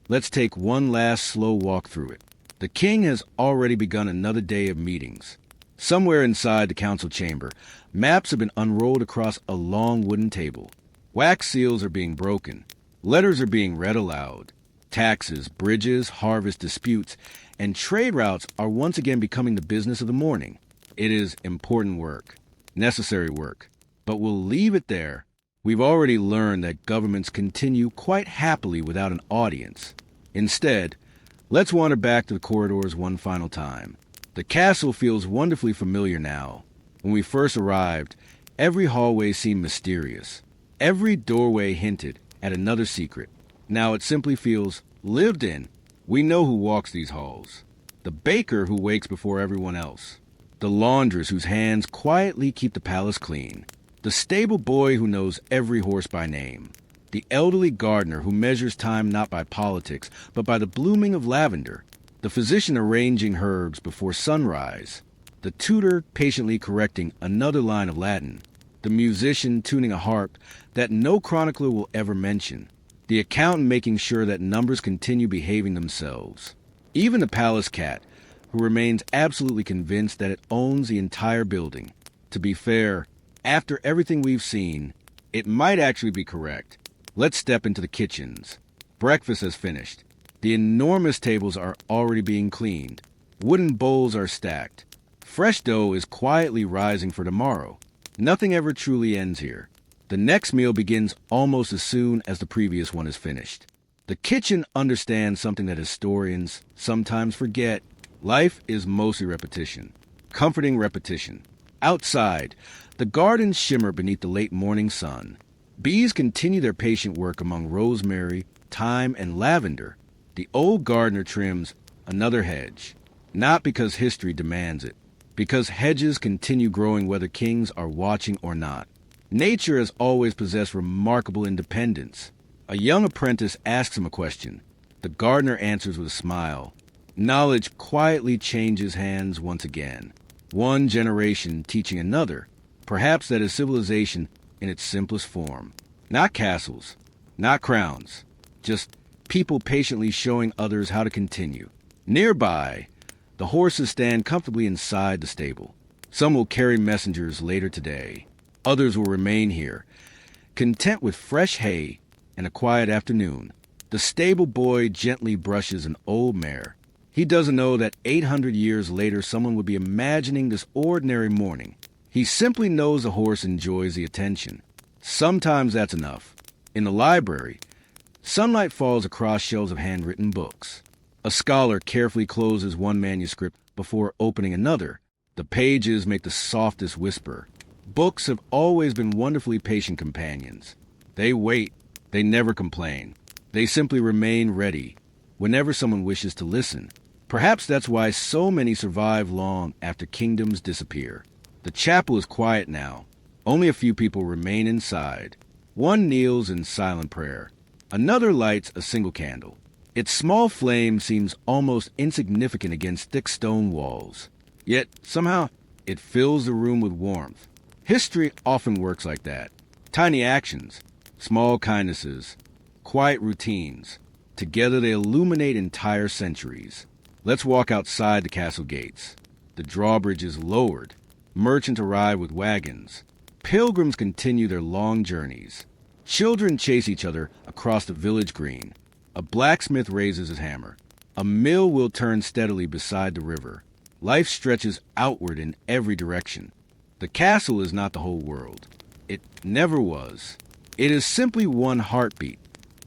let's take one last slow walk through it. The king has already begun another day of meetings. Somewhere inside the council chamber, maps have been unrolled across a long wooden table. Wax seals are being broken. Letters are being read aloud. Taxes, bridges, harvest disputes, and trade routes are once again becoming the business of the morning. It is important work, necessary work, but we'll leave it there. We've already learned that governments continue quite happily without an audience. Instead, let's wander back to the corridors one final time. The castle feels wonderfully familiar now. When we first arrived, every hallway seemed mysterious. Every doorway hinted at another secret. Now it simply feels lived in. We know who walks these halls. The baker who wakes before everyone else. The laundress whose hands quietly keep the palace clean. The stable boy who knows every horse by name. The elderly gardener who measures time not by politics, but by the blooming of lavender. The physician arranging herbs before sunrise. The tutor patiently correcting another line of Latin. The musician tuning a harp that no chronicler will ever mention. The accountant making sure that numbers continue behaving themselves. Even the palace cat, who remains absolutely convinced that it owns the entire building. To be fair, after everything we've seen, it might actually be correct. Let's step into the kitchens. Breakfast has finished. The enormous tables are already being cleaned. Wooden bowls are stacked. Fresh dough is quietly rising for tomorrow. Nothing ever truly ends here. The next meal begins almost as soon as the previous one is finished. The kitchen understands something that historians sometimes forget. Life is mostly repetition. Comforting repetition. Outside, the gardens shimmer beneath the late morning sun. Bees continue their patient work among rosemary, thyme, and lavender. The old gardener trims another hedge, not because history demands it, because hedges continue growing whether kings are watching or not. Nature has always possessed remarkable independence. A young apprentice asks him a question. The gardener answers with a smile. Knowledge quietly changes hands once again. One generation teaching another. Perhaps that is civilization in its simplest form. Not castles, not crowns, just people patiently showing others how to continue. Nearby, the horses stand comfortably inside the stable. Some will carry messengers later today. Others will remain here, content with fresh hay and a quiet afternoon. The stable boy gently brushes an old mare. He doesn't know that 800 years later someone would be imagining this ordinary morning. He simply knows the horse enjoys the attention. Sometimes that's enough. In the library, sunlight falls across shelves of handwritten books. A scholar carefully closes one manuscript before opening another. The pages make the softest whisper. Books have always been wonderfully patient companions. They wait. They never complain. They simply remain ready whenever someone wishes to listen. Perhaps that's why so many survive long after kingdoms disappear. The chapel is quiet now. Only a few people remain inside. One kneels in silent prayer. Another lights a single candle. Its small flame seems almost insignificant against thick stone walls. Yet, somehow, it fills the room with warmth. History often works like that. Tiny actions, small kindnesses, quiet routines. Together they illuminate entire centuries. Let's walk outside the castle gates. The drawbridge is lowered. Merchants arrive with wagons. Pilgrims continue their long journeys. Children chase each other across the village green. A blacksmith raises his hammer. A mill will turn steadily beside the river. Life stretches outward in every direction. The castle is not the whole world. It never was. It is simply one heartbeat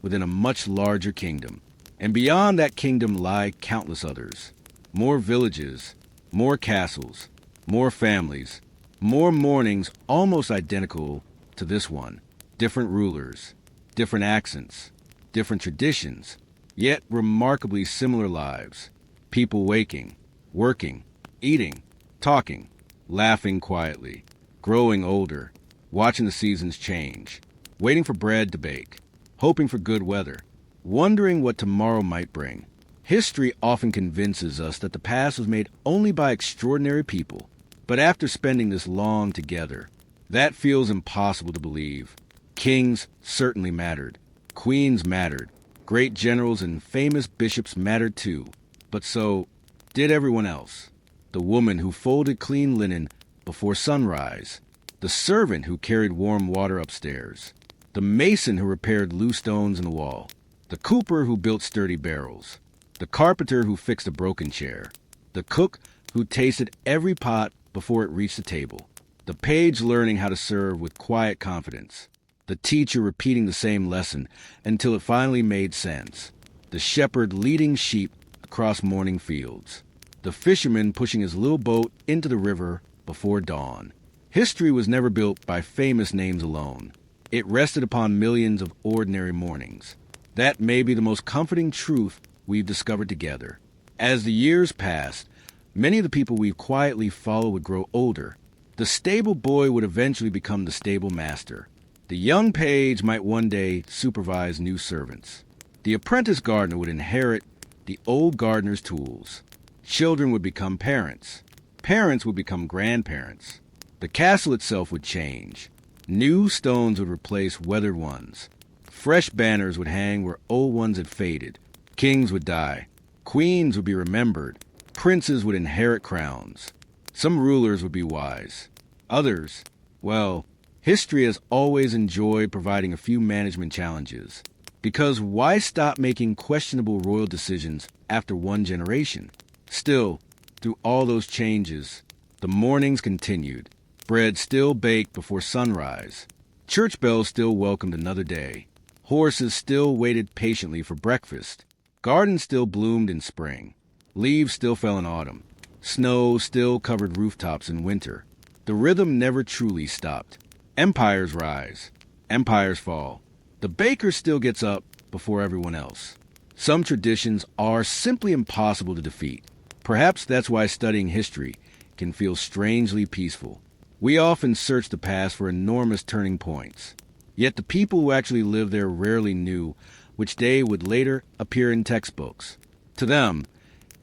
within a much larger kingdom. And beyond that kingdom lie countless others. More villages, more castles, more families, more mornings almost identical to this one. Different rulers, different accents, different traditions, yet remarkably similar lives. People waking, working, eating, talking, laughing quietly, growing older, watching the seasons change, waiting for bread to bake, hoping for good weather, wondering what tomorrow might bring. History often convinces us that the past was made only by extraordinary people. But after spending this long together, that feels impossible to believe. Kings certainly mattered. Queens mattered. Great generals and famous bishops mattered too. But so did everyone else. The woman who folded clean linen before sunrise. The servant who carried warm water upstairs. The mason who repaired loose stones in the wall. The cooper who built sturdy barrels. The carpenter who fixed a broken chair. The cook who tasted every pot before it reached the table. The page learning how to serve with quiet confidence. The teacher repeating the same lesson until it finally made sense. The shepherd leading sheep across morning fields. The fisherman pushing his little boat into the river before dawn. History was never built by famous names alone. It rested upon millions of ordinary mornings. That may be the most comforting truth we've discovered together. As the years passed, many of the people we quietly followed would grow older. The stable boy would eventually become the stable master. The young page might one day supervise new servants. The apprentice gardener would inherit the old gardener's tools. Children would become parents. Parents would become grandparents. The castle itself would change. New stones would replace weathered ones. Fresh banners would hang where old ones had faded. Kings would die. Queens would be remembered. Princes would inherit crowns. Some rulers would be wise. Others, well, history has always enjoyed providing a few management challenges. Because why stop making questionable royal decisions after one generation? Still, through all those changes, the mornings continued. Bread still baked before sunrise. Church bells still welcomed another day. Horses still waited patiently for breakfast. Gardens still bloomed in spring. Leaves still fell in autumn. Snow still covered rooftops in winter. The rhythm never truly stopped. Empires rise. Empires fall. The baker still gets up before everyone else. Some traditions are simply impossible to defeat. Perhaps that's why studying history can feel strangely peaceful. We often search the past for enormous turning points. Yet the people who actually lived there rarely knew which day would later appear in textbooks. To them,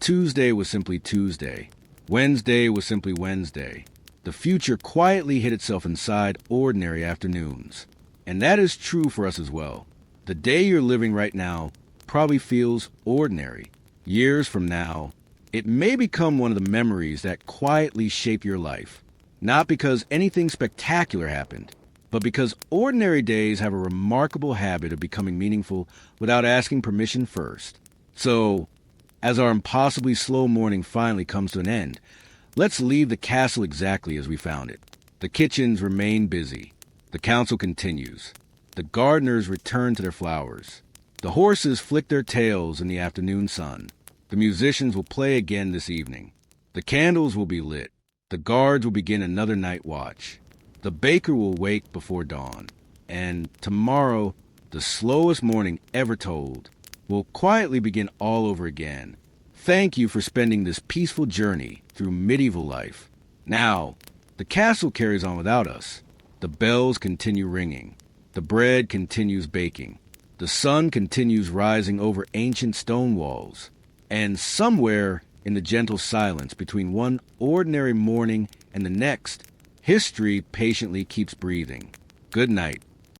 Tuesday was simply Tuesday. Wednesday was simply Wednesday. The future quietly hid itself inside ordinary afternoons. And that is true for us as well. The day you're living right now probably feels ordinary. Years from now, it may become one of the memories that quietly shape your life. Not because anything spectacular happened, but because ordinary days have a remarkable habit of becoming meaningful without asking permission first. So, as our impossibly slow morning finally comes to an end, let's leave the castle exactly as we found it. The kitchens remain busy. The council continues. The gardeners return to their flowers. The horses flick their tails in the afternoon sun. The musicians will play again this evening. The candles will be lit. The guards will begin another night watch. The baker will wake before dawn. And tomorrow, the slowest morning ever told, will quietly begin all over again. Thank you for spending this peaceful journey through medieval life. Now, the castle carries on without us. The bells continue ringing. The bread continues baking. The sun continues rising over ancient stone walls. And somewhere in the gentle silence between one ordinary morning and the next, history patiently keeps breathing. Good night.